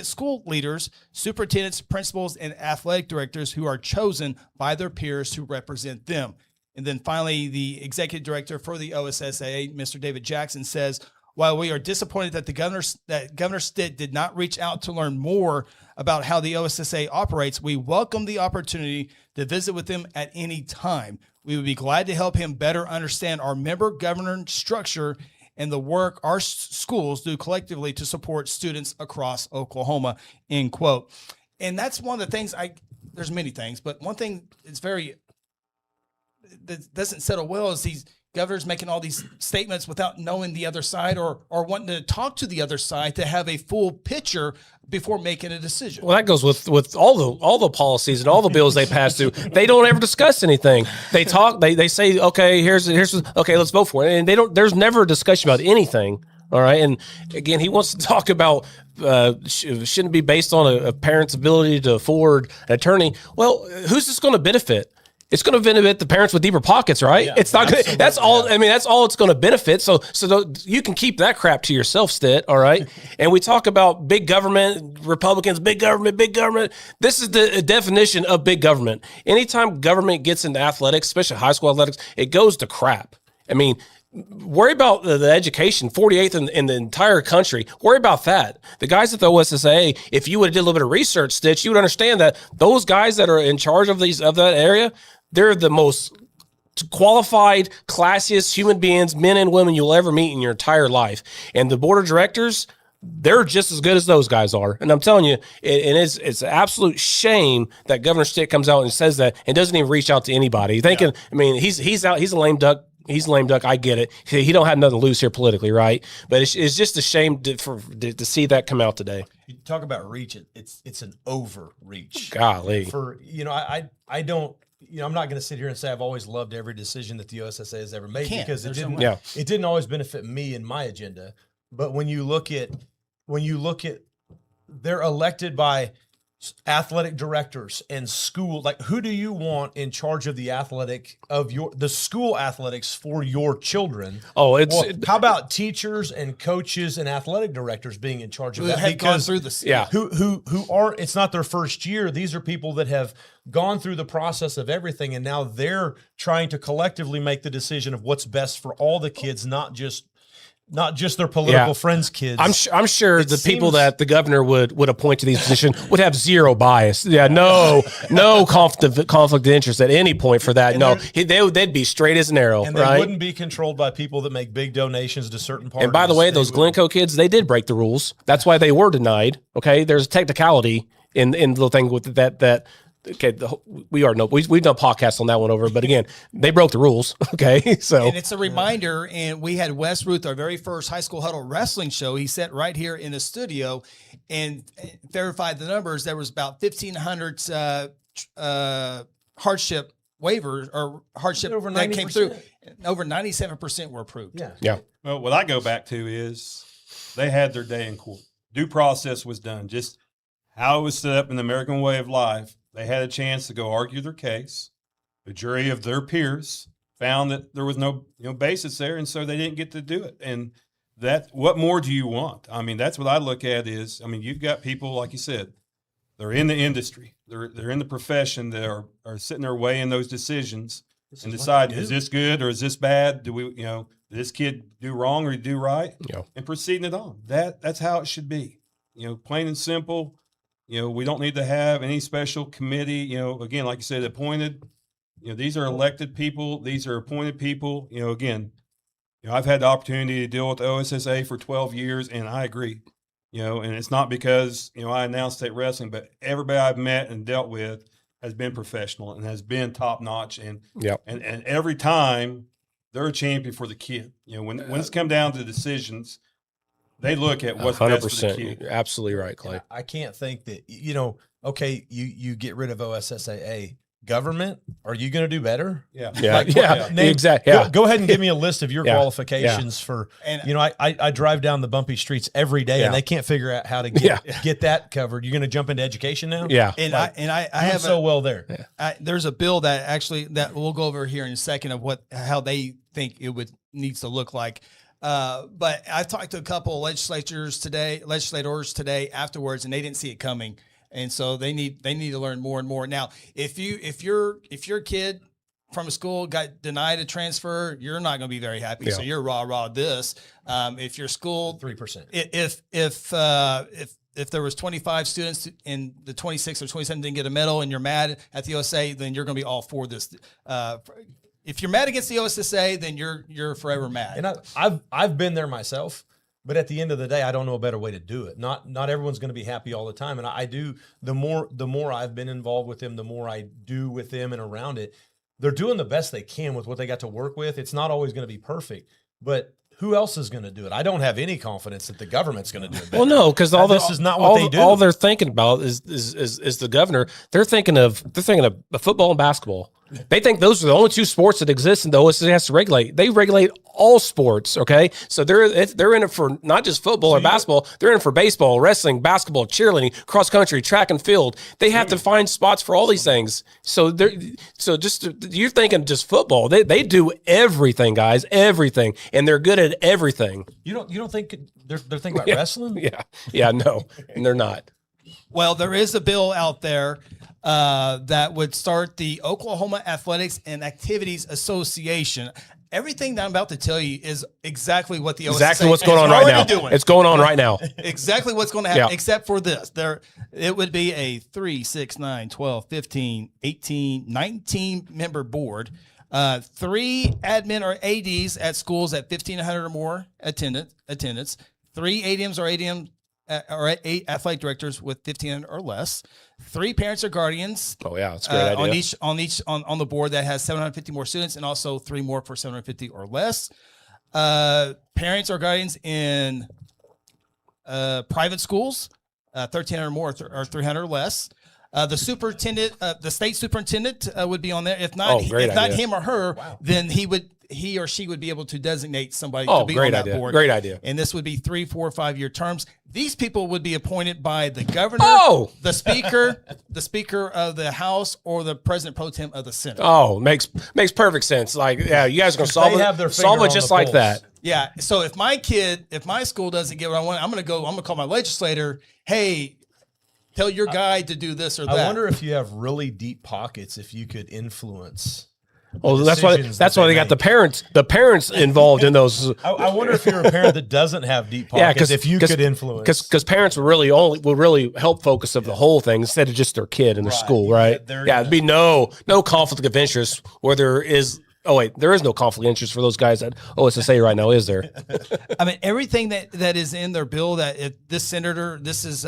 Speaker 1: school leaders, superintendents, principals, and athletic directors who are chosen by their peers to represent them. And then finally, the executive director for the OSSAA, Mr. David Jackson, says, while we are disappointed that Governor Stitt did not reach out to learn more about how the OSSAA operates, we welcome the opportunity to visit with him at any time. We would be glad to help him better understand our member governance structure and the work our schools do collectively to support students across Oklahoma, end quote. And that's one of the things there's many things, but one thing that doesn't settle well is these governors making all these statements without knowing the other side or wanting to talk to the other side to have a full picture before making a decision.
Speaker 2: Well, that goes with all the policies and all the bills they pass through. They don't ever discuss anything. They talk. They say, okay, here's okay, let's vote for it, and they don't. There's never a discussion about anything. All right, and again, he wants to talk about shouldn't be based on a parent's ability to afford an attorney. Well, who's this going to benefit? It's going to benefit the parents with deeper pockets, right?
Speaker 3: Yeah,
Speaker 2: it's not good. That's all. I mean, that's all it's going to benefit. So you can keep that crap to yourself, Stitt. All right. And we talk about big government, Republicans, big government, big government. This is the definition of big government. Anytime government gets into athletics, especially high school athletics, it goes to crap. I mean, worry about the education, 48th in the entire country. Worry about that. The guys at the OSSAA, if you would have did a little bit of research, Stitch, you would understand that those guys that are in charge of that area, they're the most qualified, classiest human beings, men and women you'll ever meet in your entire life. And the board of directors, they're just as good as those guys are. And I'm telling you, it's an absolute shame that Governor Stitt comes out and says that and doesn't even reach out to anybody. Thinking, I mean, he's out. He's a lame duck. He's a lame duck. I get it. He don't have nothing to lose here politically, right? But it's just a shame to see that come out today.
Speaker 3: You talk about reach. It's an overreach.
Speaker 2: Golly.
Speaker 3: I don't. I'm not going to sit here and say I've always loved every decision that the OSSA has ever made because it didn't always benefit me and my agenda. But when you look at they're elected by athletic directors and school, like who do you want in charge of the school athletics for your children? How about teachers and coaches and athletic directors being in charge of that? Because who aren't, it's not their first year. These are people that have gone through the process of everything, and now they're trying to collectively make the decision of what's best for all the kids, not just their political friends' kids.
Speaker 2: I'm sure the people that the governor would appoint to these positions would have zero bias. Yeah, no conflict of interest at any point for that. No, they'd be straight as an arrow.
Speaker 3: And they wouldn't be controlled by people that make big donations to certain parties.
Speaker 2: And by the way, those Glencoe kids, they did break the rules. That's why they were denied. Okay, there's a technicality in the thing with that. Okay, we've done podcasts on that one over, but again, they broke the rules. Okay, so
Speaker 1: and it's a reminder. And we had Wes Ruth, our very first high school huddle wrestling show. He sat right here in the studio and verified the numbers. There was about 1,500 hardship waivers or hardship that came through. Over 97% were approved.
Speaker 2: Yeah.
Speaker 4: Well, what I go back to is they had their day in court. Due process was done. Just how it was set up in the American way of life. They had a chance to go argue their case. The jury of their peers found that there was no basis there, and so they didn't get to do it. And what more do you want? I mean, that's what I look at is, I mean, you've got people, like you said, they're in the industry. They're in the profession that are sitting there weighing those decisions and decide, is this good or is this bad? Do we, did this kid do wrong or do right?
Speaker 2: Yeah.
Speaker 4: And proceeding it on. That's how it should be. Plain and simple. We don't need to have any special committee, again, like you said, appointed. these are elected people. These are appointed people. Again, I've had the opportunity to deal with the OSSA for 12 years, and I agree. And it's not because, I announced state wrestling, but everybody I've met and dealt with has been professional and has been top notch. And every time they're a champion for the kid. When it's come down to decisions, they look at what's best for the kid.
Speaker 2: You're absolutely right, Clay.
Speaker 3: I can't think that, okay, you get rid of OSSAA. Government, are you going to do better?
Speaker 4: Yeah.
Speaker 2: Exactly. Yeah.
Speaker 3: Go ahead and give me a list of your qualifications for,
Speaker 1: And
Speaker 3: I drive down the bumpy streets every day and they can't figure out how to get that covered. You're going to jump into education now?
Speaker 2: Yeah.
Speaker 1: And I have
Speaker 3: so well there.
Speaker 1: There's a bill that we'll go over here in a second of how they think it needs to look like. But I've talked to a couple of legislators today afterwards, and they didn't see it coming. And so they need to learn more and more. Now, if your kid from a school got denied a transfer, you're not going to be very happy. So you're rah this. If your school
Speaker 3: 3%,
Speaker 1: if there was 25 students and the 26 or 27 didn't get a medal, and you're mad at the OSA, then you're going to be all for this. If you're mad against the OSSA, then you're forever mad.
Speaker 3: And I've been there myself. But at the end of the day, I don't know a better way to do it. Not everyone's going to be happy all the time. And I do, the more I've been involved with them, the more I do with them and around it. They're doing the best they can with what they got to work with. It's not always going to be perfect, but who else is going to do it? I don't have any confidence that the government's going to do it better.
Speaker 2: Well, no, because
Speaker 3: this is not what they do.
Speaker 2: All they're thinking about is the governor. They're thinking of football and basketball. They think those are the only two sports that exist, and the OSCE has to regulate. They regulate all sports. Okay, so they're in it for not just football or basketball. They're in it for baseball, wrestling, basketball, cheerleading, cross country, track and field. They have to find spots for all these things. So you're thinking just football. They do everything, guys, everything, and they're good at everything.
Speaker 3: You don't think they're thinking about wrestling?
Speaker 2: Yeah, no, and they're not.
Speaker 1: Well, there is a bill out there that would start the Oklahoma Athletics and Activities Association. Everything that I'm about to tell you is exactly what the
Speaker 2: exactly what's going on right now.
Speaker 1: Doing.
Speaker 2: It's going on right now.
Speaker 1: Exactly what's going to happen, except for this. It would be a 3, 6, 9, 12, 15, 18, 19 member board. 3 admin or ADs at schools at 1,500 or more attendance. 3 ADMs or ADM or 8 athletic directors with 1,500 or less. 3 parents or guardians.
Speaker 2: Oh yeah, that's a great idea.
Speaker 1: On the board that has 750 more students, and also 3 more for 750 or less. Parents or guardians in private schools, 1,300 or more or 300 or less. The superintendent, the state superintendent would be on there. If not him or her, then he or she would be able to designate somebody to be on that board.
Speaker 2: Great idea.
Speaker 1: And this would be 3, 4, 5-year terms. These people would be appointed by the governor, the speaker of the House, or the president pro tem of the Senate.
Speaker 2: Oh, makes perfect sense. Like, yeah, you guys are going to solve it just like that.
Speaker 1: Yeah. So if my school doesn't get what I want, I'm going to call my legislator. Hey, tell your guy to do this or that.
Speaker 3: I wonder if you have really deep pockets, if you could influence.
Speaker 2: Oh, that's why they got the parents involved in those.
Speaker 3: I wonder if you're a parent that doesn't have deep pockets, if you could influence.
Speaker 2: Because parents will really help focus of the whole thing instead of just their kid and their school, right? There'd be no conflict of interest where there is. Oh wait, there is no conflict of interest for those guys at OSSA right now, is there?
Speaker 1: I mean, everything that is in their bill. This senator, this is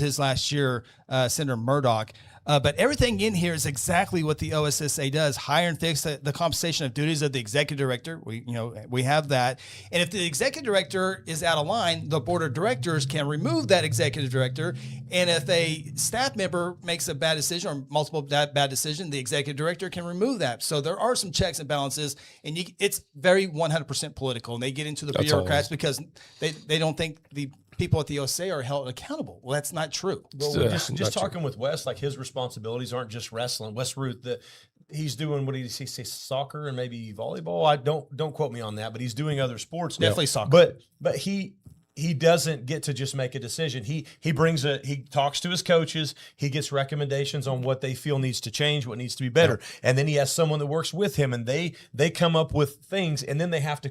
Speaker 1: his last year, Senator Murdoch. But everything in here is exactly what the OSSA does: hire and fix the compensation of duties of the executive director. We have that, and if the executive director is out of line, the board of directors can remove that executive director. And if a staff member makes a bad decision or multiple bad decision, the executive director can remove that. So there are some checks and balances, and it's very 100% political. And they get into the bureaucrats because they don't think the people at the OSA are held accountable. Well, that's not true.
Speaker 3: Well, just talking with Wes, like his responsibilities aren't just wrestling. Wes Ruth, he's doing what he say soccer and maybe volleyball. I don't quote me on that, but he's doing other sports.
Speaker 1: Definitely soccer.
Speaker 3: But he doesn't get to just make a decision. He talks to his coaches. He gets recommendations on what they feel needs to change, what needs to be better, and then he has someone that works with him, and they come up with things, and then they have to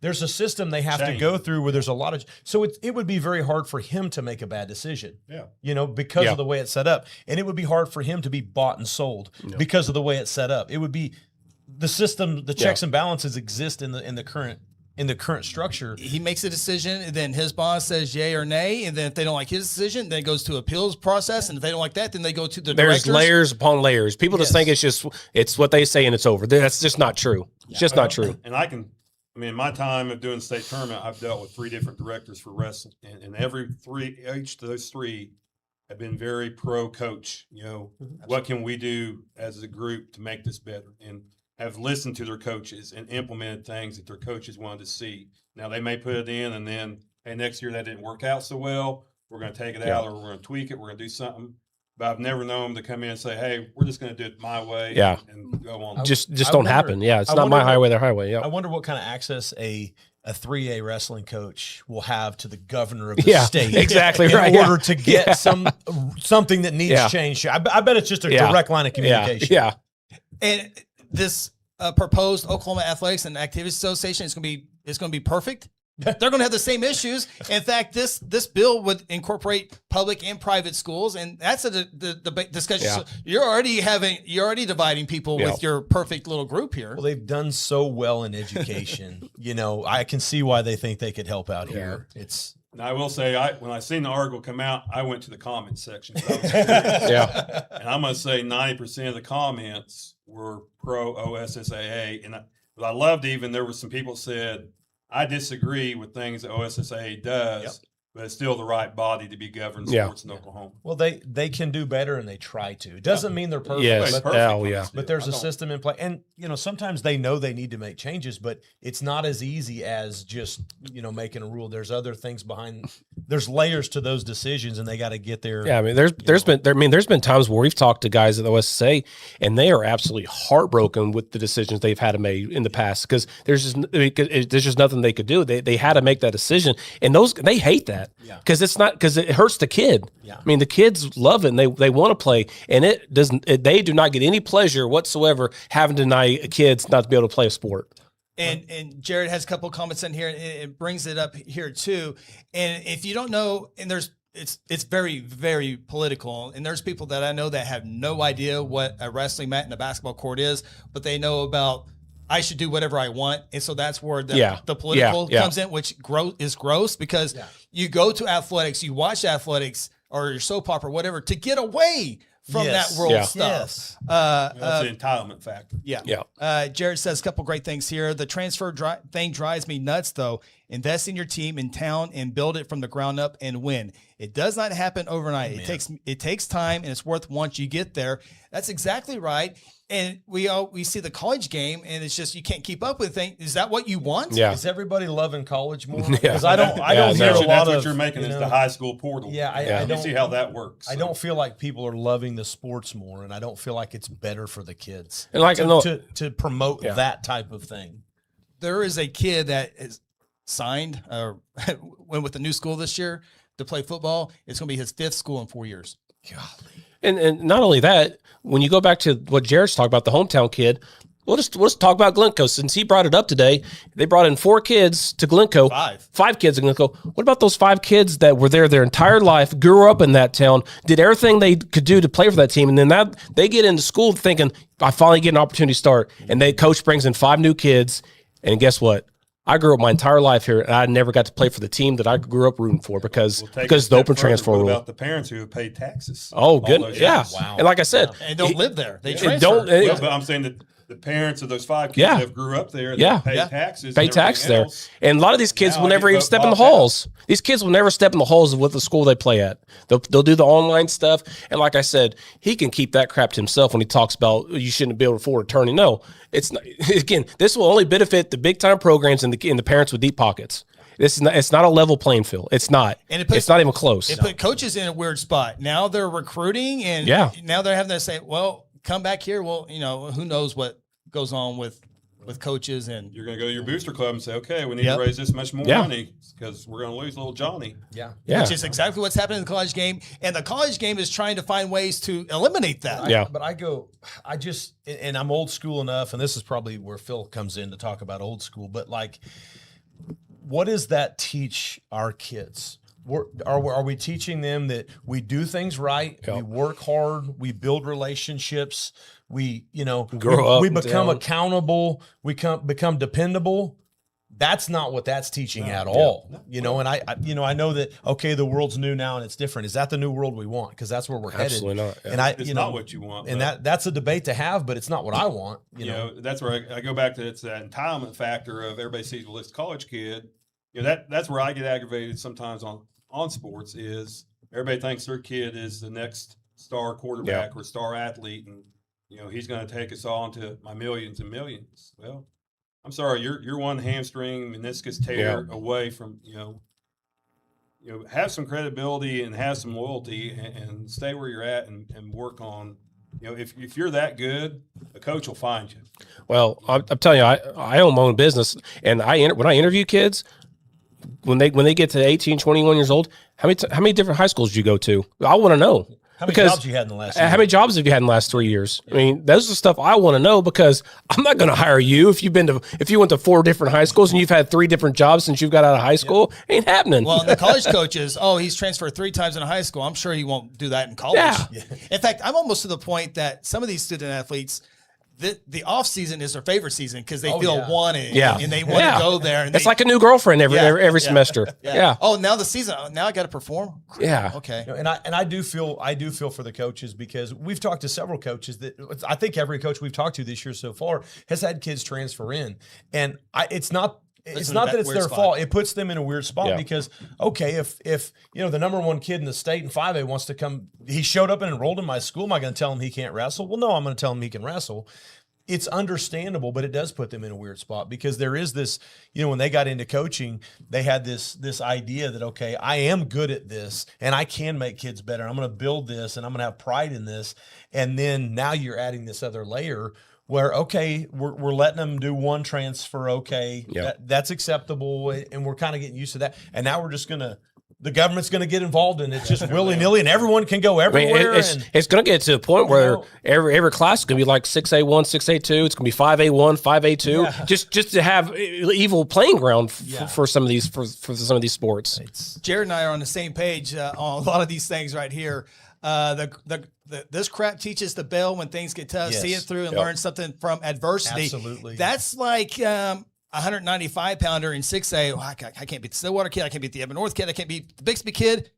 Speaker 3: there's a system they have to go through where there's a lot of it would be very hard for him to make a bad decision. Because of the way it's set up, and it would be hard for him to be bought and sold because of the way it's set up. It would be the system, the checks and balances exist in the current structure.
Speaker 1: He makes a decision, and then his boss says yay or nay, and then if they don't like his decision, then it goes to appeals process, and if they don't like that, then they go to the
Speaker 2: There's
Speaker 1: directors.
Speaker 2: layers upon layers. People just think it's what they say and it's over. That's just not true. It's just not true.
Speaker 4: And in my time of doing state tournament, I've dealt with 3 different directors for wrestling, and each of those 3 have been very pro coach. What can we do as a group to make this better? And have listened to their coaches and implemented things that their coaches wanted to see. Now they may put it in, and then next year that didn't work out so well. We're going to take it out, or we're going to tweak it. We're going to do something. But I've never known them to come in and say, "Hey, we're just going to do it my way." And go on.
Speaker 2: Just don't happen. Yeah, it's not my highway, their highway. Yeah.
Speaker 3: I wonder what kind of access a 3A wrestling coach will have to the governor of the state.
Speaker 2: Exactly
Speaker 3: in
Speaker 2: right.
Speaker 3: order to get something that needs change. I bet it's just a direct line of communication.
Speaker 2: Yeah.
Speaker 1: And this proposed Oklahoma Athletics and Activities Association is going to be perfect. They're going to have the same issues. In fact, this bill would incorporate public and private schools, and that's the discussion.
Speaker 2: Yeah.
Speaker 1: So you're already dividing people with your perfect little group here.
Speaker 3: Well, they've done so well in education. I can see why they think they could help out here.
Speaker 4: And I will say, when I seen the article come out, I went to the comments section. And I'm going to say 90% of the comments were pro OSSAA. And I loved there were some people said, I disagree with things that OSSAA does, but it's still the right body to be governing sports in Oklahoma.
Speaker 3: Well, they can do better, and they try to. It doesn't mean they're perfect.
Speaker 2: Yes.
Speaker 3: But there's a system in play. And, sometimes they know they need to make changes, but it's not as easy as just, making a rule. There's other things behind. There's layers to those decisions, and they got to get there.
Speaker 2: Yeah, there's been times where we've talked to guys at the OSSA, and they are absolutely heartbroken with the decisions they've had to make in the past because there's just nothing they could do. They had to make that decision, and they hate that. Because it hurts the kid.
Speaker 3: Yeah.
Speaker 2: The kids love it and they want to play, and they do not get any pleasure whatsoever having to deny kids not to be able to play a sport.
Speaker 1: And Jared has a couple of comments in here, and it brings it up here too. And if you don't know, and it's very, very political, and there's people that I know that have no idea what a wrestling mat and a basketball court is, but they know about I should do whatever I want. And so that's where the political comes in, which is gross because you go to athletics, you watch athletics or your soap opera, whatever, to get away from that world stuff.
Speaker 4: Yes. That's the entitlement factor.
Speaker 1: Jared says a couple great things here. The transfer thing drives me nuts, though. Invest in your team in town and build it from the ground up and win. It does not happen overnight. It takes time, and it's worth once you get there. That's exactly right. And we see the college game, and it's just you can't keep up with things. Is that what you want?
Speaker 2: Yeah.
Speaker 3: Is everybody loving college more?
Speaker 2: Yeah.
Speaker 3: Because I don't hear a lot
Speaker 4: that's
Speaker 3: of
Speaker 4: what you're making is the high school portal.
Speaker 3: I don't
Speaker 4: see how that works.
Speaker 3: I don't feel like people are loving the sports more, and I don't feel like it's better for the kids
Speaker 2: and
Speaker 3: to promote that type of ththing.
Speaker 1: There is a kid that is signed or went with the new school this year to play football. It's going to be his 5th school in 4 years.
Speaker 3: Golly.
Speaker 2: And not only that, when you go back to what Jared's talking about, the hometown kid, we'll just talk about Glencoe. Since he brought it up today, they brought in 4 kids to Glencoe. 5 kids to Glencoe. What about those 5 kids that were there their entire life, grew up in that town, did everything they could do to play for that team, and then they get into school thinking, I finally get an opportunity to start, and coach brings in 5 new kids, and guess what? I grew up my entire life here, and I never got to play for the team that I grew up rooting for because the open transfer rule.
Speaker 4: What about the parents who have paid taxes?
Speaker 2: Oh, good. Yeah.
Speaker 3: Wow.
Speaker 2: And like I said,
Speaker 1: and don't live there. They
Speaker 2: transfer.
Speaker 4: But I'm saying that the parents of those 5 kids have grew up there. Pay taxes.
Speaker 2: Pay taxes there. And a lot of these kids will never even step in the halls. These kids will never step in the halls of what the school they play at. They'll do the online stuff. And like I said, he can keep that crap to himself when he talks about you shouldn't be able to afford attorney. No, it's not. Again, this will only benefit the big time programs and the parents with deep pockets. It's not a level playing field. It's not. And it's not even close.
Speaker 1: It put coaches in a weird spot. Now they're recruiting, and now they're having to say, well, come back here. Well, who knows what goes on with with coaches and
Speaker 4: you're going to go to your booster club and say, okay, we need
Speaker 1: Yep.
Speaker 4: to raise this much more
Speaker 2: Yeah.
Speaker 4: money because we're going to lose little Johnny.
Speaker 3: Yeah.
Speaker 2: Yeah.
Speaker 1: which is exactly what's happening in the college game. And the college game is trying to find ways to eliminate that.
Speaker 2: Yeah.
Speaker 3: But and I'm old school enough, and this is probably where Phil comes in to talk about old school, but like, what does that teach our kids? Are we teaching them that we do things right,
Speaker 2: Yep.
Speaker 3: we work hard, we build relationships, we
Speaker 2: Grow up
Speaker 3: we become
Speaker 2: down.
Speaker 3: accountable, we become dependable? That's not what that's teaching at all. And I know that, okay, the world's new now and it's different. Is that the new world we want? Because that's where we're
Speaker 2: Absolutely
Speaker 3: headed.
Speaker 2: not. Yeah.
Speaker 3: And
Speaker 4: It's not what you want.
Speaker 3: and
Speaker 4: but,
Speaker 3: that's a debate to have, but it's not what I want.
Speaker 4: you know, that's where I go back to it's that entitlement factor of everybody sees well, this college kid. That's where I get aggravated sometimes on sports is everybody thinks their kid is the next star quarterback or star athlete, and he's going to take us all into my millions and millions. Well, I'm sorry, you're one hamstring meniscus tear away from have some credibility and have some loyalty and stay where you're at and work on. If you're that good, a coach will find you.
Speaker 2: Well, I'm telling you, I own my own business, and when I interview kids, when they get to 18, 21 years old, how many different high schools do you go to? I want to know.
Speaker 3: How many jobs you had in the last year?
Speaker 2: How many jobs have you had in the last 3 years? I mean, those are the stuff I want to know because I'm not going to hire you if you went to 4 different high schools and you've had 3 different jobs since you've got out of high school. Ain't happening.
Speaker 1: Well, the college coaches, he's transferred 3 times in high school. I'm sure he won't do that in college.
Speaker 2: Yeah.
Speaker 1: In fact, I'm almost to the point that some of these student athletes, the off season is their favorite season because they feel wanted and they want to go there. And
Speaker 2: it's like a new girlfriend every semester. Yeah.
Speaker 1: Oh, now the season. Now I got to perform.
Speaker 2: Yeah.
Speaker 1: Okay.
Speaker 3: And I do feel for the coaches because we've talked to several coaches that I think every coach we've talked to this year so far has had kids transfer in, and it's not that it's their fault. It puts them in a weird spot because, okay, if the number 1 kid in the state in 5A wants to come, he showed up and enrolled in my school, am I going to tell him he can't wrestle? Well, no, I'm going to tell him he can wrestle. It's understandable, but it does put them in a weird spot because there is this, when they got into coaching, they had this idea that, okay, I am good at this and I can make kids better. I'm going to build this and I'm going to have pride in this. And then now you're adding this other layer where, okay, we're letting them do 1 transfer. Okay. That's acceptable. And we're kind of getting used to that. And now we're just the government's going to get involved and it's just willy nilly and everyone can go everywhere.
Speaker 2: I mean, it's going to get to a point where every class is going to be like 6A1, 6A2. It's going to be 5A1, 5A2, just to have evil playing ground for some of these some of these sports.
Speaker 1: Jared and I are on the same page on a lot of these things right here. This crap teaches the bail when things get tough. See it through and learn something from adversity.
Speaker 3: Absolutely.
Speaker 1: That's like 195-pounder in 6A. Oh, I can't beat the Stillwater kid. I can't beat the Evan North kid. I can't beat the Bixby kid.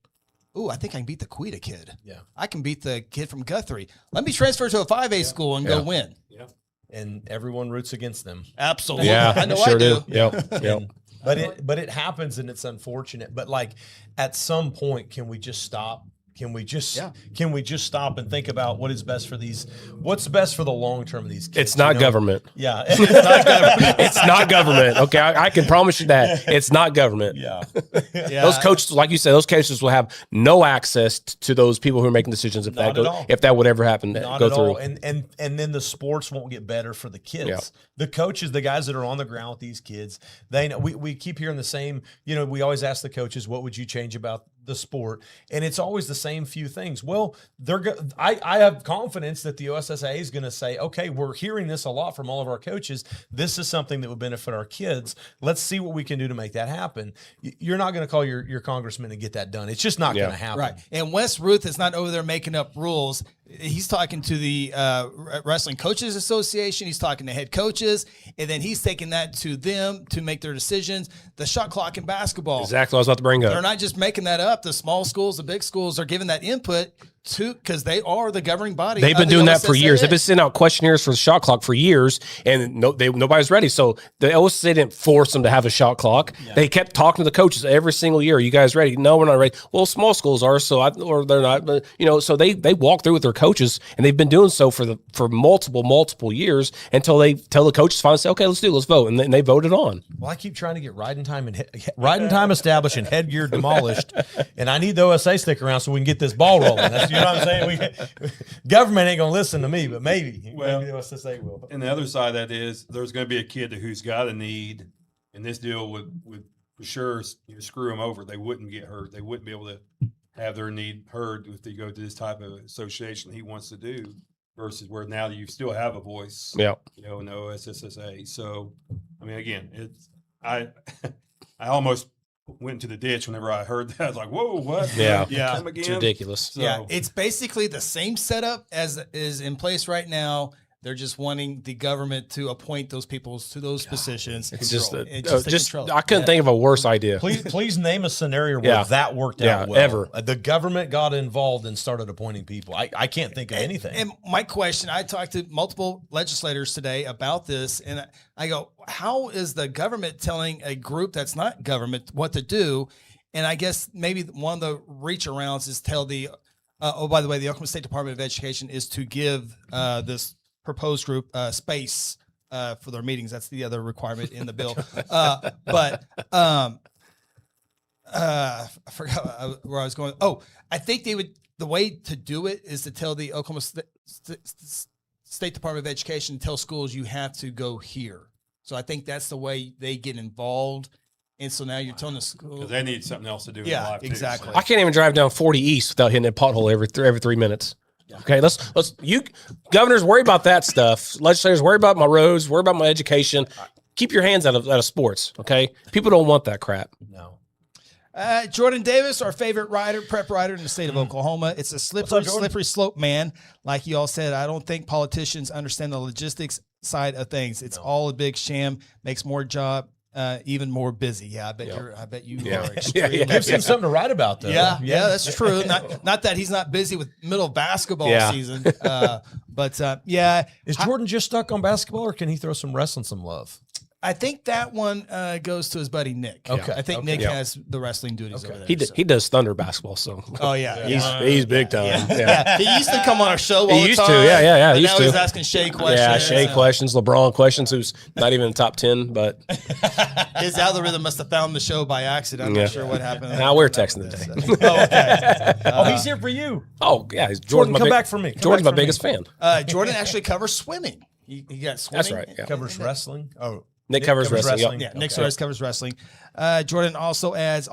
Speaker 1: Ooh, I think I can beat the Quita kid.
Speaker 3: Yeah.
Speaker 1: I can beat the kid from Guthrie. Let me transfer to a 5A school and go win.
Speaker 4: Yeah.
Speaker 3: And everyone roots against them.
Speaker 1: Absolutely.
Speaker 2: Yeah,
Speaker 1: I know
Speaker 2: sure
Speaker 1: I do.
Speaker 2: Yep.
Speaker 3: But it happens and it's unfortunate. But like at some point, can we just stop? Can we just stop and think about what's best for the long term of these kids?
Speaker 2: It's not government.
Speaker 3: Yeah.
Speaker 2: It's not government. It's not government. Okay. I can promise you that. It's not government.
Speaker 3: Yeah.
Speaker 2: Those coaches, like you said, those coaches will have no access to those people who are making decisions if that would ever happen to
Speaker 3: Not
Speaker 2: go
Speaker 3: at
Speaker 2: through.
Speaker 3: all. And then the sports won't get better for the kids.
Speaker 2: Yeah.
Speaker 3: The coaches, the guys that are on the ground with these kids, they know we keep hearing the same, we always ask the coaches, what would you change about the sport? And it's always the same few things. Well, I have confidence that the OSSAA is going to say, okay, we're hearing this a lot from all of our coaches. This is something that would benefit our kids. Let's see what we can do to make that happen. You're not going to call your congressman and get that done. It's just not going to happen.
Speaker 1: Right. And Wes Ruth is not over there making up rules. He's talking to the Wrestling Coaches Association. He's talking to head coaches, and then he's taking that to them to make their decisions. The shot clock in basketball.
Speaker 2: Exactly what I was about to bring up.
Speaker 1: They're not just making that up. The small schools, the big schools are giving that input because they are the governing body.
Speaker 2: They've been doing that for years. They've been sending out questionnaires for the shot clock for years, and nobody's ready. So the OSSAA didn't force them to have a shot clock. Yeah. They kept talking to the coaches every single year. Are you guys ready? No, we're not ready. Well, small schools are, or they're not. But so they walk through with their coaches, and they've been doing so for multiple years until the coaches finally say, okay, let's vote, and then they voted on.
Speaker 3: Well, I keep trying to get riding time established and headgear demolished, and I need the OSA stick around so we can get this ball rolling. That's know what I'm saying? Government ain't gonna listen to me, but maybe.
Speaker 4: Well,
Speaker 3: maybe the OSSA will.
Speaker 4: And the other side of that is there's going to be a kid who's got a need, and this deal would for sure screw them over. They wouldn't get hurt. They wouldn't be able to have their need heard if they go to this type of association he wants to do. Versus where now you still have a voice, in the OSSA. So, I mean, again, I almost went into the ditch whenever I heard that. I was like, "Whoa, what? Come again?"
Speaker 2: It's ridiculous.
Speaker 4: So,
Speaker 1: it's basically the same setup as is in place right now. They're just wanting the government to appoint those people to those positions.
Speaker 2: It's just
Speaker 1: control.
Speaker 2: I couldn't think of a worse idea.
Speaker 3: Please name a scenario where that worked out well.
Speaker 2: Ever.
Speaker 3: The government got involved and started appointing people. I can't think of anything.
Speaker 1: And my question, I talked to multiple legislators today about this, and I go, how is the government telling a group that's not government what to do? And I guess maybe one of the reach arounds is tell the, by the way, the Oklahoma State Department of Education is to give this proposed group space for their meetings. That's the other requirement in the bill. But I forgot where I was going. Oh, I think the way to do it is to tell the Oklahoma State Department of Education, tell schools you have to go here. So I think that's the way they get involved. And so now you're telling the school.
Speaker 4: Because they need something else to do in
Speaker 1: Yeah,
Speaker 4: life,
Speaker 1: exactly.
Speaker 2: I can't even drive down 40 East without hitting a pothole every 3 minutes. Okay, let's you governors worry about that stuff. Legislators worry about my roads, worry about my education. Keep your hands out of sports. Okay, people don't want that crap.
Speaker 3: No.
Speaker 1: Jordan Davis, our favorite prep writer in the state of Oklahoma. It's a slippery slope, man. Like you all said, I don't think politicians understand the logistics side of things. It's all a big sham. Makes more job. Even more busy. Yeah, I bet you are extremely
Speaker 3: Gives him something to write about, though.
Speaker 1: Yeah, that's true. Not that he's not busy with middle of basketball season. But
Speaker 3: Is Jordan just stuck on basketball, or can he throw some wrestling some love?
Speaker 1: I think that one goes to his buddy Nick.
Speaker 3: Okay.
Speaker 1: I think Nick has the wrestling duties over there.
Speaker 2: He does Thunder basketball, so he's big time.
Speaker 1: Yeah. He used to come on our show all the time.
Speaker 2: He used to, yeah. He used
Speaker 1: now
Speaker 2: to.
Speaker 1: he's asking Shay questions.
Speaker 2: Yeah, Shay questions, LeBron questions, who's not even in the top 10, but
Speaker 1: his algorithm must have found the show by accident. I'm not sure what happened.
Speaker 2: Now we're texting today.
Speaker 1: Okay.
Speaker 3: He's here for you.
Speaker 2: Oh, yeah.
Speaker 3: Jordan, come back for me.
Speaker 2: Jordan's my biggest fan.
Speaker 1: Jordan actually covers swimming. He got swimming.
Speaker 2: That's right. Yeah.
Speaker 3: Covers wrestling. Oh.
Speaker 2: Nick covers wrestling.
Speaker 1: Yeah, Nick covers wrestling. Jordan also adds,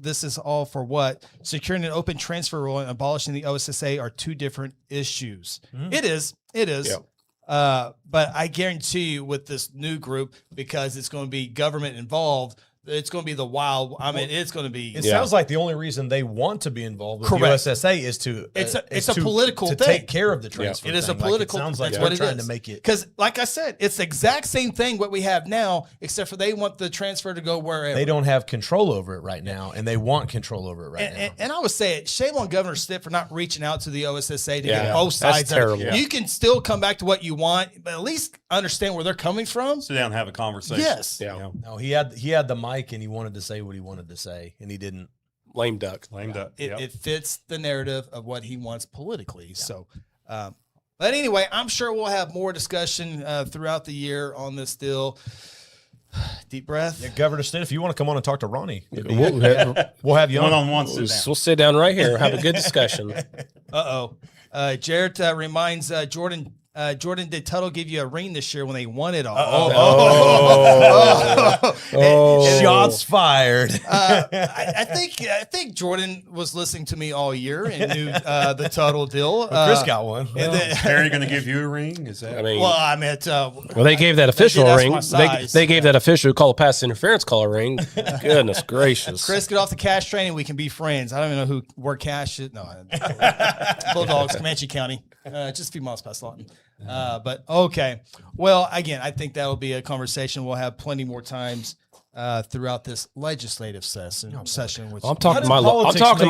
Speaker 1: this is all for what? Securing an open transfer rule and abolishing the OSSA are two different issues. It is. Yep. But I guarantee you with this new group, because it's going to be government involved, it's going to be the wild. I mean, it's going to be.
Speaker 3: It sounds like the only reason they want to be involved with the OSSA is to.
Speaker 1: It's a political
Speaker 3: to
Speaker 1: thing.
Speaker 3: Take care of the transfer.
Speaker 1: It is a political.
Speaker 3: Like it sounds like
Speaker 1: that's
Speaker 3: they're
Speaker 1: what
Speaker 3: trying
Speaker 1: it is.
Speaker 3: to make it.
Speaker 1: Because, like I said, it's the exact same thing what we have now, except for they want the transfer to go wherever.
Speaker 3: They don't have control over it right now, and they want control over it right now.
Speaker 1: And I would say it. Shame on Governor Stitt for not reaching out to the OSSA to get both
Speaker 2: that's
Speaker 1: sides.
Speaker 2: terrible.
Speaker 1: You can still come back to what you want, but at least understand where they're coming from.
Speaker 4: Sit down and have a conversation.
Speaker 1: Yes.
Speaker 2: Yeah.
Speaker 3: No, he had the mic and he wanted to say what he wanted to say, and he didn't.
Speaker 2: Lame duck.
Speaker 1: It fits the narrative of what he wants politically. Yeah. So, but anyway, I'm sure we'll have more discussion throughout the year on this deal. Deep breath.
Speaker 3: Yeah, Governor Stitt, if you want to come on and talk to Ronnie, we'll have you on.
Speaker 4: One-on-one.
Speaker 2: We'll sit down right here and have a good discussion.
Speaker 1: Jarrett reminds Jordan. Jordan, did Tuttle give you a ring this year when they won it all?
Speaker 3: Shots fired.
Speaker 1: I think Jordan was listening to me all year and knew the Tuttle deal.
Speaker 3: Chris got one.
Speaker 1: And then,
Speaker 4: Harry going to give you a ring? Is that?
Speaker 2: I mean,
Speaker 1: well, I meant.
Speaker 2: Well, they gave that official ring. They gave that official call a pass interference call a ring. Goodness gracious.
Speaker 1: Chris, get off the Cash train and we can be friends. I don't even know where Cash is. No, Bulldogs, Comanche County. Just a few miles past Lawton. But okay. Well, again, I think that will be a conversation we'll have plenty more times throughout this legislative session. Which
Speaker 2: I'm talking to my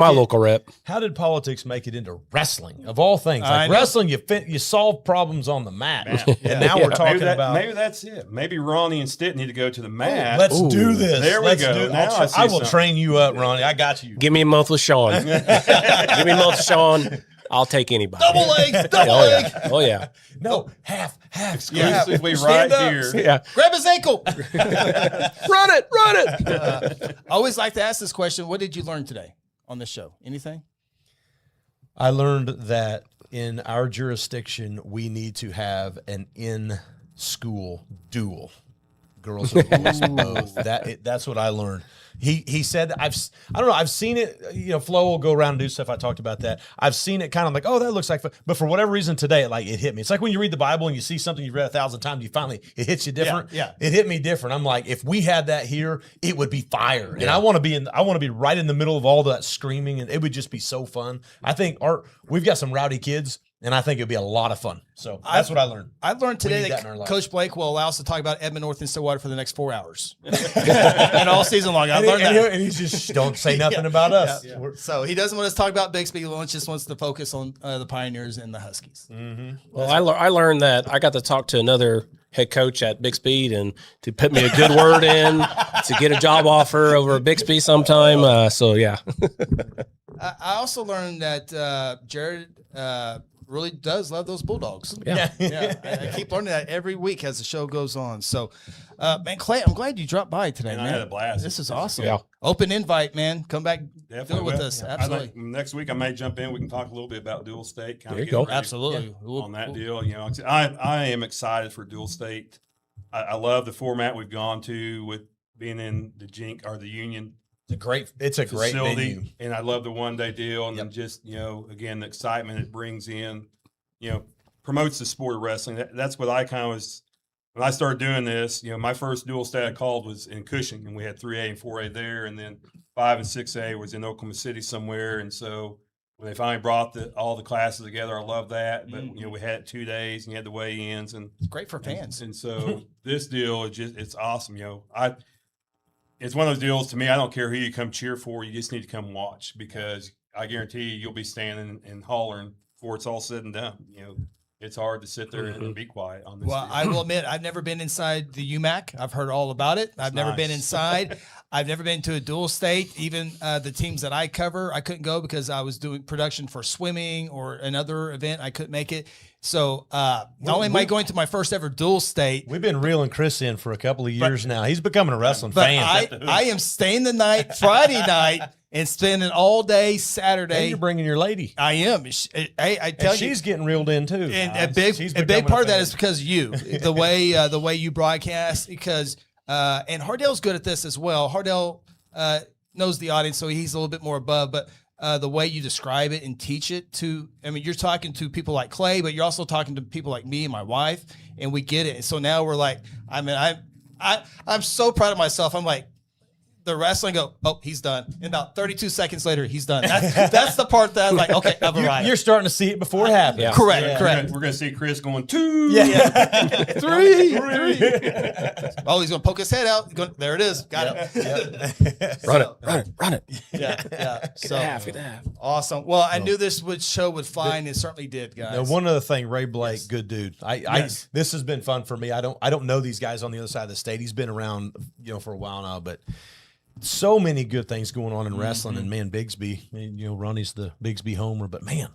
Speaker 2: local rep.
Speaker 3: How did politics make it into wrestling of all things? Like wrestling, you solve problems on the mat, and now we're talking about
Speaker 4: maybe that's it. Maybe Ronnie and Stitt need to go to the mat.
Speaker 3: Let's do this.
Speaker 4: There we go. Now
Speaker 3: I will train you up, Ronnie. I got you.
Speaker 2: Give me a month with Shawn. Give me a month with Shawn. I'll take anybody.
Speaker 1: Double leg.
Speaker 2: Oh yeah.
Speaker 3: No, half.
Speaker 4: Exclusively right here.
Speaker 2: Yeah.
Speaker 1: Grab his ankle.
Speaker 2: Run it.
Speaker 1: I always like to ask this question. What did you learn today on this show? Anything?
Speaker 3: I learned that in our jurisdiction, we need to have an in-school duel. Girls and boys both. That's what I learned. He said, I don't know, I've seen it, Flo will go around and do stuff. I talked about that. I've seen it kind of like, oh, that looks like fun. But for whatever reason today, it hit me. It's like when you read the Bible and you see something you've read 1,000 times, it hits you different.
Speaker 1: Yeah.
Speaker 3: It hit me different. I'm like, if we had that here, it would be fire. And I want to be right in the middle of all that screaming, and it would just be so fun. I think we've got some rowdy kids, and I think it'd be a lot of fun. So that's what I learned.
Speaker 1: I've learned today
Speaker 3: that in
Speaker 1: that
Speaker 3: our life.
Speaker 1: Coach Blake will allow us to talk about Edmond North and Stillwater for the next 4 hours. And all season long. I've learned that.
Speaker 3: And he's just, don't say nothing about us.
Speaker 1: Yeah. So he doesn't want us to talk about Bixby. He just wants to focus on the Pioneers and the Huskies.
Speaker 3: Mm-hmm.
Speaker 2: Well, I learned that I got to talk to another head coach at Bixby and to put me a good word in to get a job offer over at Bixby sometime. So, yeah.
Speaker 1: I also learned that Jared really does love those Bulldogs.
Speaker 2: Yeah.
Speaker 1: I keep learning that every week as the show goes on. So, man, Clay, I'm glad you dropped by today, man.
Speaker 4: I had a blast.
Speaker 1: This is awesome.
Speaker 2: Yeah.
Speaker 1: Open invite, man. Come back,
Speaker 4: Definitely
Speaker 1: do it with
Speaker 4: will.
Speaker 1: us.
Speaker 4: I
Speaker 1: Absolutely.
Speaker 4: think next week I may jump in. We can talk a little bit about Dual State.
Speaker 2: There you go.
Speaker 1: Absolutely.
Speaker 4: On that deal, I am excited for Dual State. I love the format we've gone to with being in the Jink or the Union.
Speaker 3: It's a great
Speaker 4: facility,
Speaker 3: venue.
Speaker 4: and I love the one-day deal, and then just again the excitement it brings in, promotes the sport of wrestling. That's what I kind of was when I started doing this. My first Dual State I called was in Cushing, and we had 3A and 4A there, and then 5 and 6A was in Oklahoma City somewhere. And so when they finally brought all the classes together, I love that. But we had it 2 days, and you had the weigh-ins, and
Speaker 1: It's great for fans.
Speaker 4: And so this deal is it's awesome. It's one of those deals to me. I don't care who you come cheer for. You just need to come watch, because I guarantee you'll be standing and hollering before it's all said and done. It's hard to sit there and be quiet on this.
Speaker 1: Well,
Speaker 4: deal.
Speaker 1: I will admit, I've never been inside the UMAC. I've heard all about it. I've never been inside. I've never been to a Dual State. Even the teams that I cover, I couldn't go because I was doing production for swimming or another event. I couldn't make it. So not only am I going to my first ever Dual State,
Speaker 3: We've been reeling Chris in for a couple of years now. He's becoming a wrestling
Speaker 1: but
Speaker 3: fan.
Speaker 1: I am staying the night Friday night and spending all day
Speaker 3: And
Speaker 1: Saturday.
Speaker 3: you're bringing your lady.
Speaker 1: I am. I tell
Speaker 3: And
Speaker 1: you,
Speaker 3: she's getting reeled in too.
Speaker 1: and
Speaker 3: She's
Speaker 1: a big
Speaker 3: becoming
Speaker 1: part of that
Speaker 3: fan.
Speaker 1: is because of you, the way you broadcast. Because and Hardell's good at this as well. Hardell knows the audience, so he's a little bit more above. But the way you describe it and teach it to, you're talking to people like Clay, but you're also talking to people like me and my wife, and we get it. And so now we're like, I'm so proud of myself. I'm like, the wrestling go, oh, he's done. And about 32 seconds later, he's done. That's the part that I'm like, okay, I've arrived.
Speaker 3: You're starting to see it before it happens.
Speaker 2: Yeah.
Speaker 1: Correct.
Speaker 4: We're going to see Chris going 2,
Speaker 1: 3. Oh, he's going to poke his head out. There it is. Got it.
Speaker 2: Run it.
Speaker 1: Yeah. So
Speaker 2: Half.
Speaker 1: awesome. Well, I knew this show would fly, and it certainly did, guys.
Speaker 3: Now, one other thing, Ray Blake, good dude.
Speaker 1: Yes.
Speaker 3: This has been fun for me. I don't know these guys on the other side of the state. He's been around, for a while now, but so many good things going on in wrestling. And man, Bigsby, Ronnie's the Bigsby homer, but man,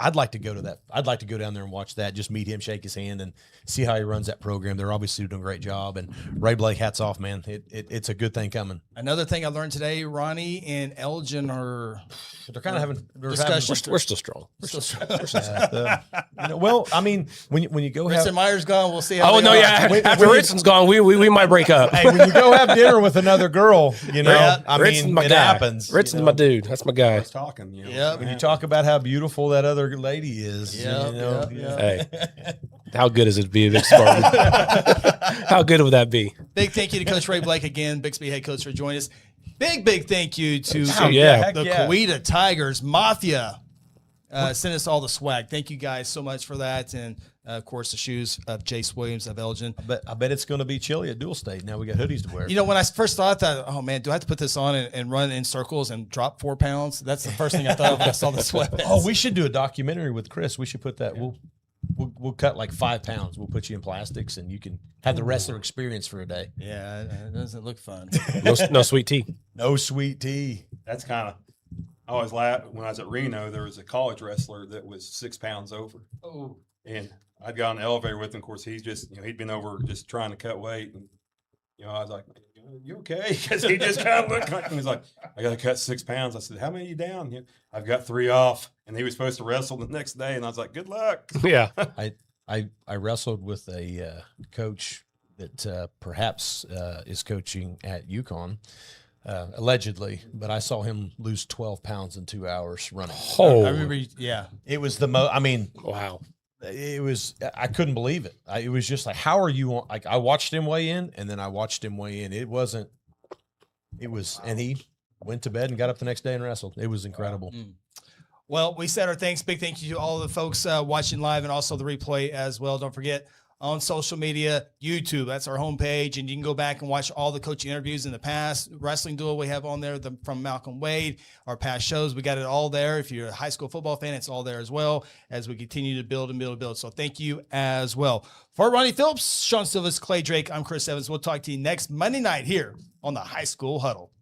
Speaker 3: I'd like to go to that. I'd like to go down there and watch that, just meet him, shake his hand, and see how he runs that program. They're obviously doing a great job. And Ray Blake, hats off, man. It's a good thing coming.
Speaker 1: Another thing I learned today, Ronnie and Elgin are
Speaker 3: They're kind of having
Speaker 1: discussion.
Speaker 2: We're still strong.
Speaker 3: well, I mean, when you go
Speaker 1: Ritz
Speaker 3: have
Speaker 1: and Meyer's gone. We'll see how
Speaker 2: Oh
Speaker 1: they
Speaker 2: no,
Speaker 1: are.
Speaker 2: yeah. After Ritson's gone, we might break up.
Speaker 3: hey, when you go have dinner with another girl, I
Speaker 2: Ritson's
Speaker 3: mean,
Speaker 2: my
Speaker 3: it
Speaker 2: guy.
Speaker 3: happens.
Speaker 2: Ritson's my dude. That's my guy.
Speaker 4: talking.
Speaker 1: Yep.
Speaker 3: When you talk about how beautiful that other lady is,
Speaker 1: Yep.
Speaker 2: Hey, how good is it to be a big Spartan? How good would that be?
Speaker 1: Big thank you to Coach Ray Blake again, Bixby head coach, for joining us. Big thank you to
Speaker 2: yeah.
Speaker 1: the Coweta Tigers Mafia. Send us all the swag. Thank you guys so much for that. And of course, the shoes of Jace Williams of Elgin.
Speaker 3: I bet it's going to be chilly at Dual State. Now we got hoodies to wear.
Speaker 1: When I first thought that, oh man, do I have to put this on and run in circles and drop 4 pounds? That's the first thing I thought of when I saw the sweatpants.
Speaker 3: Oh, we should do a documentary with Chris. We should put that. Yeah. We'll cut like 5 pounds. We'll put you in plastics, and you can have the wrestler experience for a day.
Speaker 1: Yeah, it doesn't look fun.
Speaker 2: No sweet tea.
Speaker 3: No sweet tea.
Speaker 4: That's kind of. I always laugh when I was at Reno. There was a college wrestler that was 6 pounds over.
Speaker 1: Oh,
Speaker 4: And I'd got on the elevator with him. Of course, he's just, he'd been over just trying to cut weight. And, I was like, you okay? Because he just kind of looked like, he was like, I got to cut 6 pounds. I said, how many are you down? I've got 3 off. And he was supposed to wrestle the next day. And I was like, good luck.
Speaker 2: Yeah.
Speaker 3: I wrestled with a coach that perhaps is coaching at UConn, allegedly, but I saw him lose 12 pounds in 2 hours running.
Speaker 2: Oh,
Speaker 1: I remember. Yeah,
Speaker 3: it was the most. I mean,
Speaker 2: wow.
Speaker 3: It was. I couldn't believe it. It was just like, how are you on? Like, I watched him weigh in, and then I watched him weigh in. It wasn't. It was, and he went to bed and got up the next day and wrestled. It was incredible.
Speaker 1: Well, we said our thanks. Big thank you to all the folks watching live and also the replay as well. Don't forget, on social media, YouTube, that's our homepage, and you can go back and watch all the coaching interviews in the past. Wrestling Duel we have on there from Malcolm Wade, our past shows. We got it all there. If you're a high school football fan, it's all there as well as we continue to build and build and build. So thank you as well. For Ronnie Phillips, Shawn Silvis, Clay Drake, I'm Chris Evans. We'll talk to you next Monday night here on the High School Huddle.